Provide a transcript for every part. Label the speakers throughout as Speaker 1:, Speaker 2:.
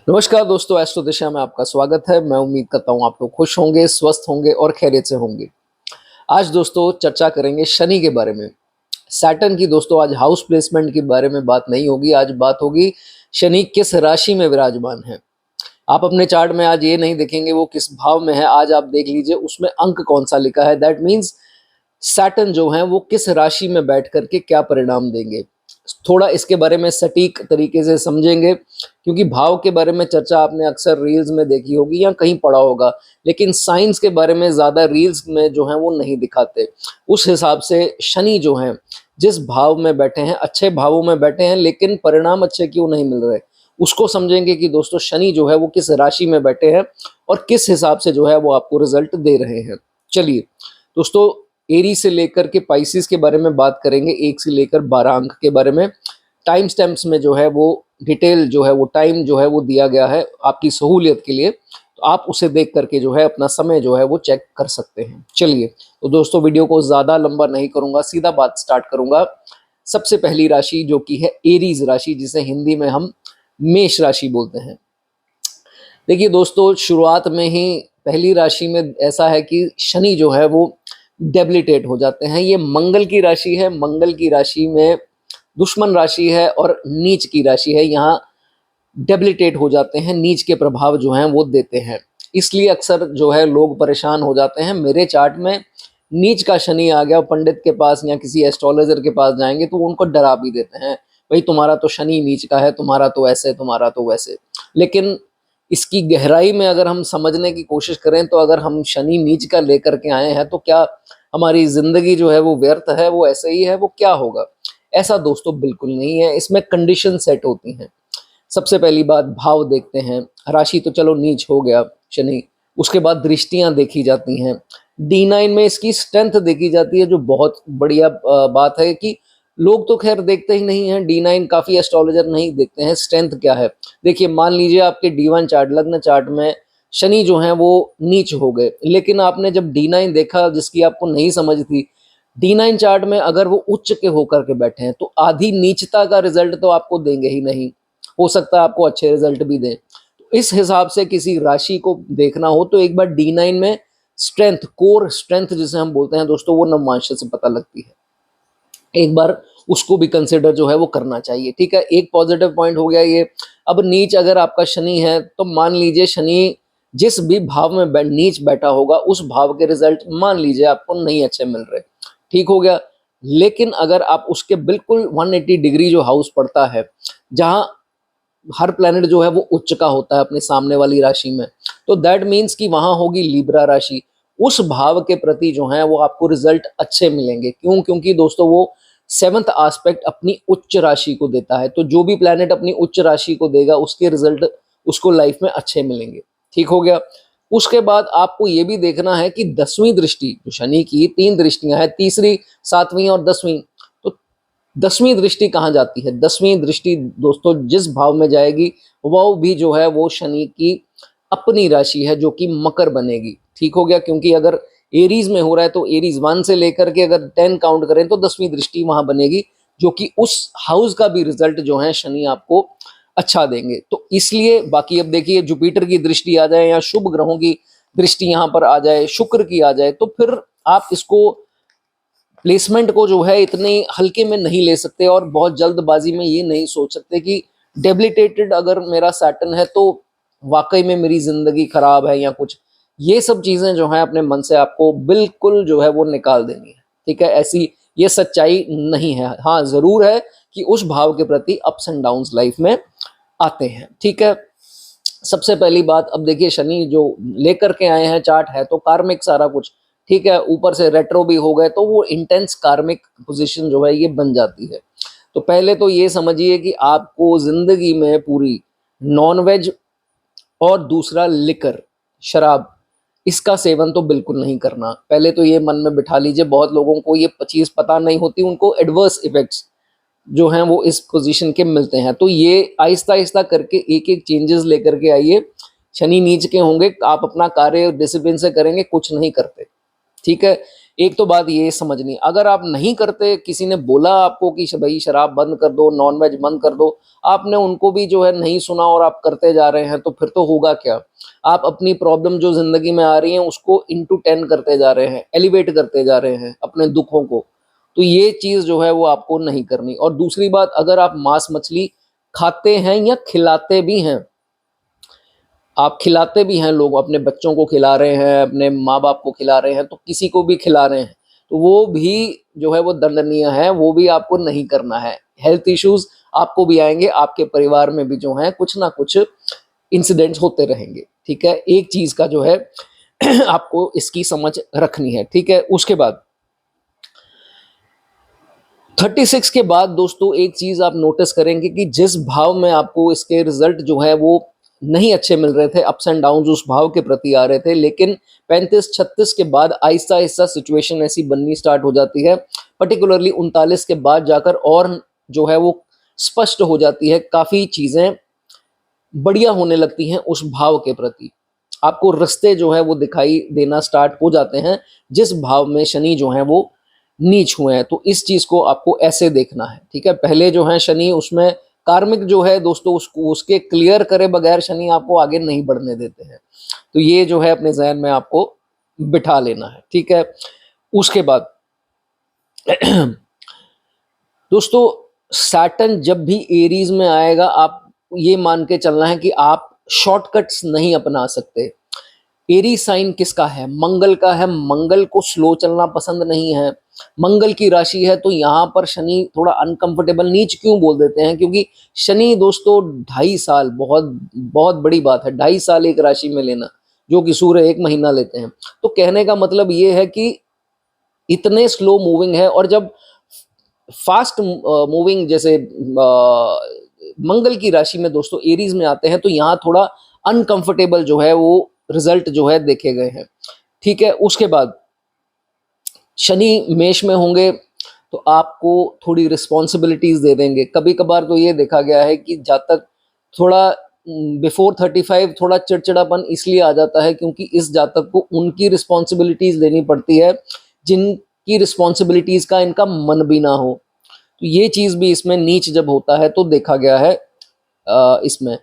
Speaker 1: नमस्कार दोस्तों, एस्ट्रो दिशा में आपका स्वागत है। मैं उम्मीद करता हूँ आप लोग खुश होंगे, स्वस्थ होंगे और खैरियत से होंगे। आज दोस्तों चर्चा करेंगे शनि के बारे में। सैटर्न की दोस्तों आज हाउस प्लेसमेंट के बारे में बात नहीं होगी, आज बात होगी शनि किस राशि में विराजमान है। आप अपने चार्ट में आज ये नहीं देखेंगे वो किस भाव में है, आज आप देख लीजिए उसमें अंक कौन सा लिखा है। दैट मीन्स सैटर्न जो है वो किस राशि में बैठ करके क्या परिणाम देंगे। थोड़ा इसके बारे में सटीक तरीके से समझेंगे, क्योंकि भाव के बारे में चर्चा आपने अक्सर रील्स में देखी होगी या कहीं पढ़ा होगा, लेकिन साइंस के बारे में ज़्यादा रील्स में जो है वो नहीं दिखाते। उस हिसाब से शनि जो है जिस भाव में बैठे हैं, अच्छे भावों में बैठे हैं, लेकिन परिणाम अच्छे क्यों नहीं मिल रहे, उसको समझेंगे कि दोस्तों शनि जो है वो किस राशि में बैठे हैं और किस हिसाब से जो है वो आपको रिजल्ट दे रहे हैं। चलिए दोस्तों, एरी से लेकर के पाइसिस के बारे में बात करेंगे, 1 से लेकर 12 अंक के बारे में। टाइम स्टैम्प्स में जो है वो डिटेल जो है वो टाइम जो है वो दिया गया है आपकी सहूलियत के लिए, तो आप उसे देख करके जो है अपना समय जो है वो चेक कर सकते हैं। चलिए तो दोस्तों, वीडियो को ज़्यादा लंबा नहीं करूँगा, सीधा बात स्टार्ट करूँगा। सबसे पहली राशि जो कि है एरीज राशि, जिसे हिंदी में हम मेष राशि बोलते हैं। देखिए दोस्तों, शुरुआत में ही पहली राशि में ऐसा है कि शनि जो है वो डेबिलिटेट हो जाते हैं। ये मंगल की राशि है, मंगल की राशि में दुश्मन राशि है और नीच की राशि है। यहाँ डेबिलिटेट हो जाते हैं, नीच के प्रभाव जो हैं वो देते हैं। इसलिए अक्सर जो है लोग परेशान हो जाते हैं। मेरे चार्ट में नीच का शनि आ गया, पंडित के पास या किसी एस्ट्रोलॉजर के पास जाएंगे तो उनको डरा भी देते हैं, भाई तुम्हारा तो शनि नीच का है, तुम्हारा तो ऐसे, तुम्हारा तो वैसे। लेकिन इसकी गहराई में अगर हम समझने की कोशिश करें तो अगर हम शनि नीच का लेकर के आए हैं तो क्या हमारी जिंदगी जो है वो व्यर्थ है, वो ऐसे ही है, वो क्या होगा? ऐसा दोस्तों बिल्कुल नहीं है। इसमें कंडीशन सेट होती हैं। सबसे पहली बात, भाव देखते हैं। राशि तो चलो नीच हो गया शनि, उसके बाद दृष्टियां देखी जाती हैं। D9 में इसकी स्ट्रेंथ देखी जाती है, जो बहुत बढ़िया बात है कि लोग तो खैर देखते ही नहीं हैं। D9 काफी एस्ट्रोलॉजर नहीं देखते हैं स्ट्रेंथ क्या है। देखिए मान लीजिए आपके D1 चार्ट, लग्न चार्ट में शनि जो है वो नीच हो गए, लेकिन आपने जब D9 देखा जिसकी आपको नहीं समझ थी, D9 चार्ट में अगर वो उच्च के होकर के बैठे हैं तो आधी नीचता का रिजल्ट तो आपको देंगे ही नहीं, हो सकता है आपको अच्छे रिजल्ट भी दें। तो इस हिसाब से किसी राशि को देखना हो तो एक बार D9 में स्ट्रेंथ, कोर स्ट्रेंथ जिसे हम बोलते हैं दोस्तों, वो नवमांश से पता लगती है। एक बार उसको भी कंसिडर जो है वो करना चाहिए। ठीक है, एक पॉजिटिव पॉइंट हो गया ये। अब नीच अगर आपका शनि है तो मान लीजिए शनि जिस भी भाव में नीच बैठा होगा उस भाव के रिजल्ट मान लीजिए आपको नहीं अच्छे मिल रहे, ठीक हो गया। लेकिन अगर आप उसके बिल्कुल 180 डिग्री जो हाउस पड़ता है, जहां हर प्लेनेट जो है वो उच्च का होता है अपने सामने वाली राशि में, तो दैट मीन्स कि वहां होगी लिब्रा राशि। उस भाव के प्रति जो है वो आपको रिजल्ट अच्छे मिलेंगे। क्यों? क्योंकि दोस्तों वो सेवंथ एस्पेक्ट अपनी उच्च राशि को देता है, तो जो भी प्लेनेट अपनी उच्च राशि को देगा उसके रिजल्ट उसको लाइफ में अच्छे मिलेंगे। ठीक हो गया। उसके बाद आपको ये भी देखना है कि 10वीं दृष्टि जो शनि की, 3 दृष्टियां हैं, तीसरी, 7वीं और 10वीं। तो 10वीं दृष्टि कहाँ जाती है? 10वीं दृष्टि दोस्तों जिस भाव में जाएगी वो भी जो है वो शनि की अपनी राशि है, जो कि मकर बनेगी। ठीक हो गया। क्योंकि अगर एरीज में हो रहा है तो एरीज 1 से लेकर के अगर 10 काउंट करें तो 10वीं दृष्टि वहां बनेगी, जो कि उस हाउस का भी रिजल्ट जो है शनि आपको अच्छा देंगे। तो इसलिए बाकी अब देखिए जुपिटर की दृष्टि आ जाए या शुभ ग्रहों की दृष्टि यहाँ पर आ जाए, शुक्र की आ जाए, तो फिर आप इसको प्लेसमेंट को जो है इतने हल्के में नहीं ले सकते और बहुत जल्दबाजी में ये नहीं सोच सकते कि डेबिलिटेटेड अगर मेरा सैटर्न है तो वाकई में मेरी जिंदगी खराब है या कुछ। ये सब चीजें जो है अपने मन से आपको बिल्कुल जो है वो निकाल देनी है। ठीक है, ऐसी ये सच्चाई नहीं है। हाँ जरूर है कि उस भाव के प्रति अप्स एंड डाउन्स लाइफ में आते हैं। ठीक है, सबसे पहली बात, अब देखिए शनि जो लेकर के आए हैं चार्ट है तो कार्मिक सारा कुछ, ठीक है, ऊपर से रेट्रो भी हो गए तो वो इंटेंस कार्मिक पोजीशन जो है ये बन जाती है। तो पहले तो ये समझिए कि आपको जिंदगी में पूरी नॉनवेज और दूसरा लिकर, शराब, इसका सेवन तो बिल्कुल नहीं करना। पहले तो ये मन में बिठा लीजिए। बहुत लोगों को ये चीज पता नहीं होती, उनको एडवर्स इफेक्ट्स जो हैं वो इस पोजीशन के मिलते हैं। तो ये आहिस्ता आहिस्ता करके एक एक चेंजेस लेकर के आइए। शनि नीच के होंगे, आप अपना कार्य डिसिप्लिन से करेंगे, कुछ नहीं करते। ठीक है, एक तो बात ये समझनी, अगर आप नहीं करते, किसी ने बोला आपको कि भाई शराब बंद कर दो, नॉनवेज बंद कर दो, आपने उनको भी जो है नहीं सुना और आप करते जा रहे हैं, तो फिर तो होगा क्या? आप अपनी प्रॉब्लम जो ज़िंदगी में आ रही हैं उसको इंटू 10 करते जा रहे हैं, एलिवेट करते जा रहे हैं अपने दुखों को। तो ये चीज़ जो है वो आपको नहीं करनी। और दूसरी बात, अगर आप मांस मछली खाते हैं या खिलाते भी हैं, आप खिलाते भी हैं, लोग अपने बच्चों को खिला रहे हैं, अपने माँ-बाप को खिला रहे हैं, तो किसी को भी खिला रहे हैं, तो वो भी जो है वो दंडनीय है, वो भी आपको नहीं करना है। हेल्थ इश्यूज़ आपको भी आएँगे, आपके परिवार में भी जो है कुछ ना कुछ इंसिडेंट्स होते रहेंगे, ठीक है? एक चीज़ का जो है आपको इसकी समझ रखनी है, ठीक है? उसके बाद 36 के बाद दोस्तों एक चीज़ आप नोटिस करेंगे कि जिस भाव में आपको इसके रिज़ल्ट जो है वो नहीं अच्छे मिल रहे थे, अप्स एंड डाउन्स उस भाव के प्रति आ रहे थे, लेकिन 35-36 के बाद आहिस्ता-आहिस्ता सिचुएशन ऐसी बननी स्टार्ट हो जाती है, पर्टिकुलरली 39 के बाद जाकर और जो है वो स्पष्ट हो जाती है, काफ़ी चीज़ें बढ़िया होने लगती हैं उस भाव के प्रति। आपको रिश्ते जो है वो दिखाई देना स्टार्ट हो जाते हैं, जिस भाव में शनि जो है वो नीच हुए हैं। तो इस चीज़ को आपको ऐसे देखना है, ठीक है? पहले जो है शनि उसमें कार्मिक जो है दोस्तों उसको उसके क्लियर करे बगैर शनि आपको आगे नहीं बढ़ने देते हैं। तो ये जो है अपने ज़हन में आपको बिठा लेना है, ठीक है? उसके बाद दोस्तों सैटर्न जब भी एरीज में आएगा, आप ये मान के चलना है कि आप शॉर्टकट्स नहीं अपना सकते। एरी साइन किसका है? मंगल का है। मंगल को स्लो चलना पसंद नहीं है। मंगल की राशि है, तो यहाँ पर शनि थोड़ा अनकंफर्टेबल, नीच क्यों बोल देते हैं? क्योंकि शनि दोस्तों 2.5 साल, बहुत बहुत बड़ी बात है 2.5 साल एक राशि में लेना, जो कि सूर्य 1 महीना लेते हैं। तो कहने का मतलब ये है कि इतने स्लो मूविंग है। और जब फास्ट मूविंग जैसे मंगल की राशि में दोस्तों एरीज में आते हैं, तो यहाँ थोड़ा अनकंफर्टेबल जो है वो रिजल्ट जो है देखे गए हैं, ठीक है? उसके बाद शनि मेष में होंगे, तो आपको थोड़ी रिस्पॉन्सिबिलिटीज दे देंगे। कभी कभार तो ये देखा गया है कि जातक थोड़ा बिफोर 35 थोड़ा चिड़चिड़ापन इसलिए आ जाता है क्योंकि इस जातक को उनकी रिस्पॉन्सिबिलिटीज लेनी पड़ती है जिनकी रिस्पॉन्सिबिलिटीज का इनका मन भी ना हो। तो ये चीज़ भी इसमें नीच जब होता है तो देखा गया है इसमें।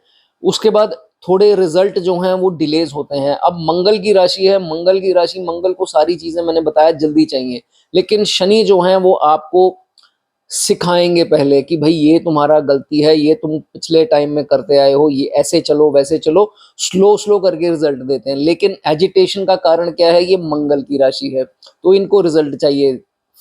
Speaker 1: उसके बाद थोड़े रिजल्ट जो हैं वो डिलेज होते हैं। अब मंगल की राशि है, मंगल की राशि, मंगल को सारी चीज़ें मैंने बताया जल्दी चाहिए, लेकिन शनि जो हैं वो आपको सिखाएंगे पहले कि भाई ये तुम्हारा गलती है, ये तुम पिछले टाइम में करते आए हो, ये ऐसे चलो वैसे चलो, स्लो स्लो करके रिजल्ट देते हैं। लेकिन एजिटेशन का कारण क्या है? ये मंगल की राशि है, तो इनको रिजल्ट चाहिए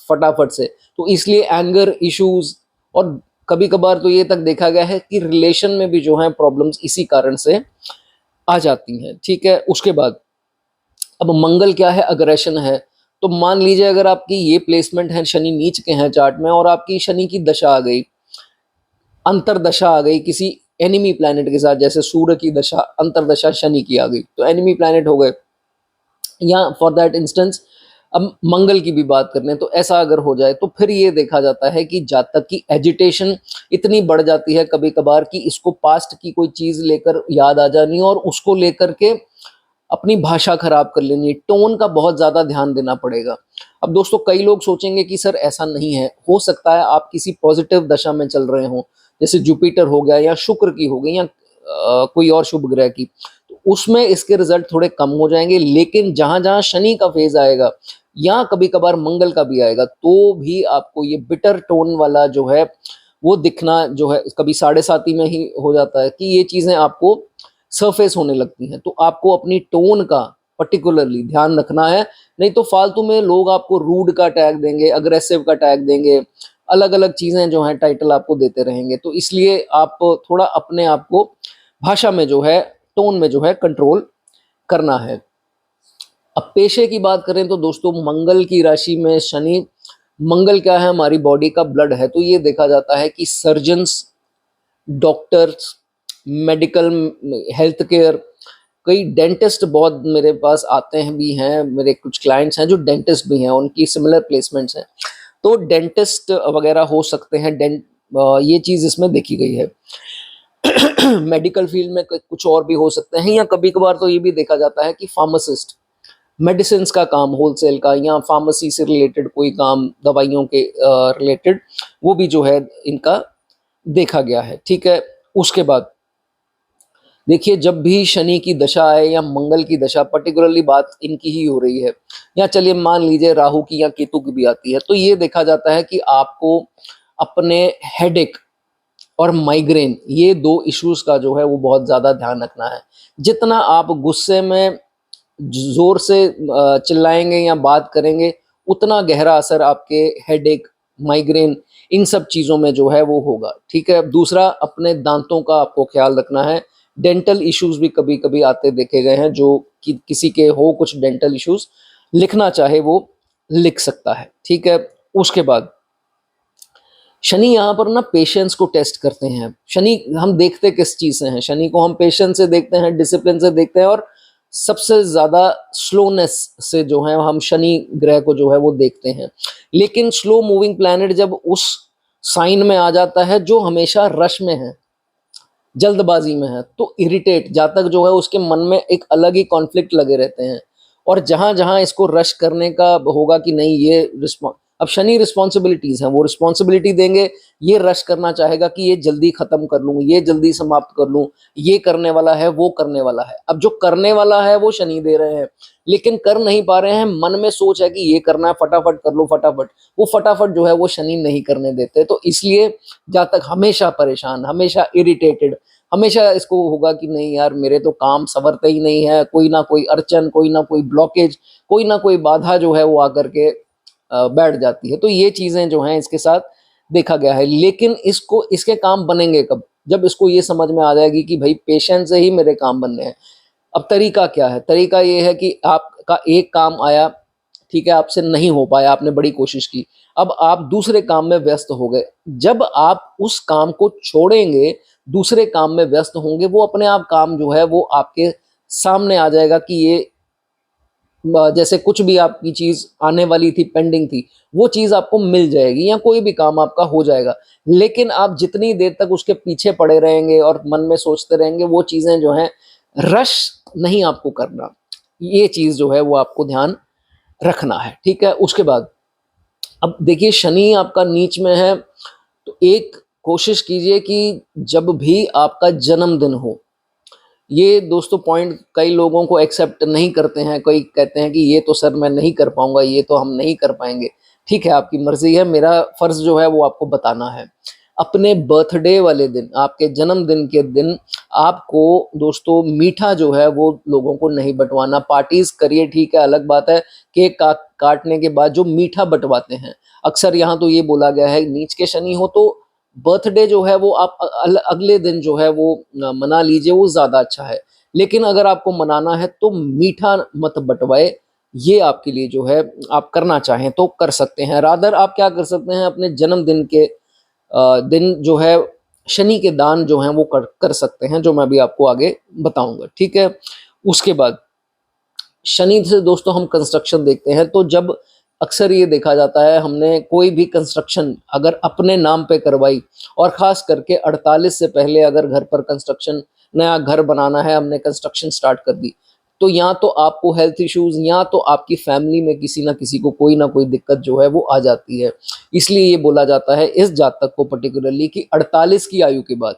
Speaker 1: फटाफट से, तो इसलिए एंगर इश्यूज, और कभी कभार तो ये तक देखा गया है कि रिलेशन में भी जो है प्रॉब्लम्स इसी कारण से आ जाती हैं, ठीक है? उसके बाद अब मंगल क्या है? अग्रेशन है। तो मान लीजिए अगर आपकी ये प्लेसमेंट है, शनि नीच के हैं चार्ट में, और आपकी शनि की दशा आ गई, अंतरदशा आ गई किसी एनिमी प्लैनेट के साथ, जैसे सूर्य की दशा अंतरदशा शनि की आ गई, तो एनिमी प्लैनेट हो गए। या फॉर दैट इंस्टेंस अब मंगल की भी बात कर लें, तो ऐसा अगर हो जाए तो फिर ये देखा जाता है कि जातक की एजिटेशन इतनी बढ़ जाती है कभी कभार कि इसको पास्ट की कोई चीज़ लेकर याद आ जानी और उसको लेकर के अपनी भाषा खराब कर लेनी, टोन का बहुत ज़्यादा ध्यान देना पड़ेगा। अब दोस्तों कई लोग सोचेंगे कि सर ऐसा नहीं है, हो सकता है आप किसी पॉजिटिव दशा में चल रहे हो, जैसे जुपिटर हो गया या शुक्र की हो गई या कोई और शुभ ग्रह की, तो उसमें इसके रिजल्ट थोड़े कम हो जाएंगे। लेकिन जहां जहां शनि का फेज आएगा या कभी कभार मंगल का भी आएगा, तो भी आपको ये बिटर टोन वाला जो है वो दिखना जो है, कभी 7.5 में ही हो जाता है कि ये चीज़ें आपको सरफेस होने लगती हैं। तो आपको अपनी टोन का पर्टिकुलरली ध्यान रखना है, नहीं तो फालतू में लोग आपको रूड का टैग देंगे, अग्रेसिव का टैग देंगे, अलग अलग चीज़ें जो हैं टाइटल आपको देते रहेंगे। तो इसलिए आप थोड़ा अपने आप को भाषा में जो है, टोन में जो है कंट्रोल करना है। अब पेशे की बात करें तो दोस्तों मंगल की राशि में शनि, मंगल क्या है? हमारी बॉडी का ब्लड है। तो ये देखा जाता है कि surgeons, doctors, medical, health care, कई डेंटिस्ट बहुत मेरे पास आते हैं भी हैं, मेरे कुछ क्लाइंट्स हैं जो डेंटिस्ट भी हैं, उनकी सिमिलर प्लेसमेंट्स हैं। तो डेंटिस्ट वगैरह हो सकते हैं, ये चीज़ इसमें देखी गई है। मेडिकल फील्ड में कुछ और भी हो सकते हैं, या कभी कभार तो ये भी देखा जाता है कि फार्मासिस्ट, मेडिसिन का काम होलसेल का या फार्मेसी से रिलेटेड कोई काम, दवाइयों के रिलेटेड, वो भी जो है इनका देखा गया है। ठीक है, उसके बाद देखिए जब भी शनि की दशा आए या मंगल की दशा, पर्टिकुलरली बात इनकी ही हो रही है, या चलिए मान लीजिए राहु की या केतु की भी आती है, तो ये देखा जाता है कि आपको अपने हेडेक और माइग्रेन, ये दो इश्यूज का जो है वो बहुत ज़्यादा ध्यान रखना है। जितना आप गुस्से में जोर से चिल्लाएंगे या बात करेंगे, उतना गहरा असर आपके हेडेक, माइग्रेन, इन सब चीज़ों में जो है वो होगा। ठीक है, दूसरा अपने दांतों का आपको ख्याल रखना है। डेंटल इश्यूज भी कभी कभी आते देखे गए हैं, जो कि किसी के हो कुछ डेंटल इश्यूज, लिखना चाहे वो लिख सकता है। ठीक है, उसके बाद शनि यहाँ पर ना पेशेंस को टेस्ट करते हैं। शनि हम देखते किस चीज़ से हैं? शनि को हम पेशेंस से देखते हैं, डिसिप्लिन से देखते हैं, और सबसे ज़्यादा स्लोनेस से जो है हम शनि ग्रह को जो है वो देखते हैं। लेकिन स्लो मूविंग प्लैनेट जब उस साइन में आ जाता है जो हमेशा रश में है, जल्दबाजी में है, तो इरिटेट जातक जो है उसके मन में एक अलग ही कॉन्फ्लिक्ट लगे रहते हैं। और जहां जहां इसको रश करने का होगा कि नहीं ये अब शनि रिस्पॉन्सिबिलिटीज हैं, वो रिस्पॉन्सिबिलिटी देंगे, ये रश करना चाहेगा कि ये जल्दी खत्म कर लूं, ये जल्दी समाप्त कर लूं, ये करने वाला है, वो करने वाला है। अब जो करने वाला है वो शनि दे रहे हैं, लेकिन कर नहीं पा रहे हैं, मन में सोच है कि ये करना है, फटाफट कर लो फटाफट, वो फटाफट जो है वो शनि नहीं करने देते। तो इसलिए जातक हमेशा परेशान, हमेशा इरिटेटेड, हमेशा इसको होगा कि नहीं यार मेरे तो काम संवरते ही नहीं है, कोई ना कोई अड़चन, कोई ना कोई ब्लॉकेज, कोई ना कोई बाधा जो है वो आकर के बैठ जाती है। तो ये चीजें जो हैं इसके साथ देखा गया है। लेकिन इसको, इसके काम बनेंगे कब? जब इसको ये समझ में आ जाएगी कि भाई पेशेंस से ही मेरे काम बनने हैं। अब तरीका क्या है? तरीका ये है कि आपका एक काम आया, ठीक है, आपसे नहीं हो पाया, आपने बड़ी कोशिश की, अब आप दूसरे काम में व्यस्त हो गए। जब आप उस काम को छोड़ेंगे, दूसरे काम में व्यस्त होंगे, वो अपने आप काम जो है वो आपके सामने आ जाएगा कि ये जैसे कुछ भी आपकी चीज आने वाली थी, पेंडिंग थी, वो चीज आपको मिल जाएगी या कोई भी काम आपका हो जाएगा। लेकिन आप जितनी देर तक उसके पीछे पड़े रहेंगे और मन में सोचते रहेंगे, वो चीजें जो हैं, रश नहीं आपको करना, ये चीज जो है वो आपको ध्यान रखना है। ठीक है, उसके बाद अब देखिए शनि आपका नीच में है, तो एक कोशिश कीजिए कि जब भी आपका जन्मदिन हो, ये दोस्तों पॉइंट कई लोगों को एक्सेप्ट नहीं करते हैं, कोई कहते हैं कि ये तो सर मैं नहीं कर पाऊंगा, ये तो हम नहीं कर पाएंगे। ठीक है, आपकी मर्जी है, मेरा फर्ज जो है वो आपको बताना है। अपने बर्थडे वाले दिन, आपके जन्मदिन के दिन, आपको दोस्तों मीठा जो है वो लोगों को नहीं बंटवाना। पार्टीज करिए, ठीक है, अलग बात है, केक काटने के बाद जो मीठा बंटवाते हैं, अक्सर यहाँ तो ये बोला गया है नीच के शनि हो तो बर्थडे जो है वो आप अगले दिन जो है वो मना लीजिए, वो ज़्यादा अच्छा है। लेकिन अगर आपको मनाना है तो मीठा मत बंटवाए, ये आपके लिए जो है, आप करना चाहें तो कर सकते हैं। रादर आप क्या कर सकते हैं, अपने जन्मदिन के दिन जो है शनि के दान जो हैं वो कर सकते हैं, जो मैं भी आपको आगे बताऊंगा। ठीक है, उसके बाद शनि से दोस्तों हम कंस्ट्रक्शन देखते हैं, तो जब अक्सर ये देखा जाता है, हमने कोई भी कंस्ट्रक्शन अगर अपने नाम पे करवाई, और ख़ास करके 48 से पहले अगर घर पर कंस्ट्रक्शन, नया घर बनाना है, हमने कंस्ट्रक्शन स्टार्ट कर दी, तो या तो आपको हेल्थ इश्यूज़ या तो आपकी फैमिली में किसी ना किसी को कोई ना कोई दिक्कत जो है वो आ जाती है। इसलिए ये बोला जाता है इस जातक को पर्टिकुलरली कि 48 की आयु के बाद,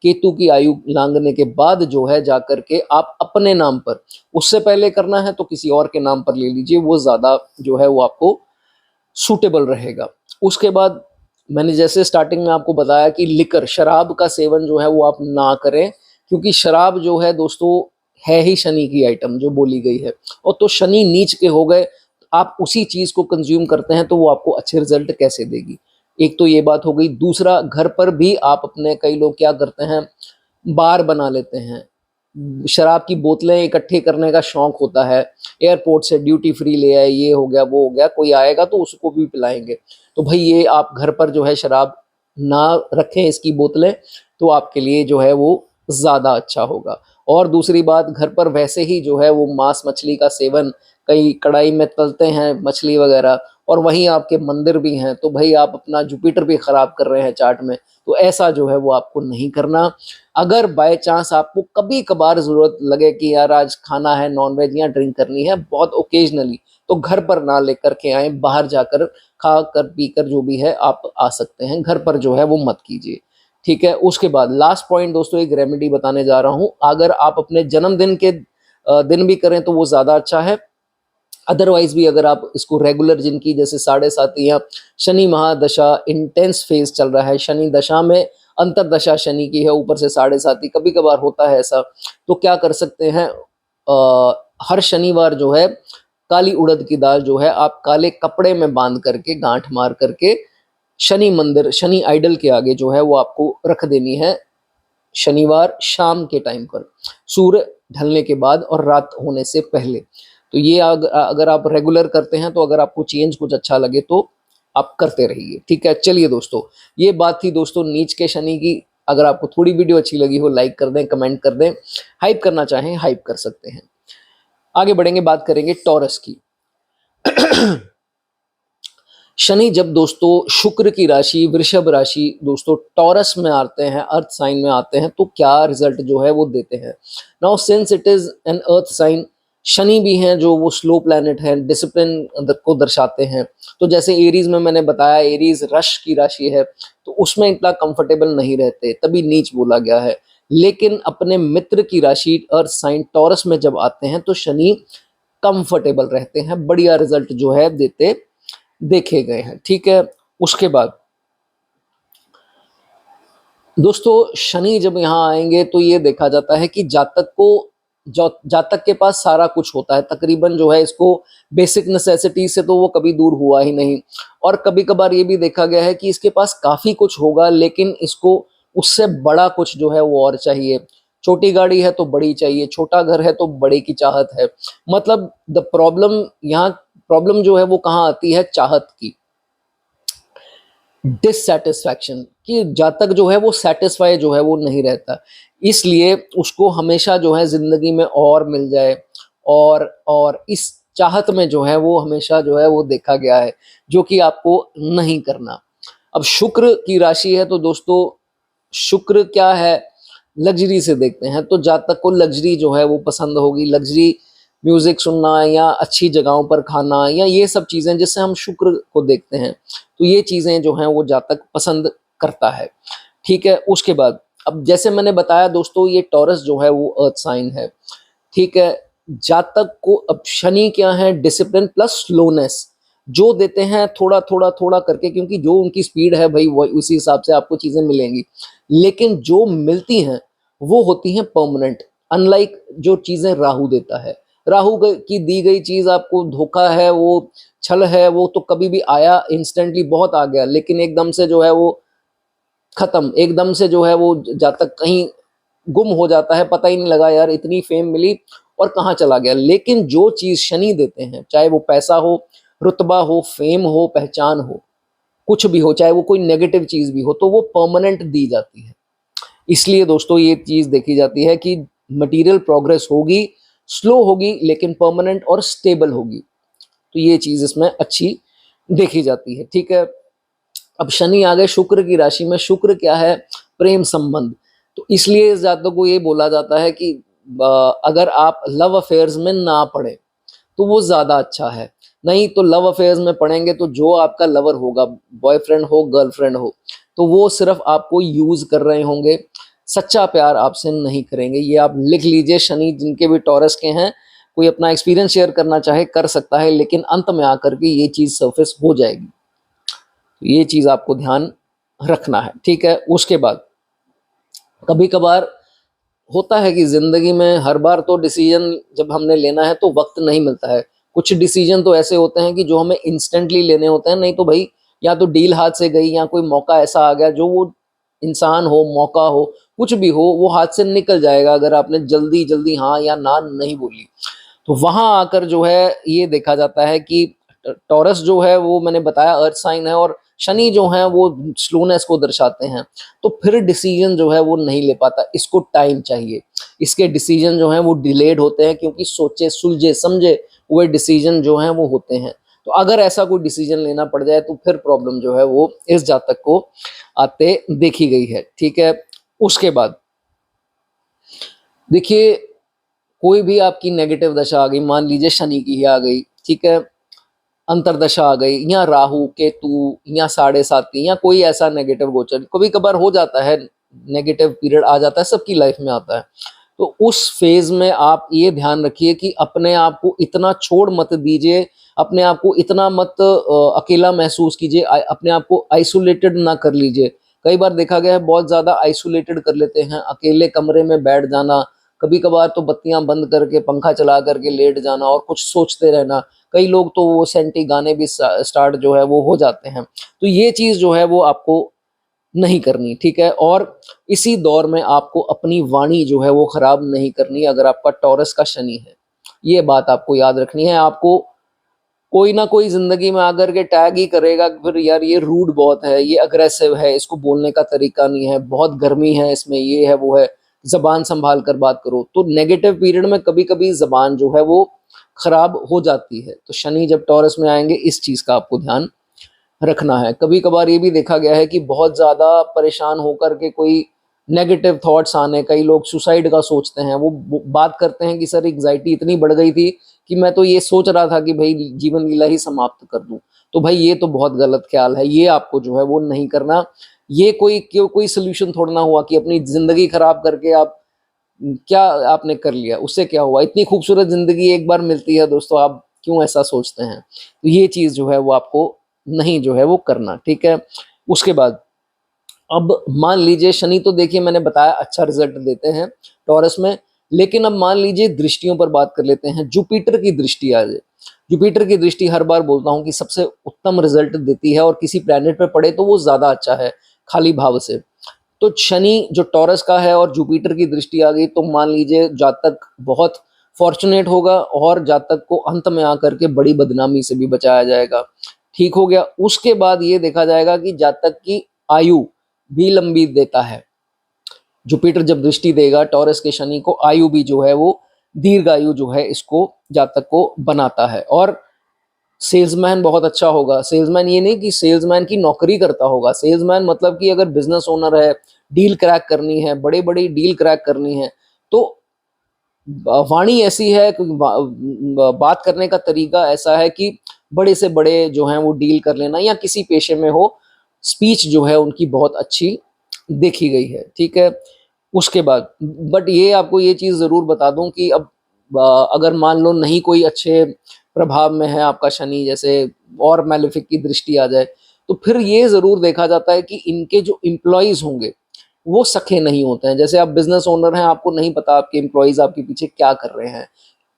Speaker 1: केतु की आयु लांघने के बाद जो है जाकर के आप अपने नाम पर, उससे पहले करना है तो किसी और के नाम पर ले लीजिए, वो ज़्यादा जो है वो आपको सूटेबल रहेगा। उसके बाद मैंने जैसे स्टार्टिंग में आपको बताया कि लिकर, शराब का सेवन जो है वो आप ना करें, क्योंकि शराब जो है दोस्तों है ही शनि की आइटम जो बोली गई है, और तो शनि नीच के हो गए, आप उसी चीज़ को कंज्यूम करते हैं तो वो आपको अच्छे रिजल्ट कैसे देगी? एक तो ये बात हो गई। दूसरा, घर पर भी आप अपने, कई लोग क्या करते हैं, बार बना लेते हैं, शराब की बोतलें इकट्ठे करने का शौक होता है, एयरपोर्ट से ड्यूटी फ्री ले आए, ये हो गया वो हो गया, कोई आएगा तो उसको भी पिलाएंगे। तो भाई ये आप घर पर जो है शराब ना रखें, इसकी बोतलें, तो आपके लिए जो है वो ज़्यादा अच्छा होगा। और दूसरी बात, घर पर वैसे ही जो है वो मांस मछली का सेवन, कई कढ़ाई में तलते हैं मछली वगैरह, और वहीं आपके मंदिर भी हैं, तो भाई आप अपना जुपिटर भी खराब कर रहे हैं चार्ट में। तो ऐसा जो है वो आपको नहीं करना। अगर बाय चांस आपको कभी कभार जरूरत लगे कि यार आज खाना है नॉनवेज या ड्रिंक करनी है बहुत ओकेजनली, तो घर पर ना लेकर के आए, बाहर जाकर खा कर पी कर जो भी है आप आ सकते हैं, घर पर जो है वो मत कीजिए। ठीक है। उसके बाद लास्ट पॉइंट दोस्तों, एक रेमेडी बताने जा रहा हूं। अगर आप अपने जन्मदिन के दिन भी करें तो वो ज्यादा अच्छा है। अदरवाइज भी अगर आप इसको रेगुलर, जिनकी जैसे 7.5 या शनि महादशा इंटेंस फेज चल रहा है, शनि दशा में अंतरदशा शनि की है, ऊपर से 7.5 कभी कभार होता है ऐसा, तो क्या कर सकते हैं, हर शनिवार जो है काली उड़द की दाल जो है आप काले कपड़े में बांध करके गांठ मार करके शनि मंदिर, शनि आइडल के आगे जो है वो आपको रख देनी है शनिवार शाम के टाइम पर, सूर्य ढलने के बाद और रात होने से पहले। तो ये अगर आप रेगुलर करते हैं, तो अगर आपको चेंज कुछ अच्छा लगे तो आप करते रहिए। ठीक है। चलिए दोस्तों, ये बात थी दोस्तों नीच के शनि की। अगर आपको थोड़ी वीडियो अच्छी लगी हो लाइक कर दें, कमेंट कर दें, हाइप करना चाहें हाइप कर सकते हैं। आगे बढ़ेंगे, बात करेंगे टॉरस की। शनि जब दोस्तों शुक्र की राशि वृषभ राशि दोस्तों टॉरस में आते हैं, अर्थ साइन में आते हैं, तो क्या रिजल्ट जो है वो देते हैं। Now since it is an earth sign, Shani भी हैं जो वो स्लो प्लैनेट है, डिसिप्लिन को दर्शाते हैं। तो जैसे एरीज में मैंने बताया, एरीज रश की राशि है, तो उसमें इतना कंफर्टेबल नहीं रहते, तभी नीच बोला गया है। लेकिन अपने मित्र की राशि अर्थ साइन टॉरस में जब आते हैं तो शनि कंफर्टेबल रहते हैं, बढ़िया रिजल्ट जो है देते देखे गए हैं। ठीक है। उसके बाद दोस्तों शनि जब यहाँ आएंगे तो ये देखा जाता है कि जातक को, जातक के पास सारा कुछ होता है तकरीबन जो है, इसको बेसिक नेसेसिटी से तो वो कभी दूर हुआ ही नहीं। और कभी कभार ये भी देखा गया है कि इसके पास काफी कुछ होगा, लेकिन इसको उससे बड़ा कुछ जो है वो और चाहिए। छोटी गाड़ी है तो बड़ी चाहिए, छोटा घर है तो बड़े की चाहत है। मतलब द प्रॉब्लम यहाँ, प्रॉब्लम जो है वो कहाँ आती है, चाहत की, डिससेटिस्फैक्शन कि जातक जो है वो सेटिस्फाई जो है वो नहीं रहता, इसलिए उसको हमेशा जो है जिंदगी में और मिल जाए, और इस चाहत में जो है वो हमेशा जो है वो देखा गया है, जो कि आपको नहीं करना। अब शुक्र की राशि है तो दोस्तों शुक्र क्या है, लग्जरी से देखते हैं तो जातक को लग्जरी जो है वो पसंद होगी, लग्जरी म्यूजिक सुनना या अच्छी जगहों पर खाना या ये सब चीजें जिससे हम शुक्र को देखते हैं, तो ये चीजें जो हैं वो जातक पसंद करता है। ठीक है। उसके बाद अब जैसे मैंने बताया दोस्तों, ये टॉरस जो है वो अर्थ साइन है। ठीक है। जातक को अब शनि क्या है, डिसिप्लिन प्लस स्लोनेस जो देते हैं, थोड़ा थोड़ा थोड़ा करके, क्योंकि जो उनकी स्पीड है भाई वो उसी हिसाब से आपको चीजें मिलेंगी, लेकिन जो मिलती हैं वो होती हैं परमानेंट, अनलाइक जो चीजें राहु देता है। राहु की दी गई चीज आपको धोखा है, वो छल है, वो तो कभी भी आया इंस्टेंटली बहुत आ गया, लेकिन एकदम से जो है वो खत्म, एकदम से जो है वो जातक कहीं गुम हो जाता है, पता ही नहीं लगा यार इतनी फेम मिली और कहाँ चला गया। लेकिन जो चीज शनि देते हैं, चाहे वो पैसा हो, रुतबा हो, फेम हो, पहचान हो, कुछ भी हो, चाहे वो कोई नेगेटिव चीज भी हो, तो वो परमानेंट दी जाती है। इसलिए दोस्तों ये चीज देखी जाती है कि मटेरियल प्रोग्रेस होगी, स्लो होगी, लेकिन परमानेंट और स्टेबल होगी। तो ये चीज इसमें अच्छी देखी जाती है। ठीक है। अब शनि आ गए शुक्र की राशि में। शुक्र क्या है, प्रेम संबंध। तो इसलिए इस जातक को ये बोला जाता है कि अगर आप लव अफेयर्स में ना पड़े तो वो ज्यादा अच्छा है। नहीं तो लव अफेयर्स में पड़ेंगे तो जो आपका लवर होगा, बॉयफ्रेंड हो गर्लफ्रेंड हो, तो वो सिर्फ आपको यूज कर रहे होंगे, सच्चा प्यार आपसे नहीं करेंगे। ये आप लिख लीजिए। शनि जिनके भी टॉरस के हैं, कोई अपना एक्सपीरियंस शेयर करना चाहे कर सकता है, लेकिन अंत में आकर के ये चीज सरफेस हो जाएगी। तो ये चीज आपको ध्यान रखना है। ठीक है। उसके बाद कभी कभार होता है कि जिंदगी में हर बार तो डिसीजन जब हमने लेना है तो वक्त नहीं मिलता है। कुछ डिसीजन तो ऐसे होते हैं कि जो हमें इंस्टेंटली लेने होते हैं, नहीं तो भाई या तो डील हाथ से गई या कोई मौका ऐसा आ गया, जो वो इंसान हो, मौका हो, कुछ भी हो, वो हाथ से निकल जाएगा अगर आपने जल्दी जल्दी हाँ या ना नहीं बोली। तो वहां आकर जो है ये देखा जाता है कि टॉरस जो है वो मैंने बताया अर्थ साइन है, और शनि जो है वो स्लोनेस को दर्शाते हैं। तो फिर डिसीजन जो है वो नहीं ले पाता, इसको टाइम चाहिए, इसके डिसीजन जो है वो डिलेड होते हैं, क्योंकि सोचे सुलझे समझे हुए डिसीजन जो हैं वो होते हैं। तो अगर ऐसा कोई डिसीजन लेना पड़ जाए तो फिर प्रॉब्लम जो है वो इस जातक को आते देखी गई है। ठीक है, उसके बाद देखिए, कोई भी आपकी नेगेटिव दशा आ गई, मान लीजिए शनि की ही आ गई, ठीक है, अंतरदशा आ गई, या राहु केतु या साढ़े साती या कोई ऐसा नेगेटिव गोचर, कभी कभार हो जाता है, नेगेटिव पीरियड आ जाता है, सबकी लाइफ में आता है। तो उस फेज में आप ये ध्यान रखिए कि अपने आप को इतना छोड़ मत दीजिए, अपने आप को इतना मत अकेला महसूस कीजिए, अपने आप को आइसोलेटेड ना कर लीजिए। कई बार देखा गया है बहुत ज्यादा आइसोलेटेड कर लेते हैं, अकेले कमरे में बैठ जाना, कभी कभार तो बत्तियां बंद करके पंखा चला करके लेट जाना और कुछ सोचते रहना। कई लोग तो वो सेंटी गाने भी स्टार्ट जो है वो हो जाते हैं। तो ये चीज जो है वो आपको नहीं करनी, ठीक है। और इसी दौर में आपको अपनी वाणी जो है वो खराब नहीं करनी, अगर आपका टॉरस का शनि है। ये बात आपको याद रखनी है। आपको कोई ना कोई जिंदगी में आकर के टैग ही करेगा कि फिर यार ये रूड बहुत है, ये अग्रेसिव है, इसको बोलने का तरीका नहीं है, बहुत गर्मी है इसमें, ये है वो है, जबान संभाल कर बात करो। तो नेगेटिव पीरियड में कभी कभी जबान जो है वो खराब हो जाती है। तो शनि जब टॉरस में आएंगे इस चीज का आपको ध्यान रखना है। कभी कभार ये भी देखा गया है कि बहुत ज्यादा परेशान होकर के कोई नेगेटिव थॉट्स आने, कई लोग सुसाइड का सोचते हैं, वो बात करते हैं कि सर एग्जाइटी इतनी बढ़ गई थी कि मैं तो ये सोच रहा था कि भाई जीवन लीला ही समाप्त कर दूं। तो भाई ये तो बहुत गलत ख्याल है, ये आपको जो है वो नहीं करना। ये कोई सोल्यूशन थोड़ा ना हुआ कि अपनी जिंदगी खराब करके आप क्या आपने कर लिया, उससे क्या हुआ? इतनी खूबसूरत जिंदगी एक बार मिलती है दोस्तों, आप क्यों ऐसा सोचते हैं? तो ये चीज जो है वो आपको नहीं जो है वो करना, ठीक है। उसके बाद अब मान लीजिए शनि तो देखिए मैंने बताया अच्छा रिजल्ट देते हैं टॉरस में, लेकिन अब मान लीजिए दृष्टियों पर बात कर लेते हैं। जुपिटर की दृष्टि आ जाए, जुपिटर की दृष्टि हर बार बोलता हूं कि सबसे उत्तम रिजल्ट देती है, और किसी प्लेनेट पर पड़े तो वो ज्यादा अच्छा है खाली भाव से। तो शनि जो टॉरस का है और जुपिटर की दृष्टि आ गई तो मान लीजिए जातक बहुत फॉर्चुनेट होगा, और जातक को अंत में आकर के बड़ी बदनामी से भी बचाया जाएगा। ठीक हो गया। उसके बाद ये देखा जाएगा कि जातक की आयु भी लंबी देता है। जुपिटर जब दृष्टि देगा टॉरस के शनि को, आयु भी जो है वो दीर्घायु जो है इसको जातक को बनाता है। और सेल्समैन बहुत अच्छा होगा। सेल्समैन ये नहीं कि सेल्समैन की नौकरी करता होगा, सेल्समैन मतलब कि अगर बिजनेस ओनर है, डील क्रैक करनी है, बड़े बड़ी डील क्रैक करनी है, तो वाणी ऐसी है, बात करने का तरीका ऐसा है कि बड़े से बड़े जो हैं वो डील कर लेना, या किसी पेशे में हो, स्पीच जो है उनकी बहुत अच्छी देखी गई है, ठीक है। उसके बाद बट ये आपको ये चीज जरूर बता दूं कि अब अगर मान लो नहीं कोई अच्छे प्रभाव में है आपका शनि, जैसे और मैलेफिक की दृष्टि आ जाए, तो फिर ये जरूर देखा जाता है कि इनके जो एम्प्लॉयज होंगे वो सखे नहीं होते हैं। जैसे आप बिजनेस ओनर हैं, आपको नहीं पता आपके एम्प्लॉयज आपके पीछे क्या कर रहे हैं,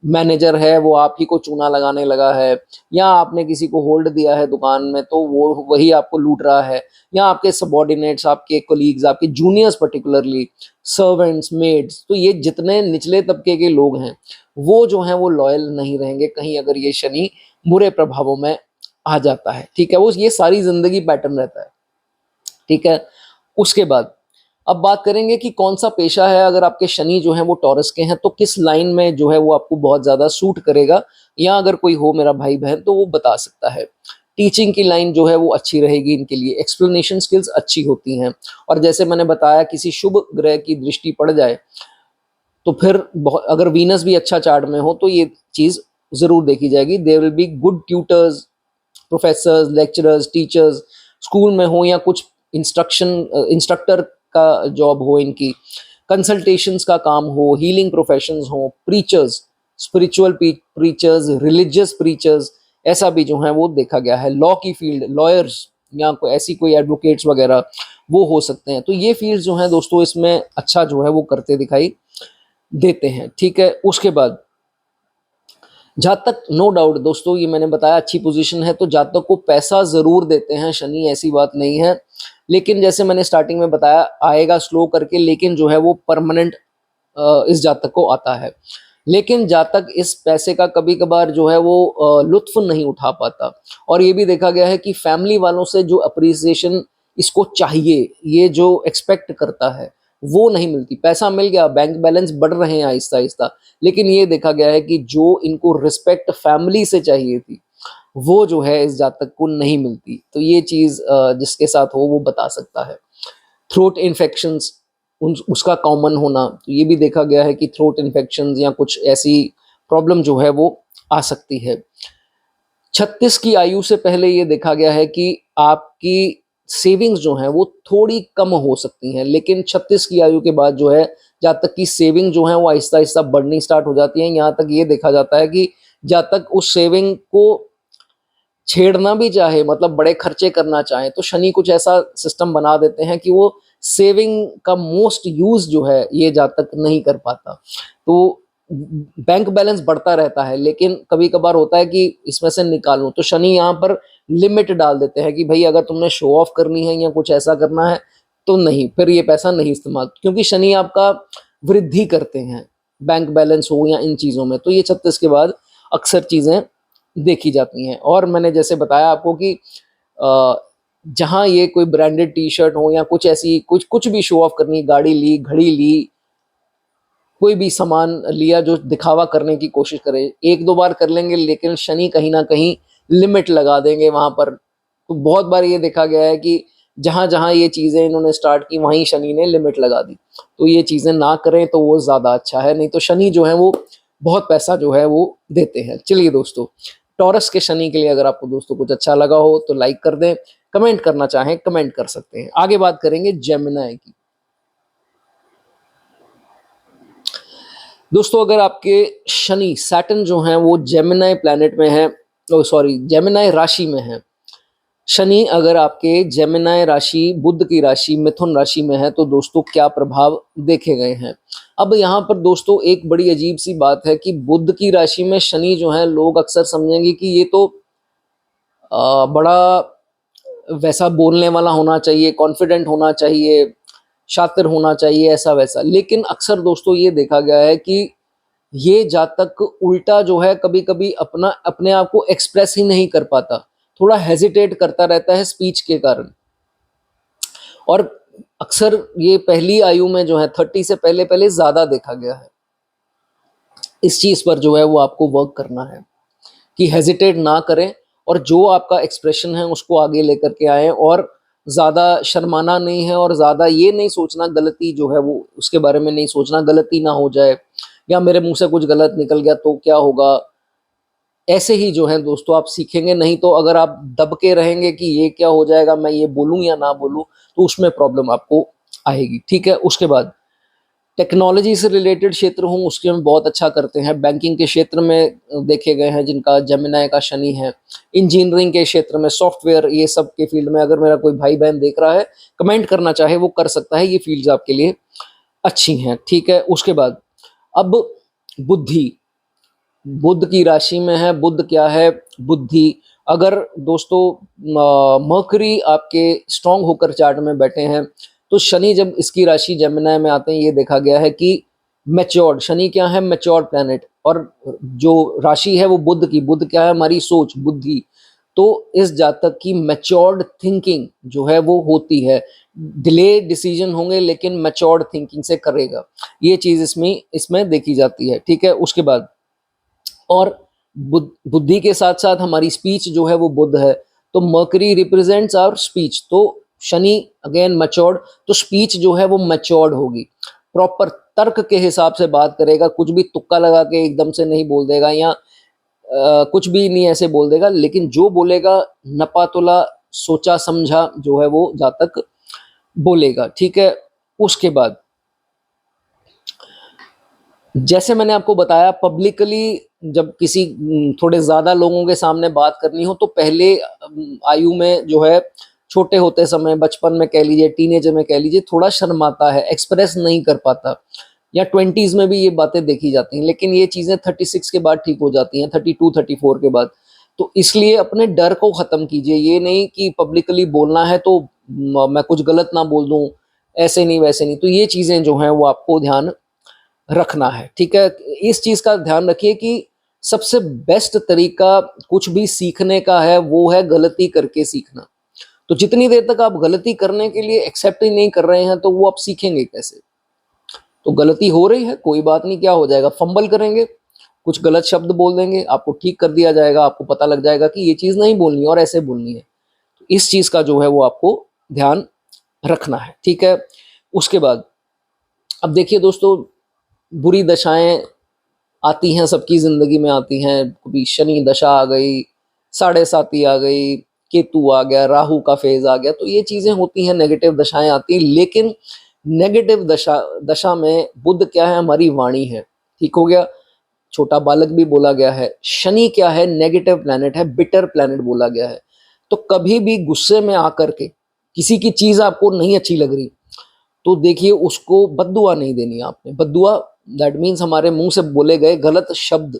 Speaker 1: मैनेजर है वो आप ही को चूना लगाने लगा है, या आपने किसी को होल्ड दिया है दुकान में तो वो वही आपको लूट रहा है, या आपके सबॉर्डिनेट्स, आपके कोलीग्स, आपके जूनियर्स, पर्टिकुलरली सर्वेंट्स, मेड्स, तो ये जितने निचले तबके के लोग हैं वो जो हैं वो लॉयल नहीं रहेंगे कहीं अगर ये शनि बुरे प्रभावों में आ जाता है, ठीक है। वो ये सारी जिंदगी पैटर्न रहता है, ठीक है। उसके बाद अब बात करेंगे कि कौन सा पेशा है, अगर आपके शनि जो है वो टॉरस के हैं तो किस लाइन में जो है वो आपको बहुत ज्यादा सूट करेगा, या अगर कोई हो मेरा भाई बहन तो वो बता सकता है। टीचिंग की लाइन जो है वो अच्छी रहेगी इनके लिए, एक्सप्लेनेशन स्किल्स अच्छी होती हैं, और जैसे मैंने बताया किसी शुभ ग्रह की दृष्टि पड़ जाए तो फिर बहुत, अगर वीनस भी अच्छा चार्ट में हो तो ये चीज जरूर देखी जाएगी। There will be good tutors, professors, lecturers, teachers, school में हो या कुछ इंस्ट्रक्टर का जॉब हो इनकी, कंसल्टेशंस का काम हो, हीलिंग प्रोफेशंस हो, preachers, spiritual preachers, religious preachers, ऐसा भी जो है वो देखा गया है। लॉ की फील्ड, लॉयर्स, या कोई ऐसी कोई एडवोकेट्स वगैरह वो हो सकते हैं। तो ये फील्ड जो है दोस्तों इसमें अच्छा जो है वो करते दिखाई देते हैं, ठीक है। उसके बाद जातक, नो डाउट दोस्तों, ये मैंने बताया अच्छी पोजीशन है तो जातक को पैसा जरूर देते हैं शनि, ऐसी बात नहीं है, लेकिन जैसे मैंने स्टार्टिंग में बताया आएगा स्लो करके, लेकिन जो है वो परमानेंट इस जातक को आता है। लेकिन जातक इस पैसे का कभी कभार जो है वो लुत्फ नहीं उठा पाता, और ये भी देखा गया है कि फैमिली वालों से जो अप्रिसिएशन इसको चाहिए, ये जो एक्सपेक्ट करता है वो नहीं मिलती। पैसा मिल गया, बैंक बैलेंस बढ़ रहे हैं आहिस्ता आहिस्ता, लेकिन ये देखा गया है कि जो इनको रिस्पेक्ट फैमिली से चाहिए थी वो जो है इस जातक को नहीं मिलती। तो ये चीज़ जिसके साथ हो वो बता सकता है। थ्रोट इन्फेक्शंस उसका कॉमन होना, तो ये भी देखा गया है कि थ्रोट इन्फेक्शंस या कुछ ऐसी प्रॉब्लम जो है वो आ सकती है। 36 की आयु से पहले ये देखा गया है कि आपकी सेविंग्स जो हैं वो थोड़ी कम हो सकती हैं, लेकिन 36 की आयु के बाद जो है जहाँ तक की सेविंग जो है वो आहिस्ता आहिस्ता बढ़नी स्टार्ट हो जाती है। यहाँ तक ये देखा जाता है कि जहाँ तक उस सेविंग को छेड़ना भी चाहे, मतलब बड़े खर्चे करना चाहे, तो शनि कुछ ऐसा सिस्टम बना देते हैं कि वो सेविंग का मोस्ट यूज जो है ये जातक नहीं कर पाता। तो बैंक बैलेंस बढ़ता रहता है, लेकिन कभी कभार होता है कि इसमें से निकालूं, तो शनि यहाँ पर लिमिट डाल देते हैं कि भाई अगर तुमने शो ऑफ करनी है या कुछ ऐसा करना है तो नहीं, फिर ये पैसा नहीं इस्तेमाल, क्योंकि शनि आपका वृद्धि करते हैं बैंक बैलेंस हो या इन चीज़ों में। तो ये 36 के बाद अक्सर चीज़ें देखी जाती हैं। और मैंने जैसे बताया आपको कि जहाँ ये कोई ब्रांडेड टी शर्ट हो या कुछ ऐसी कुछ कुछ भी शो ऑफ करनी, गाड़ी ली, घड़ी ली, कोई भी सामान लिया जो दिखावा करने की कोशिश करे, एक दो बार कर लेंगे, लेकिन शनि कहीं ना कहीं लिमिट लगा देंगे वहां पर। तो बहुत बार ये देखा गया है कि जहां जहां ये चीजें इन्होंने स्टार्ट की वहीं शनि ने लिमिट लगा दी। तो ये चीजें ना करें तो वो ज्यादा अच्छा है, नहीं तो शनि जो है वो बहुत पैसा जो है वो देते हैं। चलिए दोस्तों, टॉरस के शनि के लिए अगर आपको दोस्तों कुछ अच्छा लगा हो तो लाइक कर दें, कमेंट करना चाहें कमेंट कर सकते हैं। आगे बात करेंगे जेमिनाई की। दोस्तों अगर आपके शनि सैटर्न जो है वो जेमिनाई प्लैनेट में है, सॉरी जेमिनाई राशि में है, शनि अगर आपके जेमिनाई राशि बुध की राशि मिथुन राशि में है, तो दोस्तों क्या प्रभाव देखे गए हैं। अब यहाँ पर दोस्तों एक बड़ी अजीब सी बात है कि बुध की राशि में शनि जो है, लोग अक्सर समझेंगे कि ये तो बड़ा वैसा बोलने वाला होना चाहिए, कॉन्फिडेंट होना चाहिए, शातिर होना चाहिए, ऐसा वैसा। लेकिन अक्सर दोस्तों ये देखा गया है कि ये जातक उल्टा जो है कभी कभी अपने आप को एक्सप्रेस ही नहीं कर पाता, थोड़ा हेजिटेट करता रहता है स्पीच के कारण। और अक्सर ये पहली आयु में जो है 30 से पहले पहले ज्यादा देखा गया है। इस चीज पर जो है वो आपको वर्क करना है कि हेजिटेट ना करें, और जो आपका एक्सप्रेशन है उसको आगे लेकर के आए, और ज़्यादा शर्माना नहीं है, और ज़्यादा ये नहीं सोचना गलती जो है वो उसके बारे में नहीं सोचना, गलती ना हो जाए या मेरे मुंह से कुछ गलत निकल गया तो क्या होगा। ऐसे ही जो है दोस्तों आप सीखेंगे, नहीं तो अगर आप दब के रहेंगे कि ये क्या हो जाएगा, मैं ये बोलूँ या ना बोलूँ, तो उसमें प्रॉब्लम आपको आएगी। ठीक है, उसके बाद टेक्नोलॉजी से रिलेटेड क्षेत्र हूँ उसके में बहुत अच्छा करते हैं। बैंकिंग के क्षेत्र में देखे गए हैं जिनका जेमिनाई का शनि है। इंजीनियरिंग के क्षेत्र में, सॉफ्टवेयर, ये सब के फील्ड में अगर मेरा कोई भाई बहन देख रहा है, कमेंट करना चाहे वो कर सकता है, ये फील्ड्स आपके लिए अच्छी हैं। ठीक है, उसके बाद अब बुद्धि, बुध की राशि में है। बुध क्या है? बुद्धि। अगर दोस्तों मर्करी आपके स्ट्रांग होकर चार्ट में बैठे हैं, तो शनि जब इसकी राशि जेमिनाई में आते हैं, ये देखा गया है कि मैच्योर्ड, शनि क्या है? Matured planet. और जो राशि है वो बुध की, बुध क्या है? हमारी सोच, बुद्धि। तो इस जातक की मैच्योर्ड थिंकिंग जो है वो होती है। डिले डिसीजन होंगे लेकिन मैच्योर्ड थिंकिंग से करेगा, ये चीज इसमें देखी जाती है। ठीक है, उसके बाद और बुद्धि के साथ साथ हमारी स्पीच जो है वो बुध है, तो मर्करी रिप्रेजेंट्स आवर स्पीच, तो शनि अगेन मैच्योर्ड, तो स्पीच जो है वो मैच्योर्ड होगी, प्रॉपर तर्क के हिसाब से बात करेगा, कुछ भी तुक्का लगा के एकदम से नहीं बोल देगा, या कुछ भी नहीं ऐसे बोल देगा, लेकिन जो बोलेगा नपातुला सोचा समझा जो है वो जातक बोलेगा। ठीक है, उसके बाद जैसे मैंने आपको बताया, पब्लिकली जब किसी थोड़े ज्यादा लोगों के सामने बात करनी हो, तो पहले आयु में जो है, छोटे होते समय, बचपन में कह लीजिए, टीनेजर में कह लीजिए, थोड़ा शर्माता है, एक्सप्रेस नहीं कर पाता, या 20s में भी ये बातें देखी जाती हैं, लेकिन ये चीजें 36 के बाद ठीक हो जाती हैं, 32 34 के बाद। तो इसलिए अपने डर को खत्म कीजिए, ये नहीं कि पब्लिकली बोलना है तो मैं कुछ गलत ना बोल दूं, ऐसे नहीं वैसे नहीं। तो ये चीजें जो हैं वो आपको ध्यान रखना है। ठीक है, इस चीज का ध्यान रखिए कि सबसे बेस्ट तरीका कुछ भी सीखने का है वो है गलती करके सीखना। तो जितनी देर तक आप गलती करने के लिए एक्सेप्ट ही नहीं कर रहे हैं, तो वो आप सीखेंगे कैसे? तो गलती हो रही है, कोई बात नहीं, क्या हो जाएगा, फंबल करेंगे, कुछ गलत शब्द बोल देंगे, आपको ठीक कर दिया जाएगा, आपको पता लग जाएगा कि ये चीज़ नहीं बोलनी है और ऐसे बोलनी है। तो इस चीज़ का जो है वो आपको ध्यान रखना है, ठीक है। उसके बाद अब देखिए दोस्तों, बुरी दशाएं आती हैं, सबकी ज़िंदगी में आती हैं। कभी शनि दशा आ गई, साढ़े साती आ गई, केतु आ गया, राहु का फेज़ आ गया, तो ये चीज़ें होती हैं, नेगेटिव दशाएं आती हैं। लेकिन नेगेटिव दशा दशा में बुध क्या है? हमारी वाणी है, ठीक हो गया। छोटा बालक भी बोला गया है। शनि क्या है? नेगेटिव प्लैनेट है, बिटर प्लैनेट बोला गया है। तो कभी भी गुस्से में आकर के किसी की चीज़ आपको नहीं अच्छी लग रही, तो देखिए उसको बद्दुआ नहीं देनी आपने। बद्दुआ दैट मीन्स हमारे मुंह से बोले गए गलत शब्द,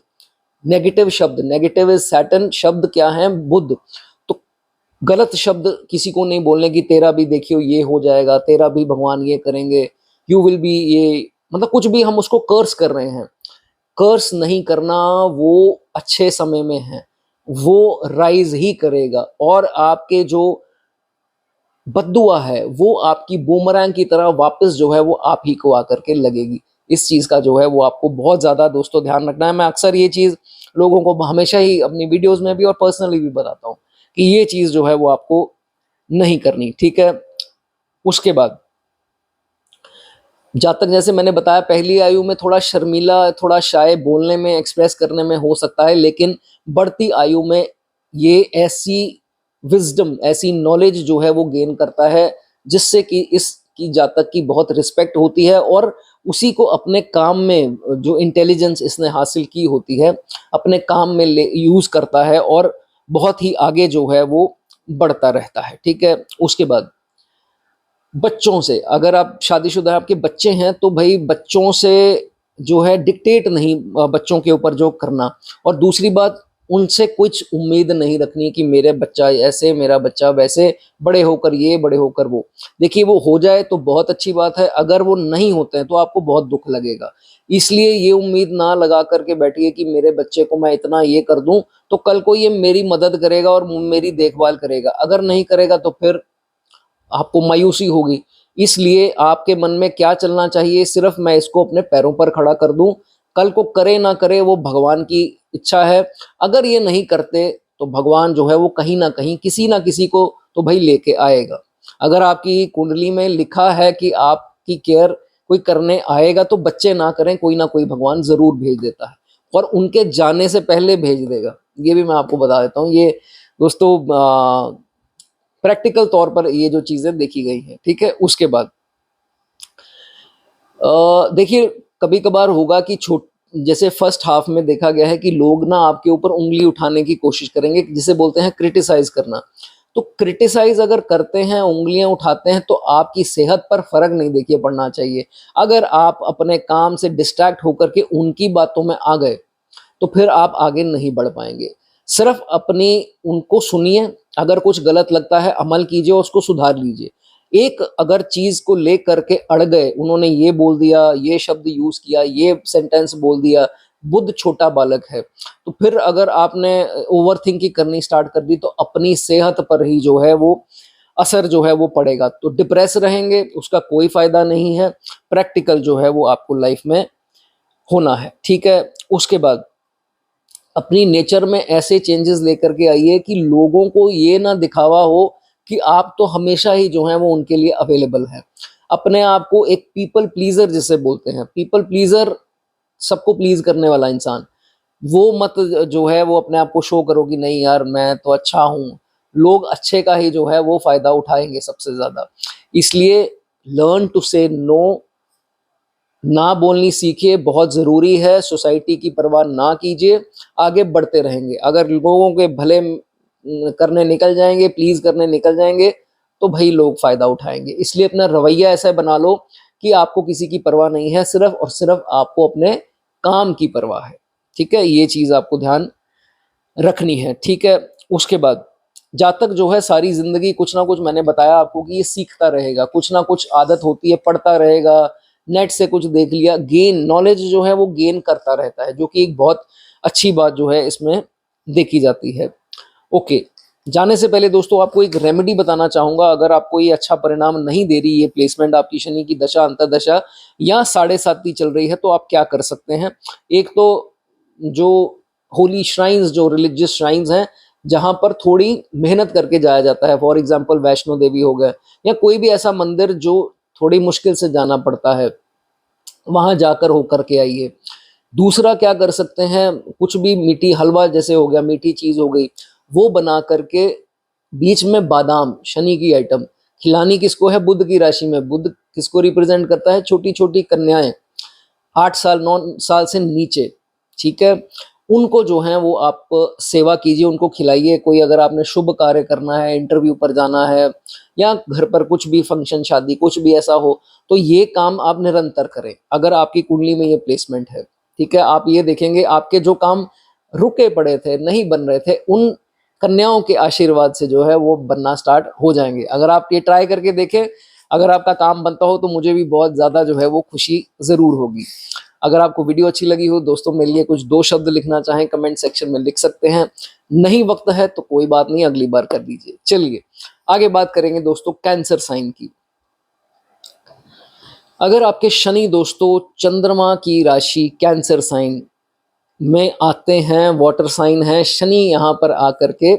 Speaker 1: नेगेटिव शब्द। नेगेटिव इज सैटर्न, शब्द क्या है? बुध। तो गलत शब्द किसी को नहीं बोलने की, तेरा भी देखियो ये हो जाएगा, तेरा भी भगवान ये करेंगे, यू विल बी ये, मतलब कुछ भी हम उसको कर्स कर रहे हैं। कर्स नहीं करना, वो अच्छे समय में है, वो राइज ही करेगा और आपके जो बद्दुआ है वो आपकी बूमरैंग की तरह वापस जो है वो आप ही को आकर के लगेगी। इस चीज़ का जो है वो आपको बहुत ज़्यादा दोस्तों ध्यान रखना है। मैं अक्सर ये चीज़ लोगों को हमेशा ही अपनी वीडियोस में भी और पर्सनली भी बताता हूँ कि ये चीज़ जो है वो आपको नहीं करनी, ठीक है। उसके बाद जातक, जैसे मैंने बताया, पहली आयु में थोड़ा शर्मीला, थोड़ा शाय, बोलने में, एक्सप्रेस करने में हो सकता है, लेकिन बढ़ती आयु में ये ऐसी विजडम, ऐसी नॉलेज जो है वो गेन करता है जिससे कि इसकी जातक की बहुत रिस्पेक्ट होती है और उसी को अपने काम में, जो इंटेलिजेंस इसने हासिल की होती है, अपने काम में यूज करता है और बहुत ही आगे जो है वो बढ़ता रहता है, ठीक है। उसके बाद बच्चों से, अगर आप शादीशुदा हैं, आपके बच्चे हैं, तो भाई बच्चों से जो है डिक्टेट नहीं बच्चों के ऊपर जो करना। और दूसरी बात, उनसे कुछ उम्मीद नहीं रखनी कि मेरे बच्चा ऐसे, मेरा बच्चा वैसे, बड़े होकर ये, बड़े होकर वो। देखिए वो हो जाए तो बहुत अच्छी बात है, अगर वो नहीं होते हैं तो आपको बहुत दुख लगेगा। इसलिए ये उम्मीद ना लगा करके बैठिए कि मेरे बच्चे को मैं इतना ये कर दूं तो कल को ये मेरी मदद करेगा और मेरी देखभाल करेगा। अगर नहीं करेगा तो फिर आपको मायूसी होगी। इसलिए आपके मन में क्या चलना चाहिए? सिर्फ मैं इसको अपने पैरों पर खड़ा कर दूं, कल को करे ना करे वो भगवान की इच्छा है। अगर ये नहीं करते तो भगवान जो है वो कहीं ना कहीं किसी ना किसी को तो भाई लेके आएगा। अगर आपकी कुंडली में लिखा है कि आपकी केयर कोई करने आएगा, तो बच्चे ना करें, कोई ना कोई भगवान जरूर भेज देता है और उनके जाने से पहले भेज देगा। ये भी मैं आपको बता देता हूँ। ये दोस्तों प्रैक्टिकल तौर पर ये जो चीजें देखी गई हैं, ठीक है। उसके बाद देखिए कभी कभार होगा कि छोट जैसे फर्स्ट हाफ में देखा गया है कि लोग ना आपके ऊपर उंगली उठाने की कोशिश करेंगे, जिसे बोलते हैं क्रिटिसाइज करना। तो क्रिटिसाइज अगर करते हैं, उंगलियां उठाते हैं, तो आपकी सेहत पर फर्क नहीं देखिए पड़ना चाहिए। अगर आप अपने काम से डिस्ट्रैक्ट होकर के उनकी बातों में आ गए तो फिर आप आगे नहीं बढ़ पाएंगे। सिर्फ अपनी उनको सुनिए, अगर कुछ गलत लगता है अमल कीजिए और उसको सुधार लीजिए। एक अगर चीज को ले करके अड़ गए, उन्होंने ये बोल दिया, ये शब्द यूज किया, ये सेंटेंस बोल दिया, बुद्ध छोटा बालक है, तो फिर अगर आपने ओवर थिंकिंग करनी स्टार्ट कर दी तो अपनी सेहत पर ही जो है वो असर जो है वो पड़ेगा। तो डिप्रेस रहेंगे, उसका कोई फायदा नहीं है। प्रैक्टिकल जो है वो आपको लाइफ में होना है, ठीक है। उसके बाद अपनी नेचर में ऐसे चेंजेस लेकर के आइए कि लोगों को ये ना दिखावा हो कि आप तो हमेशा ही जो है वो उनके लिए अवेलेबल है। अपने आप को एक पीपल प्लीजर जिसे बोलते हैं, पीपल प्लीजर, सबको प्लीज करने वाला इंसान, वो मत जो है वो अपने आप को शो करो कि नहीं यार मैं तो अच्छा हूँ। लोग अच्छे का ही जो है वो फायदा उठाएंगे सबसे ज्यादा। इसलिए लर्न टू से नो, ना बोलनी सीखिए, बहुत ज़रूरी है। सोसाइटी की परवाह ना कीजिए, आगे बढ़ते रहेंगे। अगर लोगों के भले करने निकल जाएंगे, प्लीज़ करने निकल जाएंगे, तो भाई लोग फ़ायदा उठाएंगे। इसलिए अपना रवैया ऐसा बना लो कि आपको किसी की परवाह नहीं है, सिर्फ और सिर्फ आपको अपने काम की परवाह है, ठीक है। ये चीज़ आपको ध्यान रखनी है, ठीक है। उसके बाद जातक जो है सारी जिंदगी कुछ ना कुछ, मैंने बताया आपको कि ये सीखता रहेगा, कुछ ना कुछ आदत होती है, पढ़ता रहेगा, नेट से कुछ देख लिया, गेन नॉलेज जो है वो गेन करता रहता है, जो कि एक बहुत अच्छी बात जो है इसमें देखी जाती है। ओके, जाने से पहले दोस्तों आपको एक रेमेडी बताना चाहूंगा। अगर आपको ये अच्छा परिणाम नहीं दे रही ये प्लेसमेंट, आपकी शनि की दशा, अंतरदशा या साढ़े साती चल रही है, तो आप क्या कर सकते हैं। एक तो जो होली श्राइन्स, जो रिलीजियस श्राइन्स हैं, जहां पर थोड़ी मेहनत करके जाया जाता है, फॉर एग्जाम्पल वैष्णो देवी हो गए या कोई भी ऐसा मंदिर जो थोड़ी मुश्किल से जाना पड़ता है, वहां जाकर होकर के आइए। दूसरा क्या कर सकते हैं, कुछ भी मीठी हलवा जैसे हो गया, मीठी चीज हो गई, वो बना करके बीच में बादाम, शनि की आइटम खिलानी किसको है, बुध की राशि में। बुध किसको रिप्रेजेंट करता है, छोटी छोटी कन्याएं, 8 साल 9 साल से नीचे, ठीक है, उनको जो है वो आप सेवा कीजिए, उनको खिलाइए। कोई अगर आपने शुभ कार्य करना है, इंटरव्यू पर जाना है या घर पर कुछ भी फंक्शन, शादी, कुछ भी ऐसा हो, तो ये काम आप निरंतर करें। अगर आपकी कुंडली में ये प्लेसमेंट है, ठीक है, आप ये देखेंगे आपके जो काम रुके पड़े थे, नहीं बन रहे थे, उन कन्याओं के आशीर्वाद से जो है वो बनना स्टार्ट हो जाएंगे। अगर आप ये ट्राई करके देखें, अगर आपका काम बनता हो तो मुझे भी बहुत ज्यादा जो है वो खुशी जरूर होगी। अगर आपको वीडियो अच्छी लगी हो दोस्तों, मेरे लिए कुछ 2 शब्द लिखना चाहें कमेंट सेक्शन में लिख सकते हैं, नहीं वक्त है तो कोई बात नहीं, अगली बार कर दीजिए। चलिए आगे बात करेंगे दोस्तों कैंसर साइन की। अगर आपके शनि दोस्तों चंद्रमा की राशि कैंसर साइन में आते हैं, वाटर साइन है, शनि यहाँ पर आकर के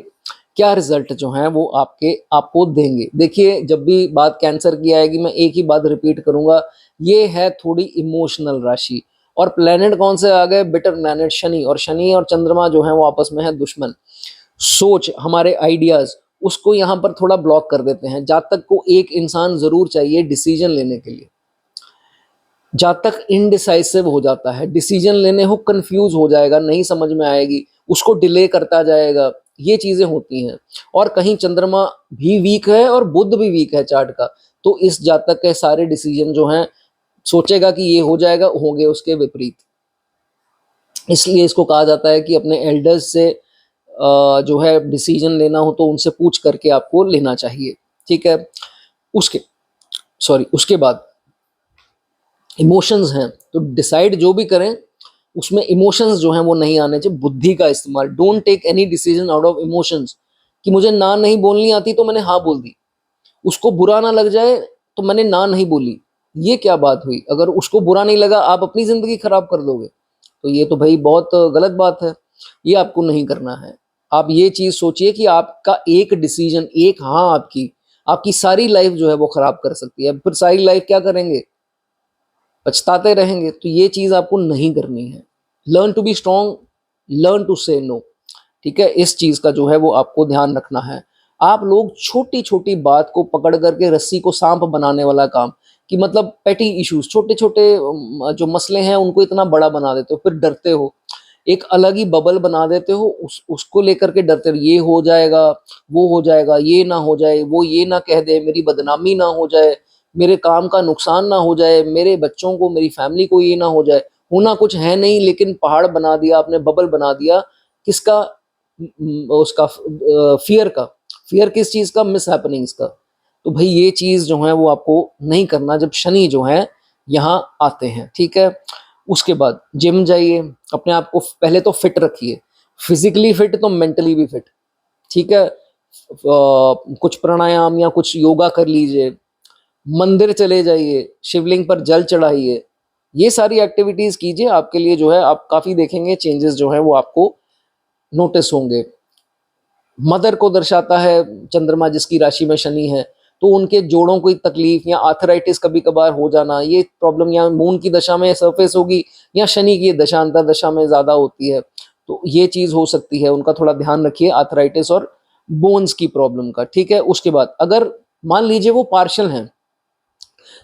Speaker 1: क्या रिजल्ट जो है वो आपको देंगे। देखिए जब भी बात कैंसर की आएगी, मैं एक ही बात रिपीट करूंगा, ये है थोड़ी इमोशनल राशि। और प्लेनेट कौन से आ गए, बिटर प्लेनेट शनि, और शनि और चंद्रमा जो है वो आपस में है दुश्मन। सोच, हमारे आइडियाज, उसको यहाँ पर थोड़ा ब्लॉक कर देते हैं। जातक को एक इंसान जरूर चाहिए डिसीजन लेने के लिए। जातक इनडिसाइसिव हो जाता है, डिसीजन लेने हो कंफ्यूज हो जाएगा, नहीं समझ में आएगी, उसको डिले करता जाएगा, ये चीजें होती हैं। और कहीं चंद्रमा भी वीक है और बुध भी वीक है चार्ट का, तो इस जातक के सारे डिसीजन जो हैं, सोचेगा कि ये हो जाएगा, होंगे उसके विपरीत। इसलिए इसको कहा जाता है कि अपने एल्डर्स से जो है डिसीजन लेना हो तो उनसे पूछ करके आपको लेना चाहिए, ठीक है। उसके बाद इमोशंस हैं, तो डिसाइड जो भी करें उसमें इमोशंस जो हैं वो नहीं आने चाहिए, बुद्धि का इस्तेमाल। Don't take any decision out of emotions, कि मुझे ना नहीं बोलनी आती तो मैंने हाँ बोल दी, उसको बुरा ना लग जाए तो मैंने ना नहीं बोली, ये क्या बात हुई। अगर उसको बुरा नहीं लगा, आप अपनी जिंदगी खराब कर दोगे, तो ये तो भाई बहुत गलत बात है, ये आपको नहीं करना है। आप ये चीज सोचिए कि आपका एक डिसीजन, एक हाँ आपकी सारी लाइफ जो है वो खराब कर सकती है, फिर सारी लाइफ क्या करेंगे, पछताते रहेंगे। तो ये चीज आपको नहीं करनी है। Learn to be strong, learn to say no, ठीक है, इस चीज का जो है वो आपको ध्यान रखना है। आप लोग छोटी छोटी बात को पकड़ करके रस्सी को सांप बनाने वाला काम, कि मतलब पेटी इश्यूज, छोटे छोटे जो मसले हैं उनको इतना बड़ा बना देते हो, फिर डरते हो, एक अलग ही बबल बना देते हो, उसको लेकर के डरते हो, ये हो जाएगा, वो हो जाएगा, ये ना हो जाए, वो ये ना कह दे, मेरी बदनामी ना हो जाए, मेरे काम का नुकसान ना हो जाए, मेरे बच्चों को, मेरी फैमिली को ये ना हो जाए। होना कुछ है नहीं, लेकिन पहाड़ बना दिया आपने, बबल बना दिया। किसका, उसका फियर का। फियर किस चीज का, मिस हैपनिंग्स का। तो भाई ये चीज जो है वो आपको नहीं करना जब शनि जो है यहाँ आते हैं, ठीक है। उसके बाद जिम जाइए, अपने आप को पहले तो फिट रखिए, फिजिकली फिट तो मेंटली भी फिट, ठीक है। कुछ प्राणायाम या कुछ योगा कर लीजिए, मंदिर चले जाइए, शिवलिंग पर जल चढ़ाइए, ये सारी एक्टिविटीज कीजिए, आपके लिए जो है आप काफी देखेंगे चेंजेस जो है वो आपको नोटिस होंगे। मदर को दर्शाता है चंद्रमा, जिसकी राशि में शनि है, तो उनके जोड़ों की तकलीफ या आर्थराइटिस कभी कभार हो जाना, ये प्रॉब्लम या मून की दशा में सरफेस होगी या शनि की दशा अंतर दशा में ज्यादा होती है, तो ये चीज हो सकती है। उनका थोड़ा ध्यान रखिए, आर्थराइटिस और बोन्स की प्रॉब्लम का, ठीक है। उसके बाद अगर मान लीजिए वो पार्शल हैं,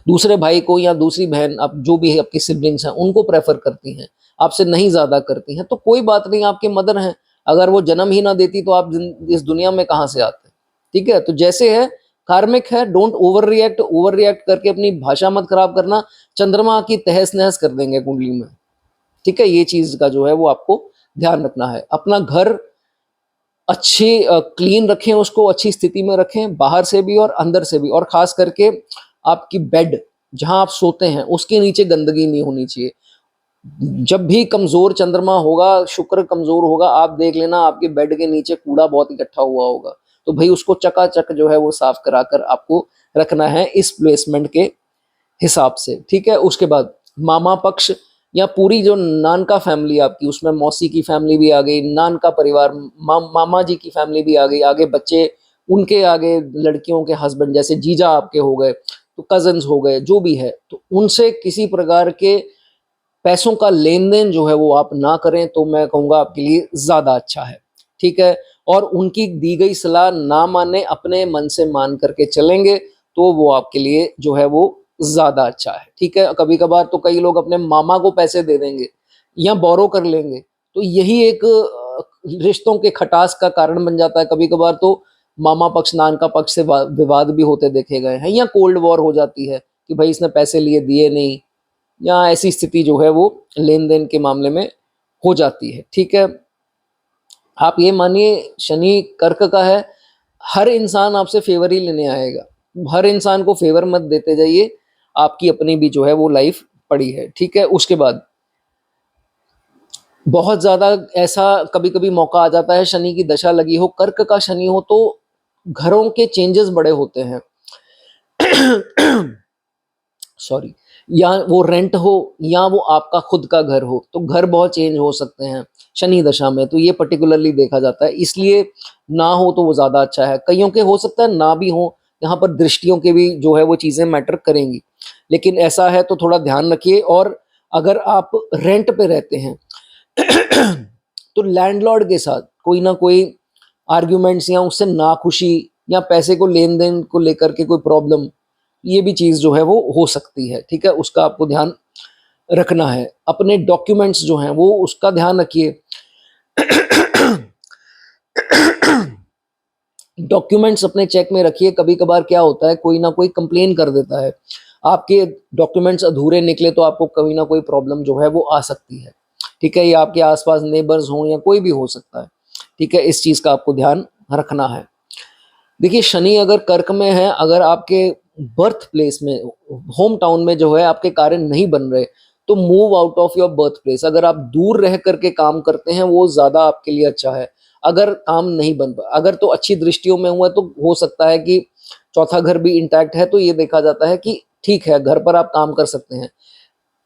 Speaker 1: दूसरे भाई को या दूसरी बहन, आप जो भी है आपकी सिबलिंग्स हैं, उनको प्रेफर करती हैं, आपसे नहीं ज्यादा करती हैं, तो कोई बात नहीं, आपके मदर हैं। अगर वो जन्म ही ना देती तो आप इस दुनिया में कहाँ से आते, ठीक है। तो जैसे है, कार्मिक है, डोंट ओवर रिएक्ट करके अपनी भाषा मत खराब करना, चंद्रमा की तहस नहस कर देंगे कुंडली में, ठीक है। ये चीज का जो है वो आपको ध्यान रखना है। अपना घर अच्छे क्लीन रखें, उसको अच्छी स्थिति में रखें, बाहर से भी और अंदर से भी, और खास करके आपकी बेड जहां आप सोते हैं उसके नीचे गंदगी नहीं होनी चाहिए। जब भी कमजोर चंद्रमा होगा, शुक्र कमजोर होगा, आप देख लेना आपके बेड के नीचे कूड़ा बहुत इकट्ठा हुआ होगा, तो भाई उसको चकाचक जो है वो साफ कराकर आपको रखना है इस प्लेसमेंट के हिसाब से, ठीक है। उसके बाद मामा पक्ष या पूरी जो नानका फैमिली आपकी, उसमें मौसी की फैमिली भी आ गई, नानका परिवार, मामा जी की फैमिली भी आ गई, आगे बच्चे, उनके आगे लड़कियों के हस्बैंड, जैसे जीजा आपके हो गए, तो कजन्स हो गए, जो भी है, तो उनसे किसी प्रकार के पैसों का लेन देन जो है वो आप ना करें, तो मैं कहूँगा आपके लिए ज़्यादा अच्छा है। ठीक है, और उनकी दी गई सलाह ना माने, अपने मन से मान करके चलेंगे, तो वो आपके लिए जो है वो ज़्यादा अच्छा है। ठीक है, कभी कभार तो कई लोग अपने मामा को पैसे दे देंगे या बोरो कर लेंगे, तो यही एक रिश्तों के खटास का कारण बन जाता है। कभी कभार तो मामा पक्ष नानका पक्ष से विवाद भी होते देखे गए हैं, या कोल्ड वॉर हो जाती है कि भाई इसने पैसे लिए दिए नहीं, या ऐसी स्थिति जो है वो लेन देन के मामले में हो जाती है। ठीक है, आप ये मानिए शनि कर्क का है, हर इंसान आपसे फेवर ही लेने आएगा, हर इंसान को फेवर मत देते जाइए, आपकी अपनी भी जो है वो लाइफ पड़ी है। ठीक है, उसके बाद बहुत ज्यादा ऐसा कभी कभी मौका आ जाता है, शनि की दशा लगी हो, कर्क का शनि हो, तो घरों के चेंजेस बड़े होते हैं। सॉरी, या वो रेंट हो या वो आपका खुद का घर हो, तो घर बहुत चेंज हो सकते हैं शनि दशा में, तो ये पर्टिकुलरली देखा जाता है, इसलिए ना हो तो वो ज़्यादा अच्छा है। कईयों के हो सकता है ना भी हो, यहाँ पर दृष्टियों के भी जो है वो चीज़ें मैटर करेंगी, लेकिन ऐसा है तो थोड़ा ध्यान रखिए। और अगर आप रेंट पे रहते हैं तो लैंडलॉर्ड के साथ कोई ना कोई आर्ग्यूमेंट्स या उससे नाखुशी या पैसे को लेन देन को लेकर के कोई प्रॉब्लम, ये भी चीज़ जो है वो हो सकती है। ठीक है, उसका आपको ध्यान रखना है। अपने डॉक्यूमेंट्स जो हैं वो उसका ध्यान रखिए। डॉक्यूमेंट्स अपने चेक में रखिए, कभी कभार क्या होता है कोई ना कोई कंप्लेन कर देता है, आपके डॉक्यूमेंट्स अधूरे निकले तो आपको कभी ना कोई प्रॉब्लम जो है वो आ सकती है। ठीक है, ये आपके आसपास नेबर्स हों या कोई भी हो सकता है। ठीक है, इस चीज़ का आपको ध्यान रखना है। देखिए शनि अगर कर्क में है, अगर आपके बर्थ प्लेस में, होम टाउन में जो है आपके कार्य नहीं बन रहे, तो move out of your birth place. अगर आप दूर रह करके काम करते हैं वो ज़्यादा आपके लिए अच्छा है। अगर काम नहीं बन पा, अगर तो अच्छी दृष्टियों में हुआ तो हो सकता है कि चौथा घर भी इंटैक्ट है, तो ये देखा जाता है कि ठीक है, घर पर आप काम कर सकते हैं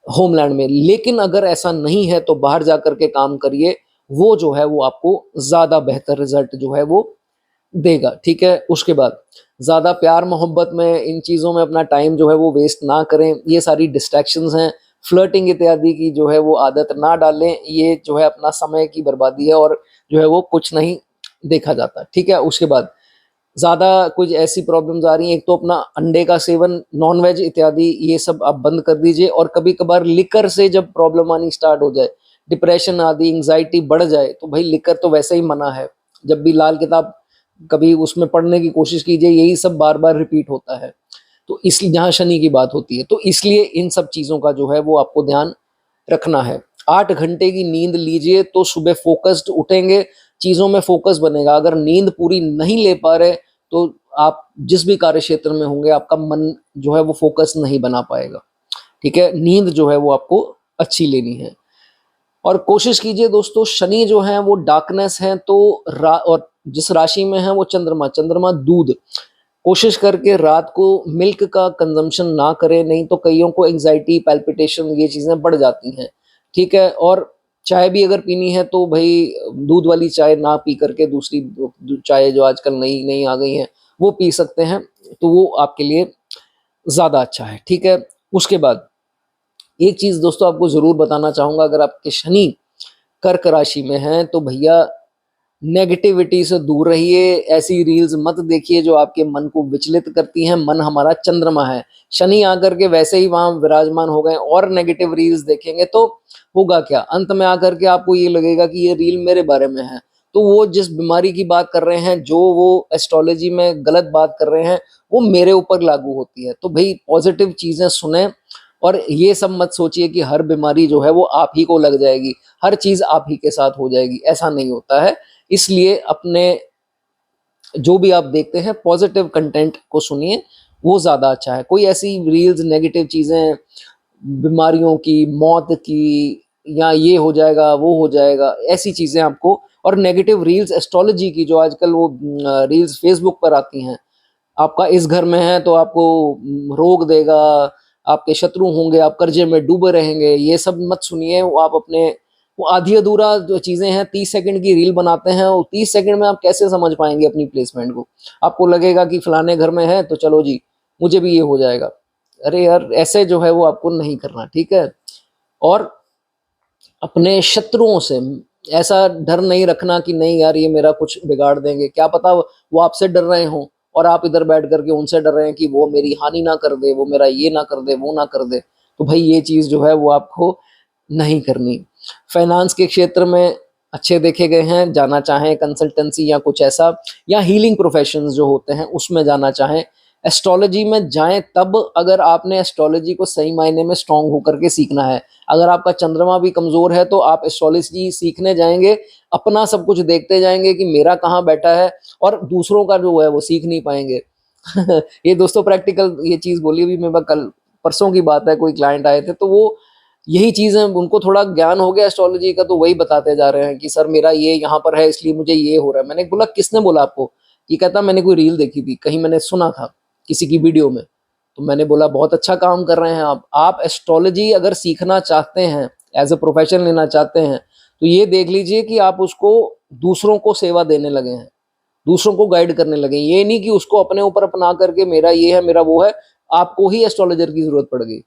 Speaker 1: होमलैंड में। लेकिन अगर ऐसा नहीं है तो बाहर जा कर के काम करिए, वो जो है वो आपको ज़्यादा बेहतर रिजल्ट जो है वो देगा। ठीक है, उसके बाद ज़्यादा प्यार मोहब्बत में, इन चीज़ों में अपना टाइम जो है वो वेस्ट ना करें, ये सारी डिस्ट्रैक्शंस हैं, फ्लर्टिंग इत्यादि की जो है वो आदत ना डालें, ये जो है अपना समय की बर्बादी है और जो है वो कुछ नहीं देखा जाता। ठीक है, उसके बाद ज़्यादा कुछ ऐसी प्रॉब्लम्स आ रही हैं, एक तो अपना अंडे का सेवन, नॉन वेज इत्यादि ये सब आप बंद कर दीजिए, और कभी कभार लिकर से जब प्रॉब्लम आनी स्टार्ट हो जाए, डिप्रेशन आदि एंग्जाइटी बढ़ जाए, तो भाई लिकर तो वैसे ही मना है। जब भी लाल किताब कभी उसमें पढ़ने की कोशिश कीजिए, यही सब बार बार रिपीट होता है, तो इसलिए जहाँ शनि की बात होती है, तो इसलिए इन सब चीज़ों का जो है वो आपको ध्यान रखना है। 8 घंटे की नींद लीजिए तो सुबह फोकस्ड उठेंगे, चीज़ों में फोकस बनेगा। अगर नींद पूरी नहीं ले पा रहे तो आप जिस भी कार्य क्षेत्र में होंगे आपका मन जो है वो फोकस नहीं बना पाएगा। ठीक है, नींद जो है वो आपको अच्छी लेनी है। और कोशिश कीजिए दोस्तों, शनि जो है वो डार्कनेस है, तो और जिस राशि में है वो चंद्रमा, चंद्रमा दूध, कोशिश करके रात को मिल्क का कंजम्पशन ना करें, नहीं तो कईयों को एंजाइटी, पैल्पिटेशन, ये चीज़ें बढ़ जाती हैं। ठीक है, और चाय भी अगर पीनी है तो भाई दूध वाली चाय ना पी करके दूसरी चाय जो आजकल नई नई आ गई हैं वो पी सकते हैं, तो वो आपके लिए ज़्यादा अच्छा है। ठीक है, उसके बाद एक चीज़ दोस्तों आपको ज़रूर बताना चाहूँगा, अगर आपके शनि कर्क राशि में हैं तो भैया नेगेटिविटी से दूर रहिए, ऐसी रील्स मत देखिए जो आपके मन को विचलित करती हैं। मन हमारा चंद्रमा है, शनि आकर के वैसे ही वहाँ विराजमान हो गए और नेगेटिव रील्स देखेंगे तो होगा क्या, अंत में आकर के आपको ये लगेगा कि ये रील मेरे बारे में है। तो वो जिस बीमारी की बात कर रहे हैं, जो वो एस्ट्रोलॉजी में गलत बात कर रहे हैं, वो मेरे ऊपर लागू होती है। तो भाई पॉजिटिव चीज़ें सुने, और ये सब मत सोचिए कि हर बीमारी जो है वो आप ही को लग जाएगी, हर चीज़ आप ही के साथ हो जाएगी, ऐसा नहीं होता है। इसलिए अपने जो भी आप देखते हैं पॉजिटिव कंटेंट को सुनिए, वो ज़्यादा अच्छा है। कोई ऐसी रील्स नेगेटिव चीज़ें, बीमारियों की, मौत की, या ये हो जाएगा वो हो जाएगा, ऐसी चीज़ें आपको, और नेगेटिव रील्स एस्ट्रोलॉजी की जो आजकल वो रील्स फेसबुक पर आती हैं, आपका इस घर में है तो आपको रोक देगा, आपके शत्रु होंगे, आप कर्जे में डूबे रहेंगे, ये सब मत सुनिए। वो आप अपने वो आधी अधूरा जो चीज़ें हैं, 30 सेकंड की रील बनाते हैं, और 30 सेकंड में आप कैसे समझ पाएँगे अपनी प्लेसमेंट को? आपको लगेगा कि फलाने घर में है तो चलो जी, मुझे भी ये हो जाएगा। अरे यार, ऐसे जो है वो आपको नहीं करना, ठीक है? और अपने शत्रुओं से ऐसा डर नहीं रखना कि नहीं यार ये मेरा कुछ बिगाड़ देंगे। क्या पता वो आपसे डर रहे हों और आप इधर बैठ कर के उनसे डर रहे हैं कि वो मेरी हानि ना कर दे, वो मेरा ये ना कर दे, वो ना कर दे। तो भाई ये चीज़ जो है वो आपको नहीं करनी। फाइनेंस के क्षेत्र में अच्छे देखे गए हैं, जाना चाहें कंसल्टेंसी या कुछ ऐसा, या हीलिंग प्रोफेशंस जो होते हैं उसमें जाना चाहें। एस्ट्रोलॉजी में जाएँ तब, अगर आपने एस्ट्रोलॉजी को सही मायने में स्ट्रॉन्ग होकर के सीखना है। अगर आपका चंद्रमा भी कमज़ोर है तो आप एस्ट्रोलॉजी सीखने जाएँगे, अपना सब कुछ देखते जाएँगे कि मेरा कहाँ बैठा है, और दूसरों का जो है वो सीख नहीं पाएँगे। ये दोस्तों प्रैक्टिकल ये चीज़ बोली अभी मैं कल परसों की बात है, कोई क्लाइंट आए थे तो वो यही चीज़ है, उनको थोड़ा ज्ञान हो गया एस्ट्रोलॉजी का, तो वही बताते जा रहे हैं कि सर मेरा ये यहाँ पर है इसलिए मुझे ये हो रहा है। मैंने बोला किसने बोला आपको? ये कहता मैंने कोई रील देखी थी, कहीं मैंने सुना था किसी की वीडियो में। तो मैंने बोला बहुत अच्छा काम कर रहे हैं आप। आप एस्ट्रोलॉजी अगर सीखना चाहते हैं, एज़ अ प्रोफ़ेशन लेना चाहते हैं, तो ये देख लीजिए कि आप उसको दूसरों को सेवा देने लगे हैं, दूसरों को गाइड करने लगे। ये नहीं कि उसको अपने ऊपर अपना करके मेरा ये है, मेरा वो है, आपको ही एस्ट्रोलॉजर की ज़रूरत पड़ गई।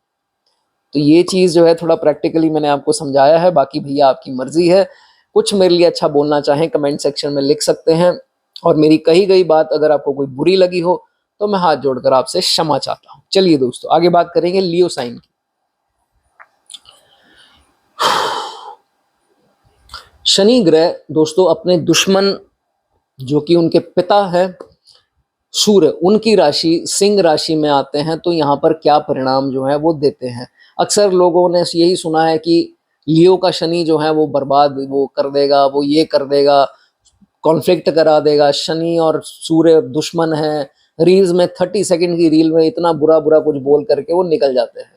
Speaker 1: तो ये चीज़ जो है थोड़ा प्रैक्टिकली मैंने आपको समझाया है, बाकी भैया आपकी मर्ज़ी है। कुछ मेरे लिए अच्छा बोलना चाहें कमेंट सेक्शन में लिख सकते हैं, और मेरी कही गई बात अगर आपको कोई बुरी लगी हो तो मैं हाथ जोड़कर आपसे क्षमा चाहता हूँ। चलिए दोस्तों आगे बात करेंगे लियो साइन की। शनि ग्रह दोस्तों अपने दुश्मन जो कि उनके पिता है सूर्य, उनकी राशि सिंह राशि में आते हैं, तो यहाँ पर क्या परिणाम जो है वो देते हैं। अक्सर लोगों ने यही सुना है कि लियो का शनि जो है वो बर्बाद वो कर देगा, वो ये कर देगा, कॉन्फ्लिक्ट करा देगा, शनि और सूर्य दुश्मन है। रील्स में 30 सेकंड की रील में इतना बुरा बुरा कुछ बोल करके वो निकल जाते हैं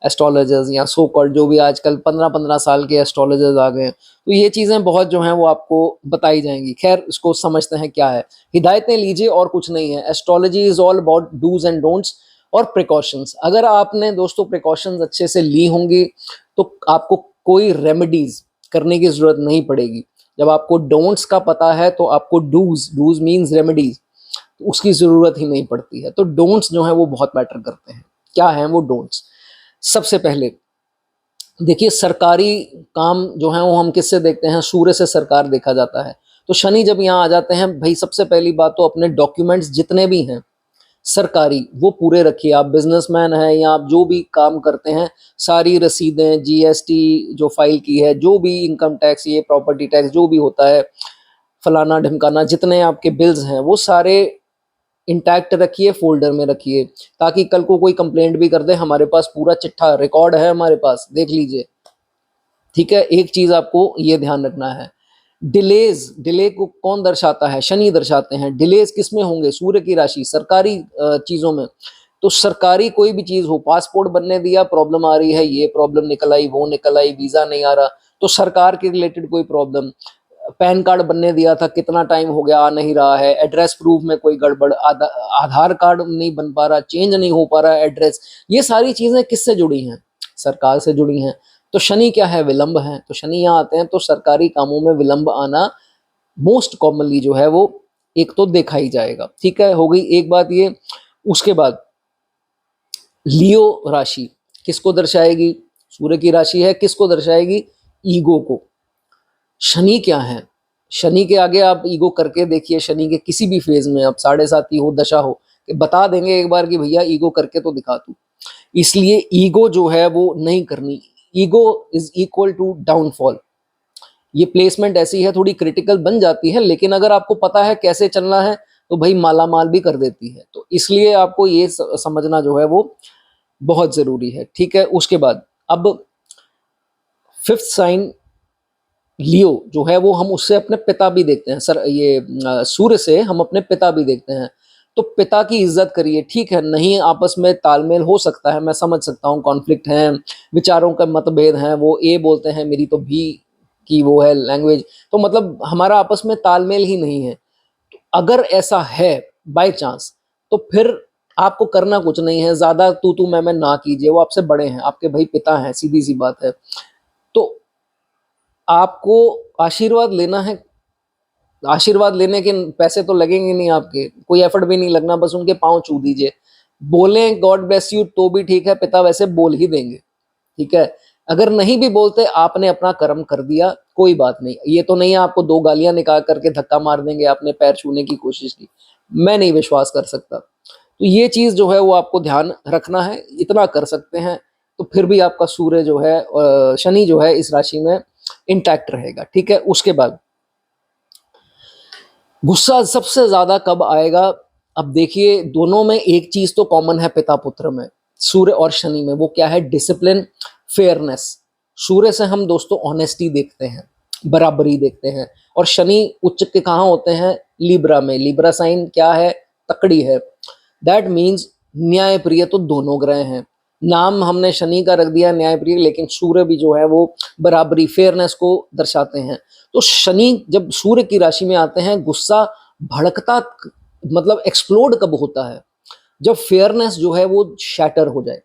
Speaker 1: एस्ट्रोलॉजर्स, या सो कॉल्ड जो भी आजकल 15-15 साल के एस्ट्रोलॉजर्स आ गए हैं। तो ये चीज़ें बहुत जो हैं वो आपको बताई जाएंगी। खैर इसको समझते हैं क्या है। हिदायतें लीजिए और कुछ नहीं है। Astrology is all about dos and don'ts और प्रिकॉशंस। अगर आपने दोस्तों प्रिकॉशंस अच्छे से ली होंगी तो आपको कोई रेमेडीज करने की ज़रूरत नहीं पड़ेगी। जब आपको डोंट्स का पता है तो आपको डूज, डूज मीन्स रेमेडीज, तो उसकी ज़रूरत ही नहीं पड़ती है। तो डोंट्स जो हैं वो बहुत मैटर करते हैं। क्या हैं वो डोंट्स? सबसे पहले देखिए, सरकारी काम जो है वो हम किससे देखते हैं? सूर्य से सरकार देखा जाता है। तो शनि जब यहाँ आ जाते हैं, भाई सबसे पहली बात तो अपने डॉक्यूमेंट्स जितने भी हैं सरकारी वो पूरे रखिए। आप बिजनेसमैन हैं या आप जो भी काम करते हैं, सारी रसीदें, जीएसटी जो फाइल की है, जो भी इनकम टैक्स, ये प्रॉपर्टी टैक्स जो भी होता है, फलाना ढिमकाना, जितने आपके बिल्स हैं वो सारे इंटैक्ट रखिए, फोल्डर में रखिए, ताकि कल को कोई कंप्लेंट भी कर दे, हमारे पास पूरा चिट्ठा रिकॉर्ड है, हमारे पास देख लीजिए। ठीक है, एक चीज आपको ये ध्यान रखना है। डिलेज, डिले को कौन दर्शाता है? शनि दर्शाते हैं। डिलेज किस में होंगे? सूर्य की राशि, सरकारी चीजों में। तो सरकारी कोई भी चीज हो, पासपोर्ट बनने दिया, प्रॉब्लम आ रही है, ये प्रॉब्लम निकल आई, वो निकल आई, वीजा नहीं आ रहा, तो सरकार के रिलेटेड कोई प्रॉब्लम। पैन कार्ड बनने दिया था, कितना टाइम हो गया, आ नहीं रहा है। एड्रेस प्रूफ में कोई गड़बड़, आधार कार्ड नहीं बन पा रहा, चेंज नहीं हो पा रहा है एड्रेस। ये सारी चीजें किससे जुड़ी हैं? सरकार से जुड़ी हैं। तो शनि क्या है? विलंब है। तो शनि यहाँ आते हैं तो सरकारी कामों में विलंब आना मोस्ट कॉमनली जो है वो एक तो देखा ही जाएगा। ठीक है, हो गई एक बात ये। उसके बाद लियो राशि किसको दर्शाएगी? सूर्य की राशि है, किसको दर्शाएगी? ईगो को। शनि क्या है? शनि के आगे आप ईगो करके देखिए, शनि के किसी भी फेज में, अब 7.5 हो, दशा हो, कि बता देंगे एक बार कि भैया ईगो करके तो दिखा तू। इसलिए ईगो जो है वो नहीं करनी। Ego is equal to downfall. ये प्लेसमेंट ऐसी है, थोड़ी क्रिटिकल बन जाती है, लेकिन अगर आपको पता है कैसे चलना है तो भाई माला माल भी कर देती है। तो इसलिए आपको ये समझना जो है वो बहुत जरूरी है। ठीक है, उसके बाद अब फिफ्थ साइन लियो जो है वो हम उससे अपने पिता भी देखते हैं। सर ये सूर्य से हम अपने पिता भी देखते हैं। तो पिता की इज्जत करिए। ठीक है, नहीं आपस में तालमेल हो सकता है, मैं समझ सकता हूँ, कॉन्फ्लिक्ट हैं, विचारों का मतभेद हैं, वो ए बोलते हैं, मेरी तो भी की वो है लैंग्वेज, तो मतलब हमारा आपस में तालमेल ही नहीं है। अगर ऐसा है बाय चांस, तो फिर आपको करना कुछ नहीं है, ज़्यादा तू मैं ना कीजिए, वो आपसे बड़े हैं, आपके भाई पिता हैं, सीधी-सी बात है। तो आपको आशीर्वाद लेना है, आशीर्वाद लेने के पैसे तो लगेंगे नहीं आपके, कोई एफर्ट भी नहीं लगना, बस उनके पाँव छू दीजिए। बोलें गॉड ब्लेस यू तो भी ठीक है, पिता वैसे बोल ही देंगे, ठीक है? अगर नहीं भी बोलते, आपने अपना कर्म कर दिया, कोई बात नहीं। ये तो नहीं है आपको 2 गालियाँ निकाल कर के धक्का मार देंगे, आपने पैर छूने की कोशिश की। मैं नहीं विश्वास कर सकता। तो ये चीज़ जो है वो आपको ध्यान रखना है, इतना कर सकते हैं, तो फिर भी आपका सूर्य जो है शनि जो है इस राशि में इंटैक्ट रहेगा, ठीक है? उसके बाद गुस्सा सबसे ज़्यादा कब आएगा? अब देखिए, दोनों में एक चीज़ तो कॉमन है पिता-पुत्र में, सूर्य और शनि में, वो क्या है? Discipline, fairness. सूर्य से हम दोस्तों ऑनेस्टी देखते हैं, बराबरी देखते हैं, और शनि उच्च के कहाँ होते हैं? लिब्रा में। लिब्रा साइन क्या है? तकड़ी है। दैट मीन्स न्यायप्रिय तो दोनों ग्रह हैं। नाम हमने शनि का रख दिया न्यायप्रिय, लेकिन सूर्य भी जो है वो बराबरी, फेयरनेस को दर्शाते हैं। तो शनि जब सूर्य की राशि में आते हैं, गुस्सा भड़कता मतलब एक्सप्लोड कब होता है? जब फेयरनेस जो है वो शैटर हो जाए।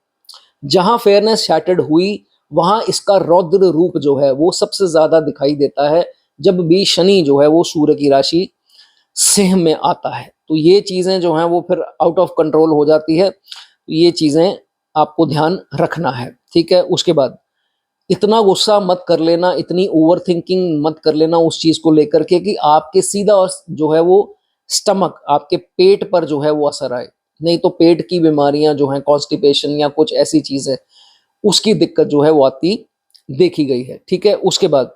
Speaker 1: जहां फेयरनेस शैटर्ड हुई, वहां इसका रौद्र रूप जो है वो सबसे ज्यादा दिखाई देता है, जब भी शनि जो है वो सूर्य की राशि सिंह में आता है। तो ये चीजें जो हैं वो फिर आउट ऑफ कंट्रोल हो जाती है। ये चीजें आपको ध्यान रखना है, ठीक है? उसके बाद इतना गुस्सा मत कर लेना, इतनी ओवरथिंकिंग मत कर लेना उस चीज़ को लेकर के कि आपके सीधा जो है वो स्टमक, आपके पेट पर जो है वो असर आए। नहीं तो पेट की बीमारियाँ जो हैं, कॉन्स्टिपेशन या कुछ ऐसी चीज़ें, उसकी दिक्कत जो है वो आती देखी गई है, ठीक है? उसके बाद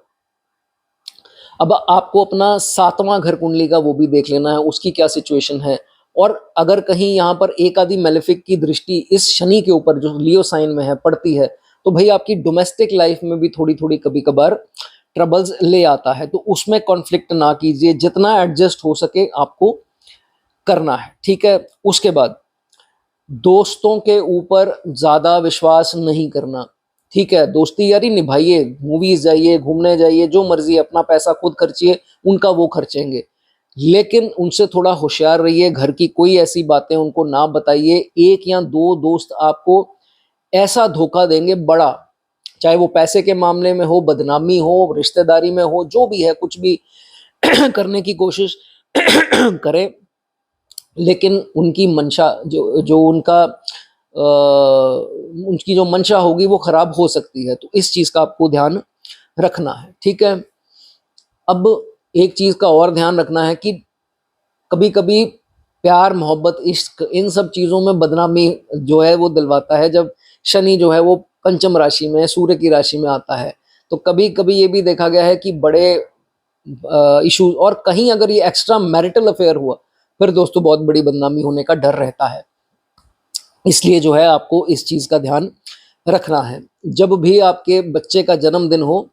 Speaker 1: अब आपको अपना 7वां घर कुंडली का वो भी देख लेना है, उसकी क्या सिचुएशन है। और अगर कहीं यहाँ पर एक आधी मेलेफिक की दृष्टि इस शनि के ऊपर जो लियो साइन में है पड़ती है, तो भाई आपकी डोमेस्टिक लाइफ में भी थोड़ी-थोड़ी कभी-कभार ट्रबल्स ले आता है। तो उसमें कॉन्फ्लिक्ट ना कीजिए, जितना एडजस्ट हो सके आपको करना है, ठीक है? उसके बाद दोस्तों के ऊपर ज़्यादा विश्वास नहीं करना, ठीक है? दोस्ती यारी निभाइए, मूवीज़ जाइए, घूमने जाइए, जो मर्ज़ी, अपना पैसा खुद खर्चिए, उनका वो खर्चेंगे। लेकिन उनसे थोड़ा होशियार रहिए, घर की कोई ऐसी बातें उनको ना बताइए। 1 या 2 दोस्त आपको ऐसा धोखा देंगे बड़ा, चाहे वो पैसे के मामले में हो, बदनामी हो, रिश्तेदारी में हो, जो भी है, कुछ भी करने की कोशिश करें, लेकिन उनकी मंशा जो जो उनकी जो मंशा होगी वो खराब हो सकती है। तो इस चीज़ का आपको ध्यान रखना है, ठीक है? अब एक चीज़ का और ध्यान रखना है कि कभी-कभी प्यार, मोहब्बत, इश्क, इन सब चीज़ों में बदनामी जो है वो दिलवाता है, जब शनि जो है वो पंचम राशि में, सूर्य की राशि में आता है। तो कभी-कभी ये भी देखा गया है कि बड़े इश्यूज़, और कहीं अगर ये एक्स्ट्रा मैरिटल अफेयर हुआ, फिर दोस्तों बहुत बड़ी बदनामी होने का डर रहता है। इसलिए जो है आपको इस चीज़ का ध्यान रखना है। जब भी आपके बच्चे का जन्मदिन हो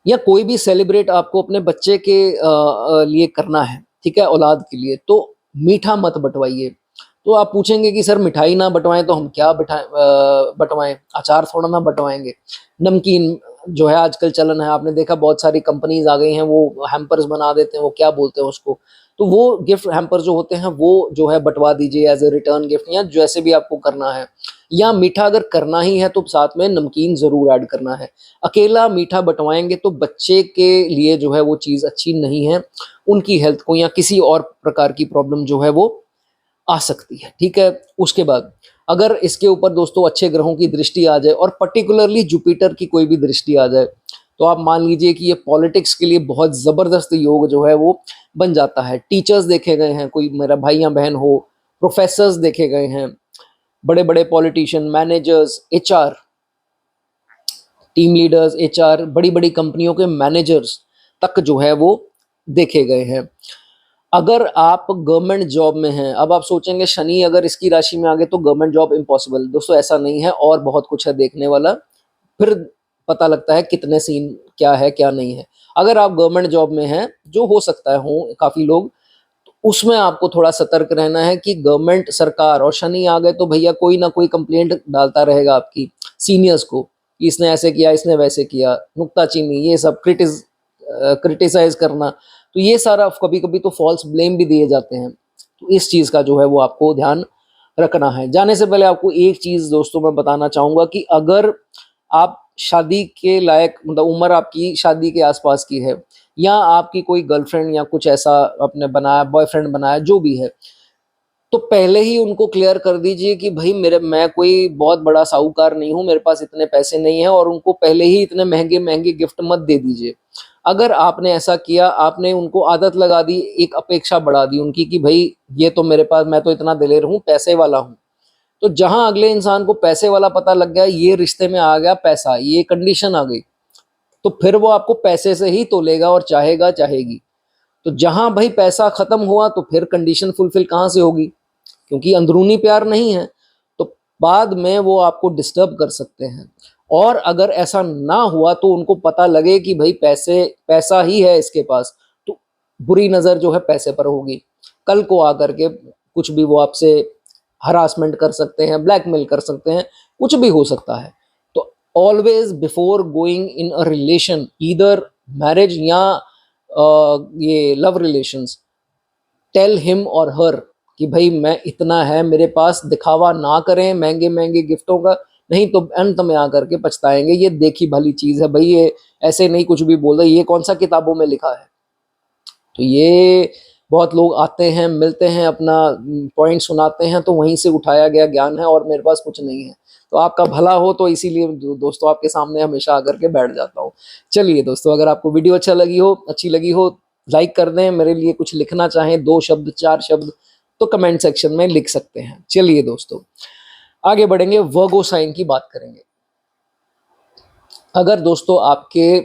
Speaker 1: या कोई भी सेलिब्रेट आपको अपने बच्चे के लिए करना है, ठीक है? औलाद के लिए, तो मीठा मत बँटवाइए। तो आप पूछेंगे कि सर मिठाई ना बँटवाएँ तो हम क्या बँटवाएँ? अचार थोड़ा ना बँटवाएँगे। नमकीन जो है आजकल चलन है, आपने देखा बहुत सारी कंपनीज़ आ गई हैं, वो हैम्पर्स बना देते हैं, वो क्या बोलते हैं उसको? तो वो गिफ्ट हैम्पर जो होते हैं, वो जो है बँटवा दीजिए एज़ अ रिटर्न गिफ्ट, या जैसे भी आपको करना है। या मीठा अगर करना ही है तो साथ में नमकीन ज़रूर ऐड करना है। अकेला मीठा बँटवाएँगे तो बच्चे के लिए जो है वो चीज़ अच्छी नहीं है। उनकी हेल्थ को या किसी और प्रकार की प्रॉब्लम जो है वो आ सकती है, ठीक है? उसके बाद अगर इसके ऊपर दोस्तों अच्छे ग्रहों की दृष्टि आ जाए, और पर्टिकुलरली जुपिटर की कोई भी दृष्टि आ जाए, तो आप मान लीजिए कि ये पॉलिटिक्स के लिए बहुत ज़बरदस्त योग जो है वो बन जाता है। टीचर्स देखे गए हैं, कोई मेरा भाई या बहन हो, प्रोफ़ेसर्स देखे गए हैं, बड़े-बड़े politician, managers, HR, team leaders, HR, बड़ी-बड़ी कंपनियों के मैनेजर्स तक जो है वो देखे गए हैं। अगर आप गवर्नमेंट जॉब में हैं, अब आप सोचेंगे शनि अगर इसकी राशि में आ गए तो गवर्नमेंट जॉब इम्पॉसिबल। दोस्तों ऐसा नहीं है, और बहुत कुछ है देखने वाला। फिर पता लगता है कितने सीन क्या है, क्या नहीं है। अगर आप गवर्नमेंट जॉब में हैं, जो हो सकता है हों काफ़ी लोग, तो उसमें आपको थोड़ा सतर्क रहना है कि गवर्नमेंट, सरकार और शनि आ गए तो भैया कोई ना कोई कंप्लेंट डालता रहेगा आपकी सीनियर्स को, कि इसने ऐसे किया, इसने वैसे किया, नुक्ताचीनी, ये सब क्रिटिसाइज़ करना। तो ये सारा कभी-कभी तो फ़ॉल्स ब्लेम भी दिए जाते हैं। तो इस चीज़ का जो है वो आपको ध्यान रखना है। जाने से पहले आपको एक चीज दोस्तों मैं बताना चाहूंगा कि अगर आप शादी के लायक, मतलब उम्र आपकी शादी के आसपास की है, या आपकी कोई गर्लफ्रेंड या कुछ ऐसा आपने बनाया, बॉयफ्रेंड बनाया, जो भी है, तो पहले ही उनको क्लियर कर दीजिए कि भाई मैं कोई बहुत बड़ा साहूकार नहीं हूं, मेरे पास इतने पैसे नहीं है, और उनको पहले ही इतने महंगे महंगे गिफ्ट मत दे दीजिए। अगर आपने ऐसा किया, आपने उनको आदत लगा दी, एक अपेक्षा बढ़ा दी उनकी कि भाई ये तो मेरे पास, मैं तो इतना दिलेर हूँ, पैसे वाला हूँ, तो जहां अगले इंसान को पैसे वाला पता लग गया, ये रिश्ते में आ गया पैसा, ये कंडीशन आ गई, तो फिर वो आपको पैसे से ही तोलेगा और चाहेगा, चाहेगी। तो जहां भाई पैसा खत्म हुआ तो फिर कंडीशन फुलफिल कहां से होगी, क्योंकि अंदरूनी प्यार नहीं है, तो बाद में वो आपको डिस्टर्ब कर सकते हैं। और अगर ऐसा ना हुआ तो उनको पता लगे कि भाई पैसा ही है इसके पास, तो बुरी नजर जो है पैसे पर होगी। कल को आकर के कुछ भी वो आपसे हरासमेंट कर सकते हैं, ब्लैकमेल कर सकते हैं, कुछ भी हो सकता है। तो always before going in a relation, either marriage या ये लव रिलेशंस, टेल हिम और हर कि भाई मैं इतना है मेरे पास, दिखावा ना करें महंगे महंगे गिफ्टों का, नहीं तो अंत में आकर के पछताएंगे। ये देखी भली चीज है भाई, ये ऐसे नहीं कुछ भी बोल रहे, ये कौन सा किताबों में लिखा है। तो ये बहुत लोग आते हैं, मिलते हैं, अपना पॉइंट सुनाते हैं, तो वहीं से उठाया गया ज्ञान है और मेरे पास कुछ नहीं है। तो आपका भला हो, तो इसीलिए दोस्तों आपके सामने हमेशा आकर के बैठ जाता हूँ। चलिए दोस्तों, अगर आपको वीडियो अच्छी लगी हो, लाइक कर दें। मेरे लिए कुछ लिखना चाहें, 2 शब्द 4 शब्द, तो कमेंट सेक्शन में लिख सकते हैं। चलिए दोस्तों आगे बढ़ेंगे, वर्गो साइन की बात करेंगे। अगर दोस्तों आपके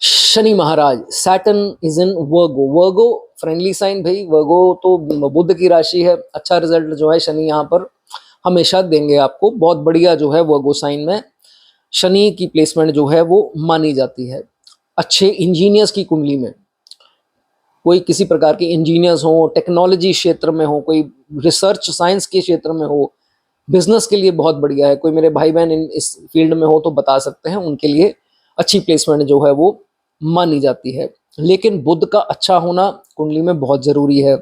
Speaker 1: Shani Maharaj, Saturn is in Virgo, Virgo friendly sign भाई, वर्गो तो बुध की राशि है, अच्छा रिजल्ट जो है शनि यहाँ पर हमेशा देंगे आपको, बहुत बढ़िया जो है वर्गो साइन में शनि की प्लेसमेंट जो है वो मानी जाती है। अच्छे इंजीनियर्स की कुंडली में, कोई किसी प्रकार के इंजीनियर्स हो, टेक्नोलॉजी क्षेत्र में हो, कोई रिसर्च साइंस के क्षेत्र में हो, बिजनेस के लिए बहुत बढ़िया है। कोई मेरे भाई बहन इस फील्ड में हो तो बता सकते हैं, उनके लिए अच्छी प्लेसमेंट जो है वो मानी जाती है। लेकिन बुध का अच्छा होना कुंडली में बहुत जरूरी है।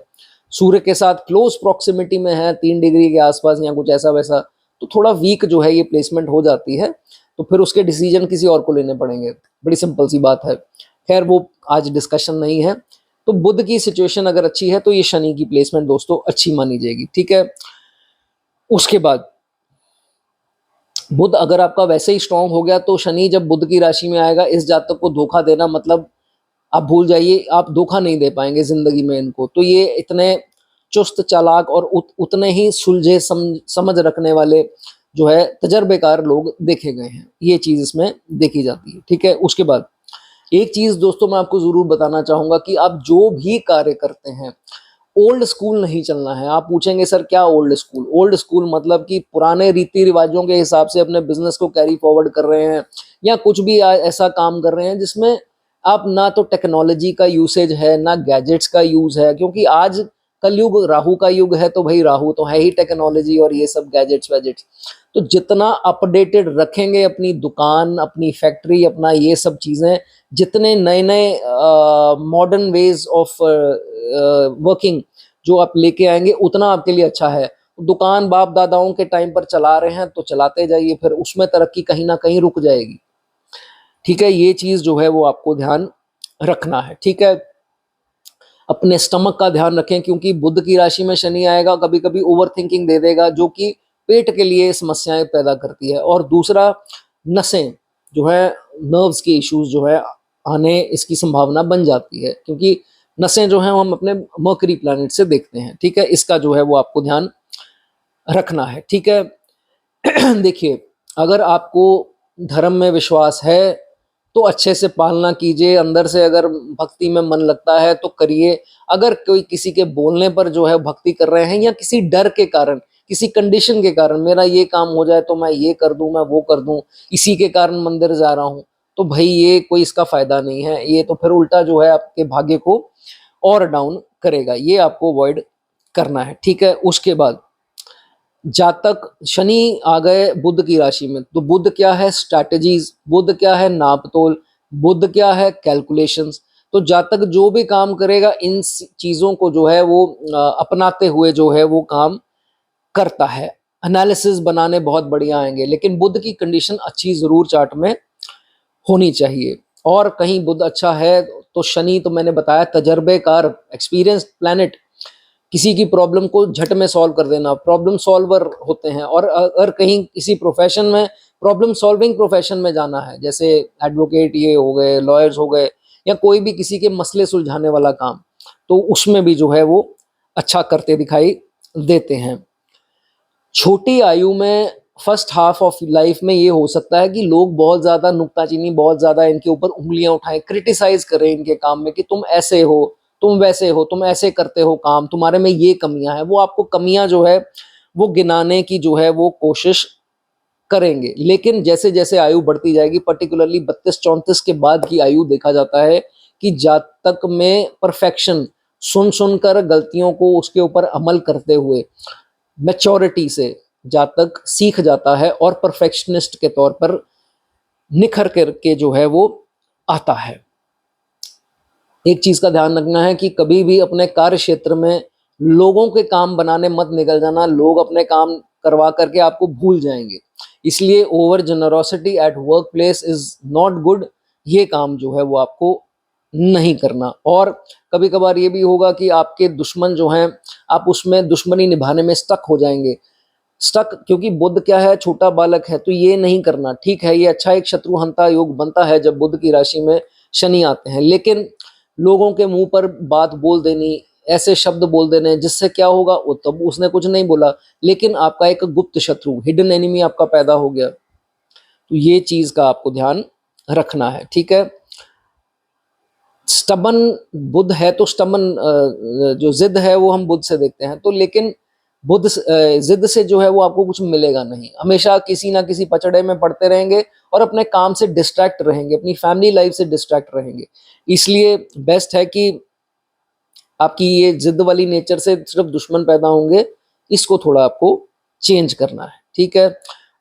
Speaker 1: सूर्य के साथ क्लोज प्रॉक्सिमिटी में है, 3 डिग्री के आसपास या कुछ ऐसा वैसा, तो थोड़ा वीक जो है ये प्लेसमेंट हो जाती है, तो फिर उसके डिसीजन किसी और को लेने पड़ेंगे। बड़ी सिंपल सी बात है, खैर वो आज डिस्कशन नहीं है। तो बुध की सिचुएशन अगर अच्छी है तो ये शनि की प्लेसमेंट दोस्तों अच्छी मानी जाएगी, ठीक है। उसके बाद बुध अगर आपका वैसे ही स्ट्रांग हो गया, तो शनि जब बुध की राशि में आएगा, इस जातक को धोखा देना मतलब आप भूल जाइए, आप धोखा नहीं दे पाएंगे जिंदगी में इनको। तो ये इतने चुस्त चालाक और उतने ही सुलझे समझ रखने वाले जो है तजर्बेकार लोग देखे गए हैं, ये चीज इसमें देखी जाती है, ठीक है। उसके बाद एक चीज दोस्तों मैं आपको जरूर बताना चाहूंगा कि आप जो भी कार्य करते हैं, ओल्ड स्कूल नहीं चलना है। आप पूछेंगे सर क्या ओल्ड स्कूल, ओल्ड स्कूल मतलब कि पुराने रीति रिवाजों के हिसाब से अपने बिजनेस को कैरी फॉरवर्ड कर रहे हैं, या कुछ भी ऐसा काम कर रहे हैं जिसमें आप ना तो टेक्नोलॉजी का यूसेज है, ना गैजेट्स का यूज है, क्योंकि आज कलयुग राहु का युग है, तो भाई राहु तो है ही टेक्नोलॉजी और ये सब गैजेट्स वैजेट्स। तो जितना अपडेटेड रखेंगे अपनी दुकान, अपनी फैक्ट्री, अपना ये सब चीजें, जितने नए नए मॉडर्न वेज ऑफ वर्किंग जो आप लेके आएंगे, उतना आपके लिए अच्छा है। दुकान बाप दादाओं के टाइम पर चला रहे हैं तो चलाते जाइए, फिर उसमें तरक्की कहीं ना कहीं रुक जाएगी, ठीक है। ये चीज जो है वो आपको ध्यान रखना है, ठीक है। अपने स्टमक का ध्यान रखें, क्योंकि बुध की राशि में शनि आएगा, कभी कभी ओवर थिंकिंग दे देगा, जो कि पेट के लिए समस्याएं पैदा करती है। और दूसरा, नसें जो है, नर्व्स के इश्यूज जो है आने इसकी संभावना बन जाती है, क्योंकि नसें जो है हम अपने मर्करी प्लैनेट से देखते हैं, ठीक है। इसका जो है वो आपको ध्यान रखना है, ठीक है। देखिए, अगर आपको धर्म में विश्वास है तो अच्छे से पालना कीजिए, अंदर से अगर भक्ति में मन लगता है तो करिए। अगर कोई किसी के बोलने पर जो है भक्ति कर रहे हैं, या किसी डर के कारण, किसी कंडीशन के कारण, मेरा ये काम हो जाए तो मैं ये कर दूं, मैं वो कर दूं, इसी के कारण मंदिर जा रहा हूं, तो भाई ये कोई इसका फायदा नहीं है। ये तो फिर उल्टा जो है आपके भाग्य को और डाउन करेगा, ये आपको अवॉइड करना है, ठीक है। उसके बाद जातक शनि आ गए बुध की राशि में, तो बुध क्या है, स्ट्रैटेजीज, बुध क्या है, नापतोल, बुध क्या है, कैलकुलेशंस। तो जातक जो भी काम करेगा इन चीजों को जो है वो अपनाते हुए जो है वो काम करता है। एनालिसिस बनाने बहुत बढ़िया आएंगे, लेकिन बुध की कंडीशन अच्छी जरूर चार्ट में होनी चाहिए। और कहीं बुध अच्छा है तो शनि तो मैंने बताया तजर्बेकार, एक्सपीरियंस प्लैनेट, किसी की प्रॉब्लम को झट में सॉल्व कर देना, प्रॉब्लम सॉल्वर होते हैं। और अगर कहीं किसी प्रोफेशन में प्रॉब्लम सॉल्विंग प्रोफेशन में जाना है, जैसे एडवोकेट ये हो गए, लॉयर्स हो गए, या कोई भी किसी के मसले सुलझाने वाला काम, तो उसमें भी जो है वो अच्छा करते दिखाई देते हैं। छोटी आयु में फर्स्ट हाफ ऑफ लाइफ में ये हो सकता है कि लोग बहुत ज्यादा नुक्ताचीनी, बहुत ज्यादा इनके ऊपर उंगलियां उठाएं, क्रिटिसाइज करें इनके काम में कि तुम ऐसे हो, तुम वैसे हो, तुम ऐसे करते हो काम, तुम्हारे में ये कमियां हैं। वो आपको कमियां जो है वो गिनाने की जो है वो कोशिश करेंगे। लेकिन जैसे जैसे आयु बढ़ती जाएगी, पर्टिकुलरली 32-34 के बाद की आयु देखा जाता है कि जातक में परफेक्शन, सुन सुनकर गलतियों को उसके ऊपर अमल करते हुए मैच्योरिटी से जातक सीख जाता है और परफेक्शनिस्ट के तौर पर निखर करके जो है वो आता है। एक चीज का ध्यान रखना है कि कभी भी अपने कार्य क्षेत्र में लोगों के काम बनाने मत निकल जाना, लोग अपने काम करवा करके आपको भूल जाएंगे। इसलिए over generosity at work place is not good, ये काम जो है वो आपको नहीं करना। और कभी कभार ये भी होगा कि आपके दुश्मन जो हैं, आप उसमें दुश्मनी निभाने में स्टक हो जाएंगे। स्टक क्योंकि बुध क्या है, छोटा बालक है, तो ये नहीं करना। ठीक है, ये अच्छा एक शत्रुहंता योग बनता है जब बुध की राशि में शनि आते हैं, लेकिन लोगों के मुंह पर बात बोल देनी, ऐसे शब्द बोल देने जिससे क्या होगा, वो तब उसने कुछ नहीं बोला, लेकिन आपका एक गुप्त शत्रु, हिडन एनिमी आपका पैदा हो गया। तो ये चीज का आपको ध्यान रखना है, ठीक है। स्टबन बुध है तो स्टबन जो जिद है वो हम बुध से देखते हैं, तो लेकिन बुध जिद से जो है वो आपको कुछ मिलेगा नहीं। हमेशा किसी ना किसी पचड़े में पड़ते रहेंगे और अपने काम से डिस्ट्रैक्ट रहेंगे, अपनी फैमिली लाइफ से डिस्ट्रैक्ट रहेंगे। इसलिए बेस्ट है कि आपकी ये जिद वाली नेचर से सिर्फ दुश्मन पैदा होंगे, इसको थोड़ा आपको चेंज करना है, ठीक है।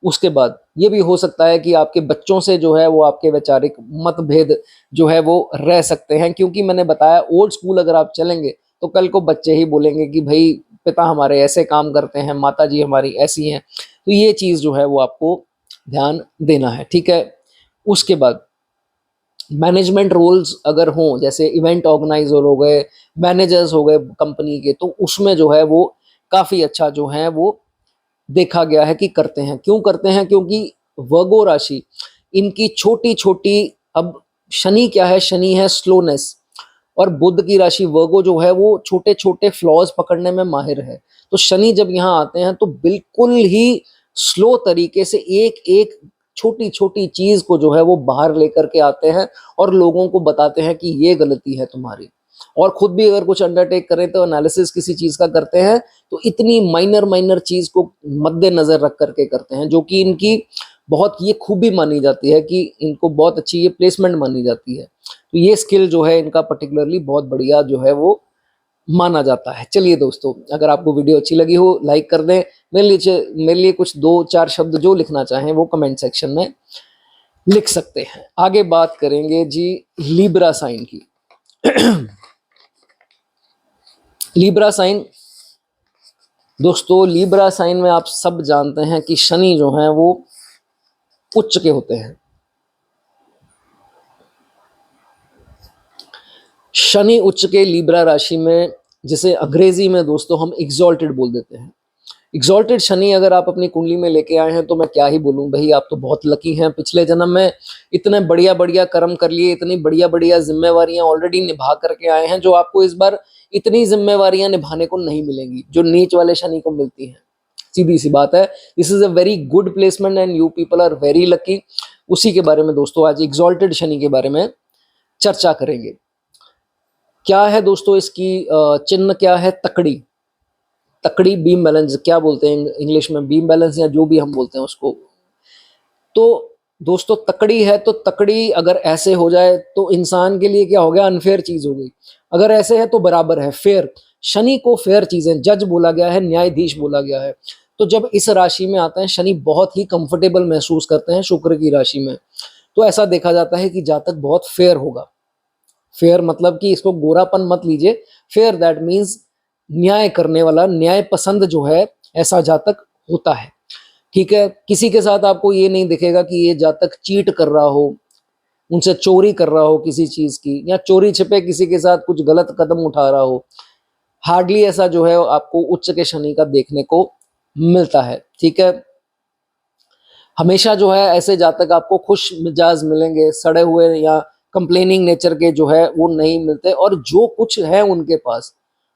Speaker 1: उसके बाद ये भी हो सकता है कि आपके बच्चों से जो है वो आपके वैचारिक मतभेद जो है वो रह सकते हैं, क्योंकि मैंने बताया ओल्ड स्कूल अगर आप चलेंगे तो कल को बच्चे ही बोलेंगे कि भाई पिता हमारे ऐसे काम करते हैं, माता जी हमारी ऐसी हैं। तो ये चीज जो है वो आपको ध्यान देना है, ठीक है। उसके बाद मैनेजमेंट रोल्स अगर हों, जैसे इवेंट ऑर्गेनाइजर हो गए, मैनेजर्स हो गए कंपनी के, तो उसमें जो है वो काफी अच्छा जो है वो देखा गया है कि करते हैं। क्यों करते हैं? क्योंकि वर्गो राशि इनकी छोटी छोटी, अब शनि क्या है, शनि है स्लोनेस, और बुध की राशि वर्गो जो है वो छोटे छोटे फ्लॉज पकड़ने में माहिर है। तो शनि जब यहाँ आते हैं तो बिल्कुल ही स्लो तरीके से एक एक छोटी छोटी चीज को जो है वो बाहर लेकर के आते हैं और लोगों को बताते हैं कि ये गलती है तुम्हारी। और खुद भी अगर कुछ अंडरटेक करें तो एनालिसिस किसी चीज का करते हैं तो इतनी माइनर माइनर चीज को मद्देनजर रख करके करते हैं, जो कि इनकी बहुत ये खूबी मानी जाती है कि इनको बहुत अच्छी ये प्लेसमेंट मानी जाती है। तो ये स्किल जो है इनका पर्टिकुलरली बहुत बढ़िया जो है वो माना जाता है। चलिए दोस्तों, अगर आपको वीडियो अच्छी लगी हो लाइक कर दें। मेरे लिए कुछ 2-4 शब्द जो लिखना चाहें वो कमेंट सेक्शन में लिख सकते हैं। आगे बात करेंगे जी लिब्रा साइन की। लिब्रा साइन दोस्तों, लिब्रा साइन में आप सब जानते हैं कि शनि जो है वो उच्च के होते हैं। शनि उच्च के लिब्रा राशि में, जिसे अंग्रेजी में दोस्तों हम एग्जॉल्टेड बोल देते हैं। एग्जॉल्टेड शनि अगर आप अपनी कुंडली में लेके आए हैं तो मैं क्या ही बोलूं भाई, आप तो बहुत लकी हैं। पिछले जन्म में इतने बढ़िया बढ़िया कर्म कर लिए, इतनी बढ़िया बढ़िया जिम्मेवारियां ऑलरेडी निभा करके आए हैं, जो आपको इस बार इतनी जिम्मेवारियां निभाने को नहीं मिलेंगी जो नीच वाले शनि को मिलती हैं। सीधी सी बात है, this is a very good placement and you people are very lucky. उसी के बारे में दोस्तों आज एग्जॉल्टेड शनि के बारे में चर्चा करेंगे। क्या है दोस्तों इसकी चिन्ह क्या है? तकड़ी। तकड़ी बीम बैलेंस क्या बोलते हैं इंग्लिश में, बीम बैलेंस या जो भी हम बोलते हैं उसको। तो दोस्तों तकड़ी है, तो तकड़ी अगर ऐसे हो जाए तो इंसान के लिए क्या हो गया, अनफेयर चीज हो गई। अगर ऐसे है तो बराबर है, फेयर। शनि को फेयर चीजें, जज बोला गया है, न्यायाधीश बोला गया है। तो जब इस राशि में आते हैं शनि बहुत ही कंफर्टेबल महसूस करते हैं शुक्र की राशि में। तो ऐसा देखा जाता है कि जातक बहुत फेयर होगा। फेयर मतलब कि इसको गोरापन मत लीजिए, फेयर दैट मीन्स न्याय करने वाला, न्याय पसंद जो है ऐसा जातक होता है। ठीक है, किसी के साथ आपको ये नहीं दिखेगा कि ये जातक चीट कर रहा हो, उनसे चोरी कर रहा हो किसी चीज की, या चोरी छिपे किसी के साथ कुछ गलत कदम उठा रहा हो। हार्डली ऐसा जो है आपको उच्च के शनि का देखने को मिलता है। ठीक है, हमेशा जो है ऐसे जातक आपको खुश मिजाज मिलेंगे, सड़े हुए या कंप्लेनिंग नेचर के जो है वो नहीं मिलते, और जो कुछ है उनके पास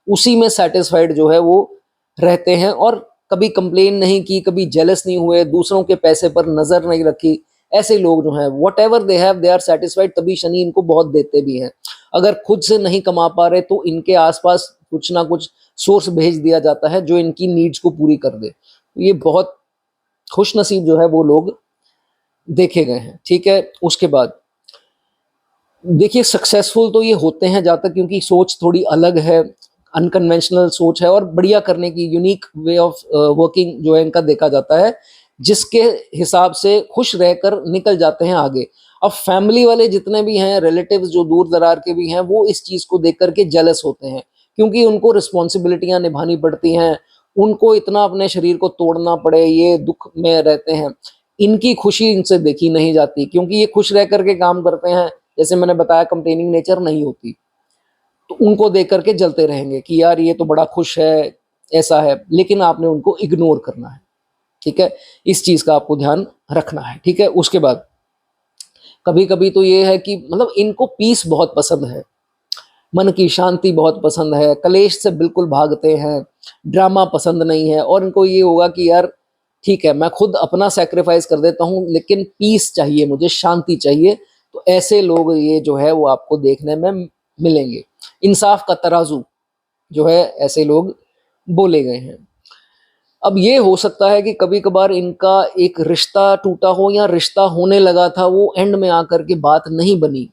Speaker 1: उसी में सेटिस्फाइड जो है वो रहते हैं, और कभी कंप्लेन नहीं की, कभी जेलस नहीं हुए, दूसरों के पैसे पर नजर नहीं रखी। ऐसे लोग जो हैं whatever they have they are satisfied, तभी शनि इनको बहुत देते भी हैं। अगर खुद से नहीं कमा पा रहे तो इनके आसपास कुछ ना कुछ सोर्स भेज दिया जाता है जो इनकी नीड्स को पूरी कर दे। ये बहुत खुश नसीब जो है वो लोग देखे गए हैं। ठीक है, उसके बाद देखिए सक्सेसफुल तो ये होते हैं जहाँ तक, क्योंकि सोच थोड़ी अलग है, अनकन्वेंशनल सोच है, और बढ़िया करने की यूनिक वे ऑफ वर्किंग जो है इनका देखा जाता है, जिसके हिसाब से खुश रहकर निकल जाते हैं आगे। अब फैमिली वाले जितने भी हैं, रिलेटिव्स जो दूर दरार के भी हैं, वो इस चीज को देख करके जेलस होते हैं, क्योंकि उनको रिस्पॉन्सिबिलिटियां निभानी पड़ती हैं, उनको इतना अपने शरीर को तोड़ना पड़े, ये दुख में रहते हैं। इनकी खुशी इनसे देखी नहीं जाती, क्योंकि ये खुश रह करके काम करते हैं, जैसे मैंने बताया कंप्लेनिंग नेचर नहीं होती, तो उनको देख करके जलते रहेंगे कि यार ये तो बड़ा खुश है, ऐसा है, लेकिन आपने उनको इग्नोर करना है। ठीक है, इस चीज का आपको ध्यान रखना है। ठीक है, उसके बाद कभी कभी तो ये है कि मतलब इनको पीस बहुत पसंद है, मन की शांति बहुत पसंद है, कलेश से बिल्कुल भागते हैं, ड्रामा पसंद नहीं है, और इनको ये होगा कि यार ठीक है मैं खुद अपना सेक्रीफाइस कर देता हूँ, लेकिन पीस चाहिए, मुझे शांति चाहिए। तो ऐसे लोग ये जो है वो आपको देखने में मिलेंगे। इंसाफ का तराजू जो है ऐसे लोग बोले गए हैं। अब ये हो सकता है कि कभी कभार इनका एक रिश्ता टूटा हो, या रिश्ता होने लगा था वो एंड में आकर के बात नहीं बनी।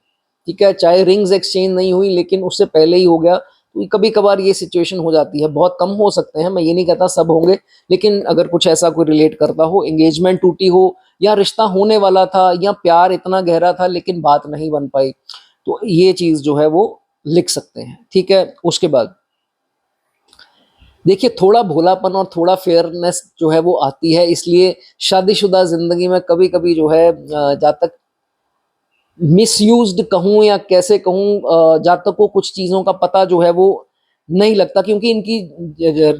Speaker 1: ठीक है, चाहे रिंग्स एक्सचेंज नहीं हुई लेकिन उससे पहले ही हो गया, तो कभी कभार ये सिचुएशन हो जाती है। बहुत कम हो सकते हैं, मैं ये नहीं कहता सब होंगे, लेकिन अगर कुछ ऐसा कोई रिलेट करता हो, एंगेजमेंट टूटी हो, या रिश्ता होने वाला था, या प्यार इतना गहरा था लेकिन बात नहीं बन पाई, तो ये चीज जो है वो लिख सकते हैं। ठीक है, उसके बाद देखिए थोड़ा भोलापन और थोड़ा फेयरनेस जो है वो आती है, इसलिए शादीशुदा जिंदगी में कभी कभी जो है जहाँ तक मिसयूज्ड कहूँ या कैसे कहूँ, जहाँ तक को कुछ चीज़ों का पता जो है वो नहीं लगता, क्योंकि इनकी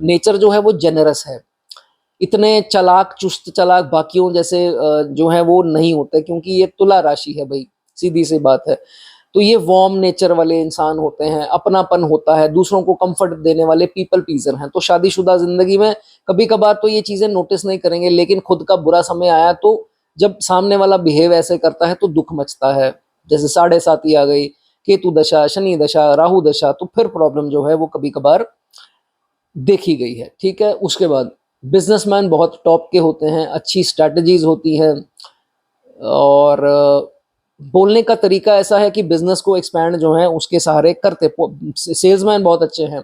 Speaker 1: नेचर जो है वो जेनरस है। इतने चालाक चुस्त चालाक बाकियों जैसे जो है वो नहीं होते, क्योंकि ये तुला राशि है भाई, सीधी सी बात है। तो ये वार्म नेचर वाले इंसान होते हैं, अपनापन होता है, दूसरों को कंफर्ट देने वाले पीपल प्लीजर हैं। तो शादीशुदा जिंदगी में कभी कभार तो ये चीजें नोटिस नहीं करेंगे, लेकिन खुद का बुरा समय आया तो जब सामने वाला बिहेव ऐसे करता है तो दुख मचता है। जैसे 7.5 आ गई, केतु दशा, शनि दशा, राहु दशा, तो फिर प्रॉब्लम जो है वो कभी कभार देखी गई है। ठीक है, उसके बाद बिजनेसमैन बहुत टॉप के होते हैं, अच्छी स्ट्रैटेजीज होती हैं, और बोलने का तरीका ऐसा है कि बिजनेस को एक्सपैंड जो है उसके सहारे करते। सेल्समैन बहुत अच्छे हैं,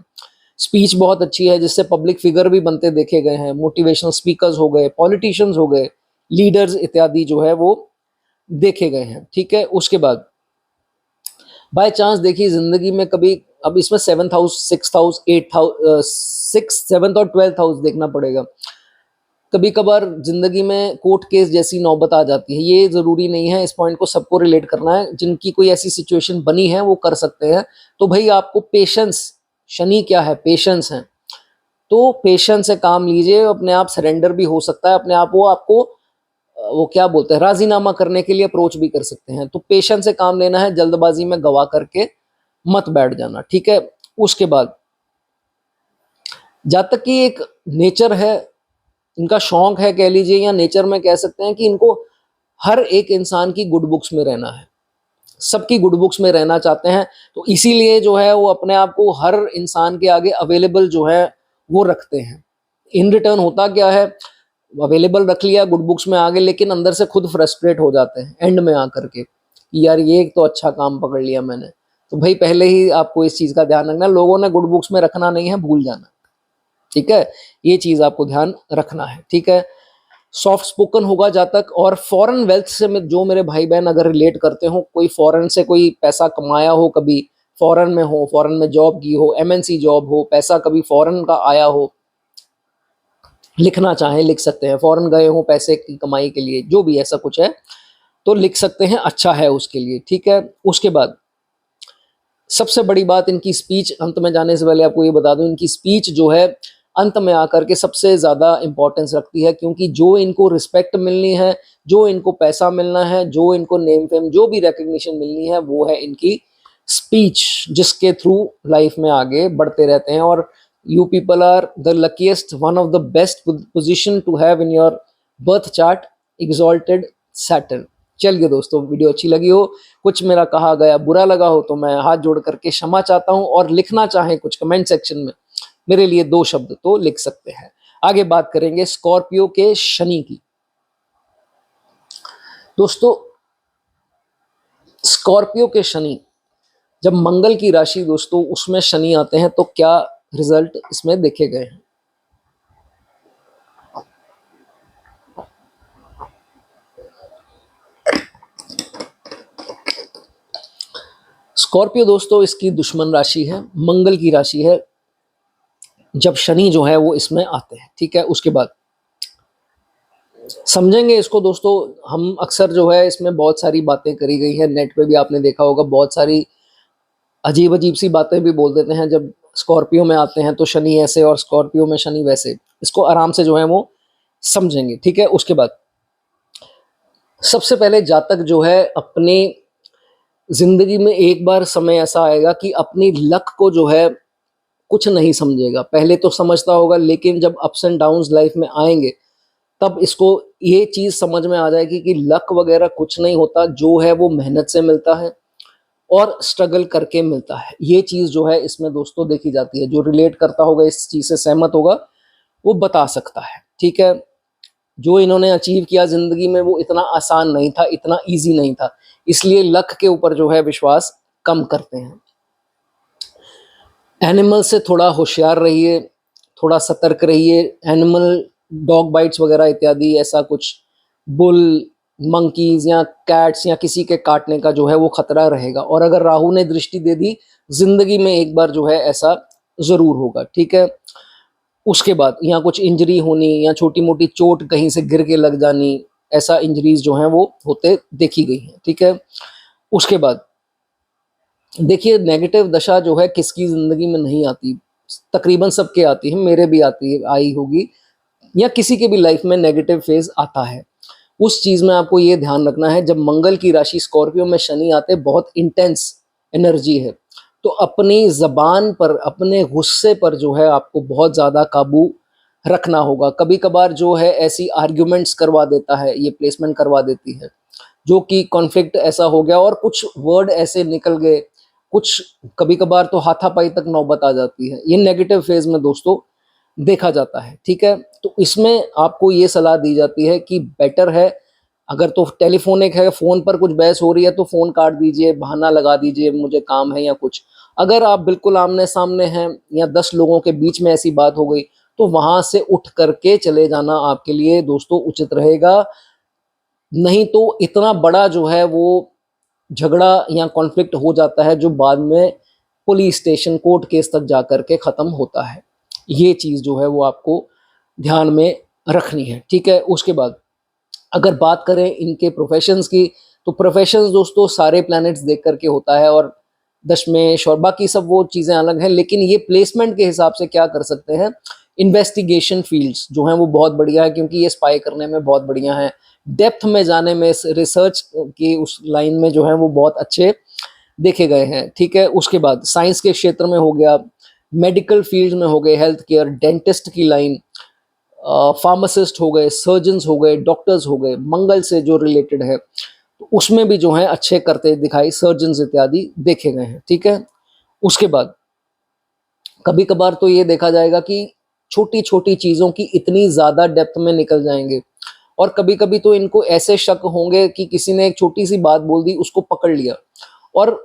Speaker 1: स्पीच बहुत अच्छी है, जिससे पब्लिक फिगर भी बनते देखे गए हैं। मोटिवेशनल स्पीकर्स हो गए, पॉलिटिशियंस हो गए, लीडर्स इत्यादि जो है वो देखे गए हैं। ठीक है, उसके बाद बाय चांस देखिए जिंदगी में कभी, अब इसमें 7th house, 6th house, 8th house, 6th, 7th और 12th हाउस देखना पड़ेगा। कभी कभार जिंदगी में कोर्ट केस जैसी नौबत आ जाती है, ये जरूरी नहीं है, इस पॉइंट को सबको रिलेट करना है। जिनकी कोई ऐसी सिचुएशन बनी है वो कर सकते हैं। तो भाई आपको पेशेंस, शनि क्या है, पेशेंस है, तो पेशेंस से काम लीजिए। अपने आप सरेंडर भी हो सकता है, अपने आप वो आपको वो क्या बोलते हैं, राजीनामा करने के लिए अप्रोच भी कर सकते हैं। तो पेशेंस से काम लेना है, जल्दबाजी में गवा करके मत बैठ जाना। ठीक है, उसके बाद जब तक कि एक नेचर है, इनका शौक है कह लीजिए, या नेचर में कह सकते हैं कि इनको हर एक इंसान की गुड बुक्स में रहना है, सबकी गुड बुक्स में रहना चाहते हैं। तो इसीलिए जो है वो अपने आप को हर इंसान के आगे अवेलेबल जो है वो रखते हैं। इन रिटर्न होता क्या है, अवेलेबल रख लिया, गुड बुक्स में आ गए, लेकिन अंदर से खुद फ्रस्ट्रेट हो जाते हैं एंड में आकर के कि यार ये तो अच्छा काम पकड़ लिया मैंने। तो भाई पहले ही आपको इस चीज का ध्यान रखना, लोगों ने गुड बुक्स में रखना नहीं है, भूल जाना। ठीक है, ये चीज आपको ध्यान रखना है। ठीक है, सॉफ्ट स्पोकन होगा जातक, और फॉरेन वेल्थ से जो मेरे भाई बहन अगर रिलेट करते हो, कोई फॉरेन से कोई पैसा कमाया हो, कभी फॉरेन में हो, फॉरेन में जॉब की हो, एमएनसी जॉब हो, पैसा कभी फॉरेन का आया हो, लिखना चाहें लिख सकते हैं, फॉरेन गए हों पैसे की कमाई के लिए, जो भी ऐसा कुछ है तो लिख सकते हैं, अच्छा है उसके लिए, ठीक है। उसके बाद सबसे बड़ी बात इनकी स्पीच, अंत में जाने से पहले आपको ये बता दूं, इनकी स्पीच जो है अंत में आकर के सबसे ज़्यादा इंपॉर्टेंस रखती है, क्योंकि जो इनको रिस्पेक्ट मिलनी है, जो इनको पैसा मिलना है, जो इनको नेम फेम, जो भी रिकग्निशन मिलनी है, वो है इनकी स्पीच, जिसके थ्रू लाइफ में आगे बढ़ते रहते हैं। और you people are the luckiest, one of the best position to have in your birth chart, exalted Saturn. चलिए दोस्तों, वीडियो अच्छी लगी हो, कुछ मेरा कहा गया बुरा लगा हो तो मैं हाथ जोड़ करके क्षमा चाहता हूं, और लिखना चाहें कुछ कमेंट सेक्शन में मेरे लिए 2 शब्द तो लिख सकते हैं। आगे बात करेंगे स्कॉर्पियो के शनि की। दोस्तों, स्कॉर्पियो के शनि, जब मंगल की राशि दोस्तों उसमें शनि आते हैं तो क्या रिजल्ट इसमें देखे गए हैं। स्कॉर्पियो दोस्तों इसकी दुश्मन राशि है, मंगल की राशि है, जब शनि जो है वो इसमें आते हैं, ठीक है। उसके बाद समझेंगे इसको दोस्तों, हम अक्सर जो है इसमें बहुत सारी बातें करी गई है, नेट पे भी आपने देखा होगा, बहुत सारी अजीब अजीब सी बातें भी बोल देते हैं, जब स्कॉर्पियो में आते हैं तो शनि ऐसे और स्कॉर्पियो में शनि वैसे। इसको आराम से जो है वो समझेंगे, ठीक है। उसके बाद सबसे पहले जातक जो है अपनी जिंदगी में एक बार समय ऐसा आएगा कि अपनी लक को जो है कुछ नहीं समझेगा, पहले तो समझता होगा, लेकिन जब अप्स एंड डाउन्स लाइफ में आएंगे तब इसको ये चीज समझ में आ जाएगी कि लक वगैरह कुछ नहीं होता, जो है वो मेहनत से मिलता है और स्ट्रगल करके मिलता है। ये चीज जो है इसमें दोस्तों देखी जाती है, जो रिलेट करता होगा, इस चीज से सहमत होगा, वो बता सकता है, ठीक है। जो इन्होंने अचीव किया जिंदगी में वो इतना आसान नहीं था, इतना इजी नहीं था, इसलिए लक के ऊपर जो है विश्वास कम करते हैं। एनिमल से थोड़ा होशियार रहिए, थोड़ा सतर्क रहिए, एनिमल डॉग बाइट्स वगैरह इत्यादि, ऐसा कुछ बुल, मंकीज या कैट्स या किसी के काटने का जो है वो खतरा रहेगा। और अगर राहु ने दृष्टि दे दी जिंदगी में एक बार जो है ऐसा जरूर होगा, ठीक है। उसके बाद यहाँ कुछ इंजरी होनी या छोटी मोटी चोट कहीं से गिर के लग जानी, ऐसा इंजरीज जो हैं वो होते देखी गई हैं, ठीक है। उसके बाद देखिए, नेगेटिव दशा जो है किसकी जिंदगी में नहीं आती, तकरीबन सबके आती है, मेरे भी आती है, आई होगी, या किसी के भी लाइफ में नेगेटिव फेज आता है। उस चीज में आपको ये ध्यान रखना है, जब मंगल की राशि स्कॉर्पियो में शनि आते, बहुत इंटेंस एनर्जी है, तो अपनी जबान पर, अपने गुस्से पर जो है आपको बहुत ज्यादा काबू रखना होगा। कभी कभार जो है ऐसी आर्ग्यूमेंट्स करवा देता है, ये प्लेसमेंट करवा देती है, जो कि कॉन्फ्लिक्ट ऐसा हो गया और कुछ वर्ड ऐसे निकल गए, कुछ कभी कभार तो हाथापाई तक नौबत आ जाती है। ये नेगेटिव फेज में दोस्तों देखा जाता है, ठीक है। तो इसमें आपको ये सलाह दी जाती है कि बेटर है, अगर तो टेलीफोनिक है, फोन पर कुछ बहस हो रही है तो फोन काट दीजिए, बहाना लगा दीजिए मुझे काम है या कुछ। अगर आप बिल्कुल आमने सामने हैं या 10 लोगों के बीच में ऐसी बात हो गई, तो वहां से उठ करके चले जाना आपके लिए दोस्तों उचित रहेगा। नहीं तो इतना बड़ा जो है वो झगड़ा या कॉन्फ्लिक्ट हो जाता है, जो बाद में पुलिस स्टेशन, कोर्ट केस तक जा करके खत्म होता है। ये चीज जो है वो आपको ध्यान में रखनी है, ठीक है। उसके बाद अगर बात करें इनके प्रोफेशंस की, तो प्रोफेशंस दोस्तों सारे प्लैनेट्स देख करके होता है, और दशमेश और बाकी सब वो चीज़ें अलग हैं, लेकिन ये प्लेसमेंट के हिसाब से क्या कर सकते हैं, इन्वेस्टिगेशन फील्ड्स जो हैं वो बहुत बढ़िया है, क्योंकि ये स्पाई करने में बहुत बढ़िया है, डेप्थ में जाने में, रिसर्च की उस लाइन में जो है वो बहुत अच्छे देखे गए हैं, ठीक है। उसके बाद साइंस के क्षेत्र में हो गया, मेडिकल फील्ड में हो गए, हेल्थ केयर, डेंटिस्ट की लाइन, फार्मासिस्ट हो गए, सर्जन्स हो गए, डॉक्टर्स हो गए, मंगल से जो रिलेटेड है तो उसमें भी जो है अच्छे करते दिखाई, सर्जन्स इत्यादि देखे गए हैं, ठीक है। उसके बाद कभी कभार तो ये देखा जाएगा कि छोटी छोटी चीज़ों की इतनी ज़्यादा डेप्थ में निकल जाएंगे, और कभी कभी तो इनको ऐसे शक होंगे कि किसी ने एक छोटी सी बात बोल दी, उसको पकड़ लिया, और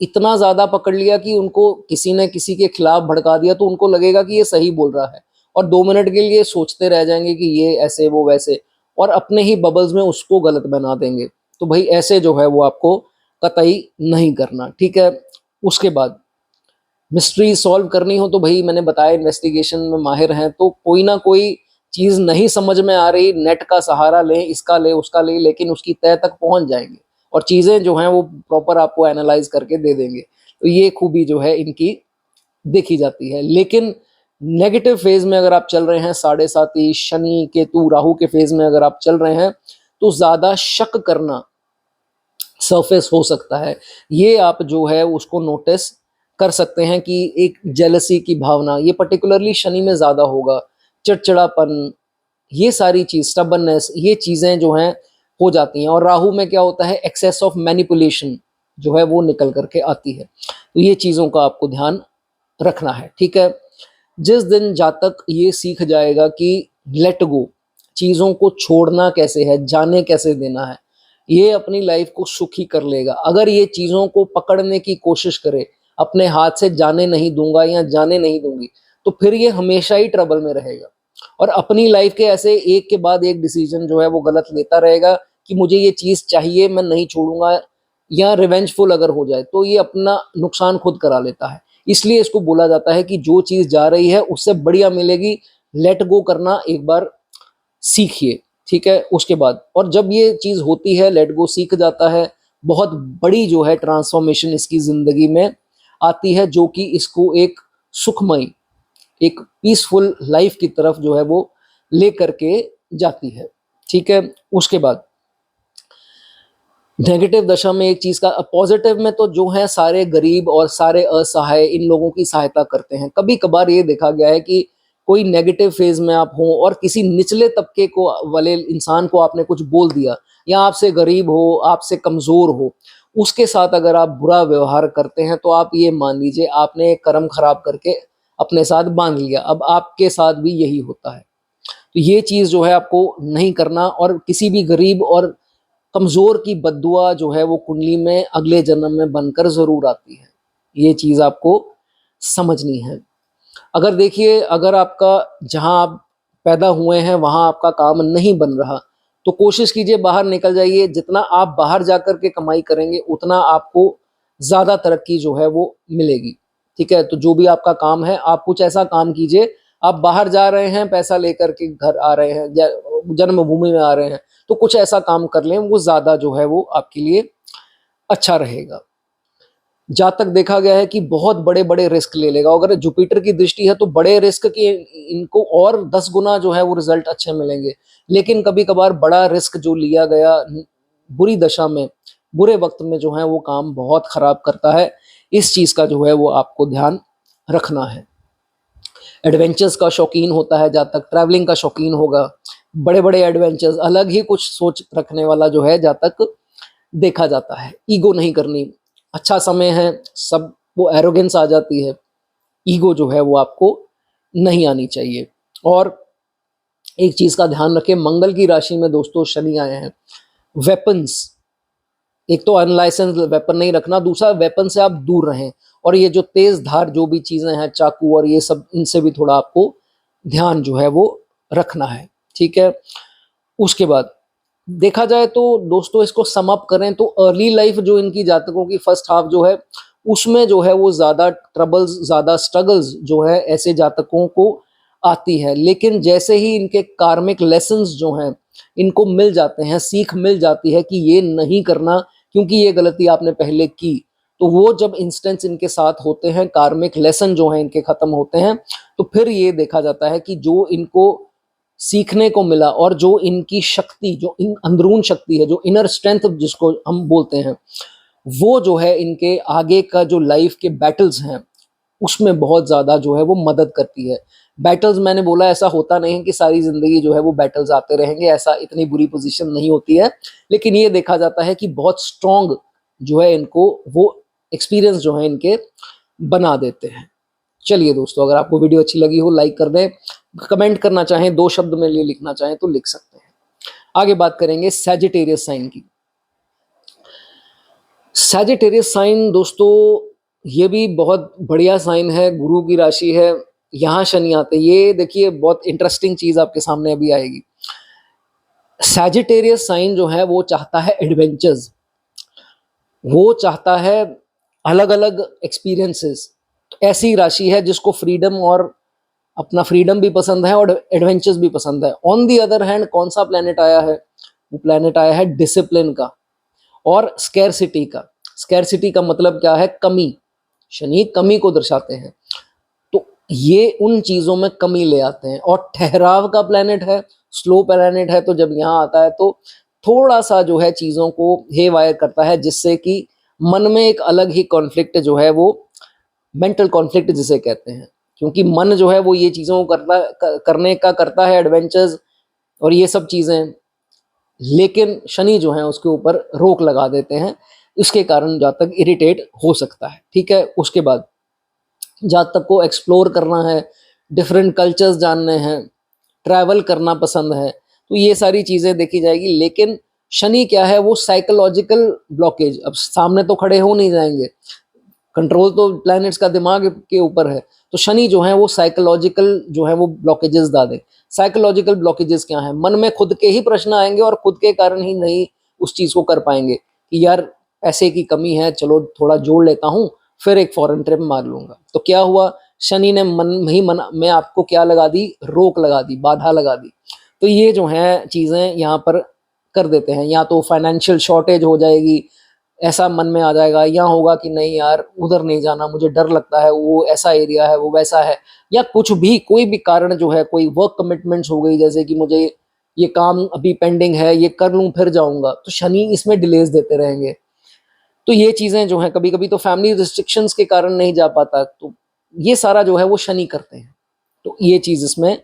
Speaker 1: इतना ज़्यादा पकड़ लिया कि उनको किसी ने किसी के खिलाफ भड़का दिया, तो उनको लगेगा कि ये सही बोल रहा है, और 2 मिनट के लिए सोचते रह जाएंगे कि ये ऐसे वो वैसे, और अपने ही बबल्स में उसको गलत बना देंगे। तो भाई ऐसे जो है वो आपको कतई नहीं करना, ठीक है। उसके बाद मिस्ट्री सॉल्व करनी हो तो भाई मैंने बताया इन्वेस्टिगेशन में माहिर हैं, तो कोई ना कोई चीज नहीं समझ में आ रही, नेट का सहारा लें, इसका लें, उसका लें, लेकिन उसकी तह तक पहुंच जाएंगे और चीजें जो हैं वो प्रॉपर आपको एनालाइज करके दे देंगे। तो ये खूबी जो है इनकी देखी जाती है। लेकिन नेगेटिव फेज में अगर आप चल रहे हैं, साढ़े साथी, शनि, केतु, राहु के फेज में अगर आप चल रहे हैं, तो ज्यादा शक करना सरफेस हो सकता है। ये आप जो है उसको नोटिस कर सकते हैं कि एक जेलसी की भावना, ये पर्टिकुलरली शनि में ज्यादा होगा। चिड़चिड़ापन, ये सारी चीज, स्टबर्ननेस, ये चीजें जो हैं हो जाती हैं। और राहु में क्या होता है, एक्सेस ऑफ मैनिपुलेशन जो है वो निकल करके आती है। तो ये चीजों का आपको ध्यान रखना है, ठीक है। जिस दिन जातक ये सीख जाएगा कि लेट गो, चीजों को छोड़ना कैसे है, जाने कैसे देना है, ये अपनी लाइफ को सुखी कर लेगा। अगर ये चीजों को पकड़ने की कोशिश करे, अपने हाथ से जाने नहीं दूंगा या जाने नहीं दूंगी, तो फिर ये हमेशा ही ट्रबल में रहेगा और अपनी लाइफ के ऐसे एक के बाद एक डिसीजन जो है वो गलत लेता रहेगा कि मुझे ये चीज चाहिए, मैं नहीं छोड़ूंगा, या रिवेंजफुल अगर हो जाए तो ये अपना नुकसान खुद करा लेता है। इसलिए इसको बोला जाता है कि जो चीज जा रही है उससे बढ़िया मिलेगी, लेट गो करना एक बार सीखिए, ठीक है। उसके बाद, और जब ये चीज होती है, लेट गो सीख जाता है, बहुत बड़ी जो है ट्रांसफॉर्मेशन इसकी जिंदगी में आती है, जो कि इसको एक सुखमय, एक पीसफुल लाइफ की तरफ जो है वो ले करके जाती है, ठीक है। उसके बाद नेगेटिव दशा में एक चीज का, पॉजिटिव में तो जो है सारे गरीब और सारे असहाय इन लोगों की सहायता करते हैं। कभी कभार ये देखा गया है कि कोई नेगेटिव फेज में आप हो और किसी निचले तबके को वाले इंसान को आपने कुछ बोल दिया, या आपसे गरीब हो, आपसे कमजोर हो, उसके साथ अगर आप बुरा व्यवहार करते हैं, तो आप ये मान लीजिए आपने एक कर्म खराब करके अपने साथ बांध लिया। अब आपके साथ भी यही होता है। तो ये चीज जो है आपको नहीं करना, और किसी भी गरीब और कमजोर की बद्दुआ जो है वो कुंडली में अगले जन्म में बनकर जरूर आती है। ये चीज आपको समझनी है। अगर देखिए, अगर आपका जहां आप पैदा हुए हैं वहां आपका काम नहीं बन रहा, तो कोशिश कीजिए बाहर निकल जाइए। जितना आप बाहर जाकर के कमाई करेंगे उतना आपको ज्यादा तरक्की जो है वो मिलेगी, ठीक है। तो जो भी आपका काम है, आप कुछ ऐसा काम कीजिए, आप बाहर जा रहे हैं पैसा लेकर के घर आ रहे हैं या जन्मभूमि में आ रहे हैं, तो कुछ ऐसा काम कर लें, वो ज्यादा जो है वो आपके लिए अच्छा रहेगा। जातक देखा गया है कि बहुत बड़े बड़े रिस्क ले लेगा। अगर जुपिटर की दृष्टि है तो बड़े रिस्क की इनको और 10 गुना जो है वो रिजल्ट अच्छे मिलेंगे। लेकिन कभी कभार बड़ा रिस्क जो लिया गया बुरी दशा में, बुरे वक्त में जो है वो काम बहुत खराब करता है। इस चीज का जो है वो आपको ध्यान रखना है। एडवेंचर्स का शौकीन होता है जातक, ट्रैवलिंग का शौकीन होगा, बड़े बड़े एडवेंचर्स, अलग ही कुछ सोच रखने वाला जो है जातक देखा जाता है। ईगो नहीं करनी, अच्छा समय है, सब वो एरोगेंस आ जाती है, ईगो जो है वो आपको नहीं आनी चाहिए। और एक चीज का ध्यान रखें, मंगल की राशि में दोस्तों शनि आए हैं। वेपन्स, एक तो अनलाइसेंस वेपन नहीं रखना, दूसरा वेपन से आप दूर रहें। और ये जो तेज धार जो भी चीजें हैं, चाकू और ये सब, इनसे भी थोड़ा आपको ध्यान जो है वो रखना है, ठीक है। उसके बाद देखा जाए तो दोस्तों, इसको सम अप करें तो अर्ली लाइफ जो इनकी जातकों की फर्स्ट हाफ जो है, उसमें जो है वो ज्यादा ट्रबल्स, ज्यादा स्ट्रगल्स जो है ऐसे जातकों को आती है। लेकिन जैसे ही इनके कार्मिक लेसन्स जो हैं इनको मिल जाते हैं, सीख मिल जाती है कि ये नहीं करना क्योंकि ये गलती आपने पहले की, तो वो जब इंस्टेंस इनके साथ होते हैं, कार्मिक लेसन जो है इनके खत्म होते हैं, तो फिर ये देखा जाता है कि जो इनको सीखने को मिला और जो इनकी शक्ति, जो इन अंदरून शक्ति है, जो इनर स्ट्रेंथ जिसको हम बोलते हैं, वो जो है इनके आगे का जो लाइफ के बैटल्स हैं उसमें बहुत ज्यादा जो है वो मदद करती है। बैटल्स मैंने बोला, ऐसा होता नहीं है कि सारी जिंदगी जो है वो बैटल्स आते रहेंगे, ऐसा इतनी बुरी पोजीशन नहीं होती है। लेकिन ये देखा जाता है कि बहुत स्ट्रॉन्ग जो है इनको वो एक्सपीरियंस जो है इनके बना देते हैं। चलिए दोस्तों, अगर आपको वीडियो अच्छी लगी हो लाइक कर दें, कमेंट करना चाहें, 2 शब्द में लिए लिखना चाहें तो लिख सकते हैं। आगे बात करेंगे सैजिटेरियस साइन की। सैजिटेरियस साइन दोस्तों, ये भी बहुत बढ़िया साइन है, गुरु की राशि है, यहाँ शनि आते। ये देखिए बहुत इंटरेस्टिंग चीज आपके सामने अभी आएगी। सैजिटेरियस साइन जो है वो चाहता है एडवेंचर्स, वो चाहता है अलग अलग एक्सपीरियंसेस। ऐसी राशि है जिसको फ्रीडम और अपना फ्रीडम भी पसंद है और एडवेंचर्स भी पसंद है। ऑन दी अदर हैंड कौन सा प्लेनेट आया है? वो प्लेनेट आया है डिसिप्लिन का और स्कैरसिटी का। स्कैरसिटी का मतलब क्या है? कमी। शनि कमी को दर्शाते हैं, तो ये उन चीजों में कमी ले आते हैं। और ठहराव का प्लेनेट है, स्लो प्लेनेट है, तो जब यहाँ आता है तो थोड़ा सा जो है चीजों को हे वायर करता है, जिससे कि मन में एक अलग ही कॉन्फ्लिक्ट जो है वो मेंटल कॉन्फ्लिक्ट जिसे कहते हैं, क्योंकि मन जो है वो ये चीजों को करने का करता है, एडवेंचर्स और ये सब चीजें, लेकिन शनि जो है उसके ऊपर रोक लगा देते हैं। उसके कारण जातक इरिटेट हो सकता है। ठीक है, उसके बाद जातक को एक्सप्लोर करना है, डिफरेंट कल्चर्स जानने हैं, ट्रैवल करना पसंद है, तो ये सारी चीजें देखी जाएगी। लेकिन शनि क्या है? वो साइकोलॉजिकल ब्लॉकेज, अब सामने तो खड़े हो नहीं जाएंगे, कंट्रोल तो प्लैनेट्स का दिमाग के ऊपर है, तो शनि जो है वो साइकोलॉजिकल जो है वो ब्लॉकेजेस डाले। साइकोलॉजिकल ब्लॉकेजेस क्या है? मन में खुद के ही प्रश्न आएंगे और खुद के कारण ही नहीं उस चीज को कर पाएंगे कि यार पैसे की कमी है, चलो थोड़ा जोड़ लेता हूँ, फिर एक फॉरेन ट्रिप मार लूंगा। तो क्या हुआ? शनि ने मन में आपको क्या लगा दी? रोक लगा दी, बाधा लगा दी। तो ये जो है चीजें यहाँ पर कर देते हैं। या तो फाइनेंशियल शॉर्टेज हो जाएगी, ऐसा मन में आ जाएगा, या होगा कि नहीं यार उधर नहीं जाना, मुझे डर लगता है, वो ऐसा एरिया है, वो वैसा है, या कुछ भी कोई भी कारण जो है, कोई वर्क कमिटमेंट्स हो गई, जैसे कि मुझे ये काम अभी पेंडिंग है, ये कर लूं फिर जाऊंगा, तो शनि इसमें डिलेज देते रहेंगे। तो ये चीजें जो है, कभी कभी तो फैमिली रिस्ट्रिक्शंस के कारण नहीं जा पाता, तो ये सारा जो है वो शनि करते हैं। तो ये चीज इसमें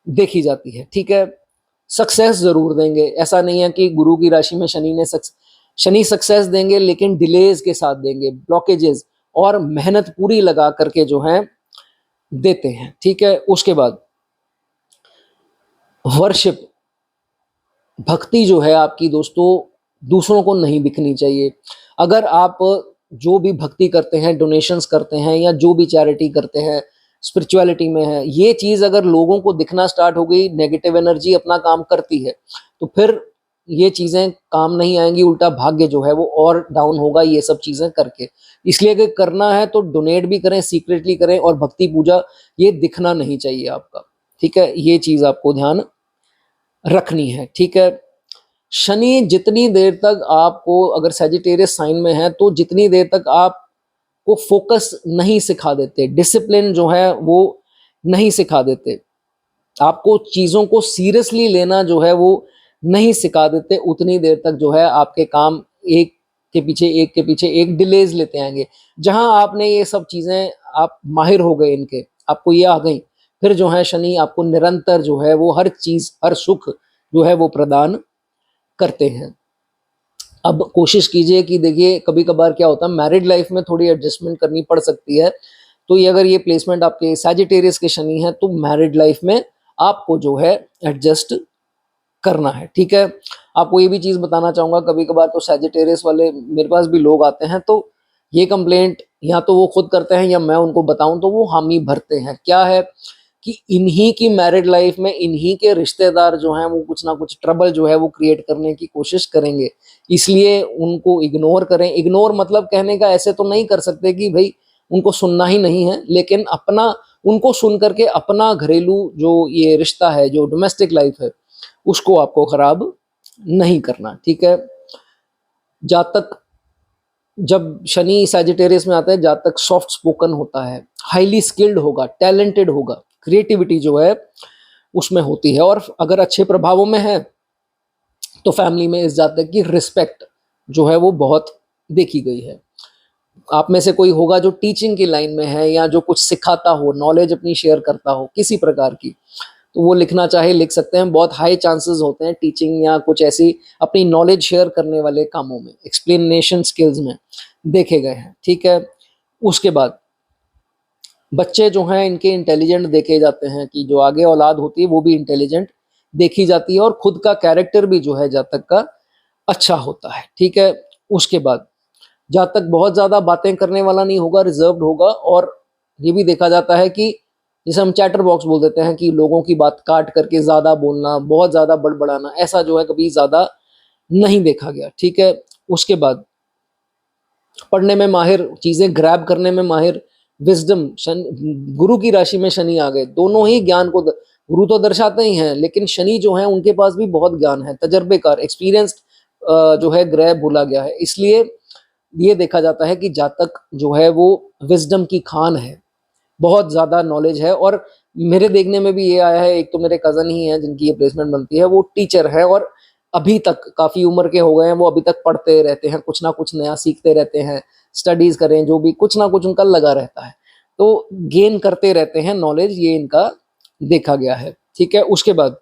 Speaker 1: देखी जाती है। ठीक है, सक्सेस जरूर देंगे, ऐसा नहीं है कि गुरु की राशि में शनि सक्सेस देंगे, लेकिन डिलेज के साथ देंगे, ब्लॉकेजेस और मेहनत पूरी लगा करके जो है देते हैं। ठीक है, उसके बाद वर्शिप, भक्ति जो है आपकी दोस्तों दूसरों को नहीं दिखनी चाहिए। अगर आप जो भी भक्ति करते हैं, डोनेशंस करते हैं, या जो भी चैरिटी करते हैं, स्पिरिचुअलिटी में है, ये चीज अगर लोगों को दिखना स्टार्ट हो गई, नेगेटिव एनर्जी अपना काम करती है, तो फिर ये चीजें काम नहीं आएंगी, उल्टा भाग्य जो है वो और डाउन होगा ये सब चीजें करके। इसलिए अगर करना है तो डोनेट भी करें, सीक्रेटली करें, और भक्ति पूजा ये दिखना नहीं चाहिए आपका। ठीक है, ये चीज आपको ध्यान रखनी है। ठीक है, शनि जितनी देर तक आपको, अगर सैजिटेरियस साइन में है, तो जितनी देर तक आपको फोकस नहीं सिखा देते, डिसिप्लिन जो है वो नहीं सिखा देते, आपको चीजों को सीरियसली लेना जो है वो नहीं सिखा देते, उतनी देर तक जो है आपके काम एक के पीछे एक डिलेज लेते आएंगे। जहां आपने ये सब चीजें, आप माहिर हो गए इनके, आपको ये आ गई, फिर जो है शनि आपको निरंतर जो है वो हर चीज, हर सुख जो है वो प्रदान करते हैं। अब कोशिश कीजिए कि देखिए कभी कभार क्या होता है, मैरिड लाइफ में थोड़ी एडजस्टमेंट करनी पड़ सकती है, तो ये अगर ये प्लेसमेंट आपके सैजिटेरियस के शनि है, तो मैरिड लाइफ में आपको जो है एडजस्ट करना है। ठीक है, आपको ये भी चीज बताना चाहूंगा, कभी कभार तो सैजिटेरियस वाले मेरे पास भी लोग आते हैं, तो ये कंप्लेंट या तो वो खुद करते हैं या मैं उनको बताऊं तो वो हामी भरते हैं। क्या है कि इन्हीं की मैरिड लाइफ में इन्हीं के रिश्तेदार जो हैं वो कुछ ना कुछ ट्रबल जो है वो क्रिएट करने की कोशिश करेंगे, इसलिए उनको इग्नोर करें। इग्नोर मतलब कहने का ऐसे तो नहीं कर सकते कि भाई उनको सुनना ही नहीं है, लेकिन अपना, उनको सुन करके अपना घरेलू जो ये रिश्ता है, जो डोमेस्टिक लाइफ है, उसको आपको खराब नहीं करना। ठीक है, जातक जब शनि सैजिटेरियस में आता है, जातक सॉफ्ट स्पोकन होता है, हाईली स्किल्ड होगा, टैलेंटेड होगा, क्रिएटिविटी जो है उसमें होती है, और अगर अच्छे प्रभावों में है तो फैमिली में इस जातक की रिस्पेक्ट जो है वो बहुत देखी गई है। आप में से कोई होगा जो टीचिंग की लाइन में है, या जो कुछ सिखाता हो, नॉलेज अपनी शेयर करता हो किसी प्रकार की, तो वो लिखना चाहे लिख सकते हैं। बहुत हाई चांसेस होते हैं टीचिंग या कुछ ऐसी अपनी नॉलेज शेयर करने वाले कामों में, एक्सप्लेनेशन स्किल्स में देखे गए हैं। ठीक है, उसके बाद बच्चे जो हैं इनके इंटेलिजेंट देखे जाते हैं, कि जो आगे औलाद होती है वो भी इंटेलिजेंट देखी जाती है, और खुद का कैरेक्टर भी जो है जातक का अच्छा होता है। ठीक है, उसके बाद जातक बहुत ज्यादा बातें करने वाला नहीं होगा, रिजर्व्ड होगा, और ये भी देखा जाता है कि जैसे हम चैटर बॉक्स बोल देते हैं कि लोगों की बात काट करके ज्यादा बोलना, बहुत ज्यादा बड़बड़ाना, ऐसा जो है कभी ज्यादा नहीं देखा गया। ठीक है, उसके बाद पढ़ने में माहिर, चीजें ग्रैब करने में माहिर, विजडम, गुरु की राशि में शनि आ गए, दोनों ही ज्ञान को गुरु तो दर्शाते ही हैं, लेकिन शनि जो है उनके पास भी बहुत ज्ञान है, तजर्बेकार, एक्सपीरियंस्ड जो है ग्रह बोला गया है। इसलिए ये देखा जाता है कि जातक जो है वो विजडम की खान है, बहुत ज्यादा नॉलेज है। और मेरे देखने में भी ये आया है, एक तो मेरे कजन ही है जिनकी ये प्लेसमेंट बनती है, वो टीचर है और अभी तक काफी उम्र के हो गए हैं, वो अभी तक पढ़ते रहते हैं, कुछ ना कुछ नया सीखते रहते हैं, स्टडीज करें जो भी, कुछ ना कुछ उनका लगा रहता है, तो गेन करते रहते हैं नॉलेज, ये इनका देखा गया है। ठीक है, उसके बाद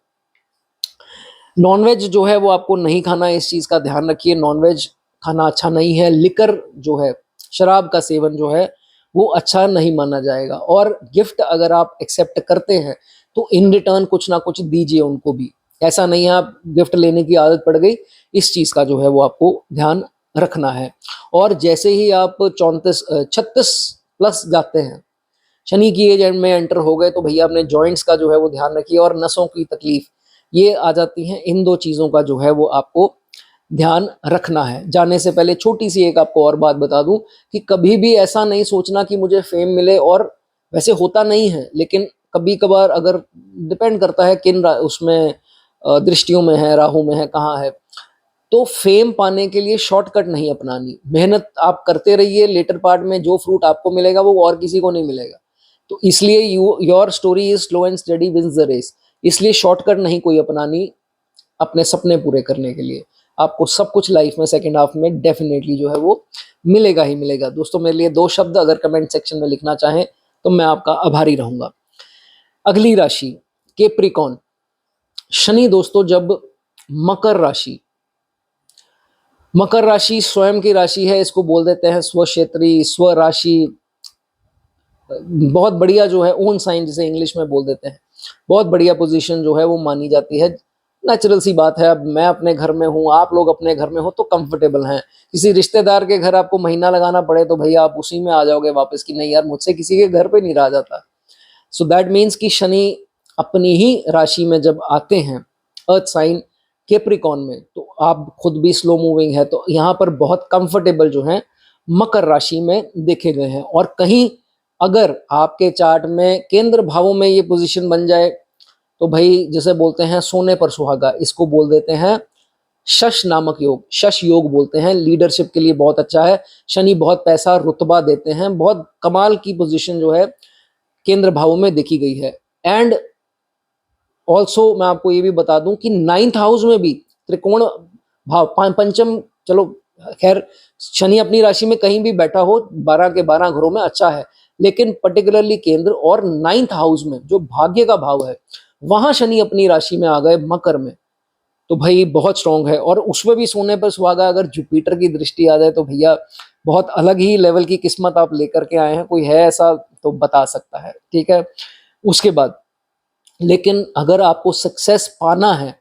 Speaker 1: नॉनवेज जो है वो आपको नहीं खाना है, इस चीज का ध्यान रखिए, नॉनवेज खाना अच्छा नहीं है। लिकर जो है, शराब का सेवन जो है वो अच्छा नहीं माना जाएगा। और गिफ्ट अगर आप एक्सेप्ट करते हैं तो इन रिटर्न कुछ ना कुछ दीजिए उनको भी, ऐसा नहीं है आप गिफ्ट लेने की आदत पड़ गई, इस चीज का जो है वो आपको ध्यान रखना है। और जैसे ही आप 36 प्लस जाते हैं, शनि की एज में एंटर हो गए, तो भैया अपने जॉइंट्स का जो है वो ध्यान रखिए, और नसों की तकलीफ ये आ जाती हैं, इन दो चीजों का जो है वो आपको ध्यान रखना है। जाने से पहले छोटी सी एक आपको और बात बता दूं कि कभी भी ऐसा नहीं सोचना कि मुझे फेम मिले, और वैसे होता नहीं है, लेकिन कभी कभार अगर डिपेंड करता है किन उसमें दृष्टियों में है, राहु में है, कहाँ है, तो फेम पाने के लिए शॉर्टकट नहीं अपनानी, मेहनत आप करते रहिए, लेटर पार्ट में जो फ्रूट आपको मिलेगा वो और किसी को नहीं मिलेगा। तो इसलिए your story is slow and study wins the race, इसलिए शॉर्टकट नहीं कोई अपनानी अपने सपने पूरे करने के लिए। आपको सब कुछ लाइफ में सेकंड हाफ में डेफिनेटली जो है वो मिलेगा ही मिलेगा। दोस्तों मेरे लिए 2 शब्द अगर कमेंट सेक्शन में लिखना चाहें तो मैं आपका आभारी रहूंगा। अगली राशि कैप्रिकॉर्न, शनि दोस्तों जब मकर राशि, मकर राशि स्वयं की राशि है, इसको बोल देते हैं स्वक्षेत्री, स्व राशि, बहुत बढ़िया जो है ओन साइन जिसे इंग्लिश में बोल देते हैं, बहुत बढ़िया पोजीशन जो है वो मानी जाती है। नेचुरल सी बात है, अब मैं अपने घर में हूँ, आप लोग अपने घर में हो तो कंफर्टेबल हैं, किसी रिश्तेदार के घर आपको महीना लगाना पड़े तो भैया आप उसी में आ जाओगे वापस कि नहीं यार मुझसे किसी के घर पे नहीं रहा जाता। सो दैट मीन्स कि शनि अपनी ही राशि में जब आते हैं, अर्थ साइन कैप्रिकॉर्न में, तो आप खुद भी स्लो मूविंग है, तो यहाँ पर बहुत कंफर्टेबल जो है मकर राशि में देखे गए हैं। और कहीं अगर आपके चार्ट में केंद्र भावों में ये पोजीशन बन जाए तो भाई जैसे बोलते हैं सोने पर सुहागा, इसको बोल देते हैं शश नामक योग, शश योग बोलते हैं, लीडरशिप के लिए बहुत अच्छा है। शनि बहुत पैसा रुतबा देते हैं, बहुत कमाल की पोजीशन जो है केंद्र भावों में देखी गई है। एंड ऑल्सो मैं आपको ये भी बता दूं कि 9th हाउस में भी त्रिकोण भाव, पंचम, चलो खैर शनि अपनी राशि में कहीं भी बैठा हो 12 के 12 घरों में अच्छा है, लेकिन पर्टिकुलरली केंद्र और 9th हाउस में जो भाग्य का भाव है वहां शनि अपनी राशि में आ गए मकर में, तो भाई बहुत स्ट्रांग है। और उसमें भी सोने पर सुहागा, अगर जुपिटर की दृष्टि आ जाए तो भैया बहुत अलग ही लेवल की किस्मत आप लेकर के आए हैं, कोई है ऐसा तो बता सकता है। ठीक है, उसके बाद लेकिन अगर आपको सक्सेस पाना है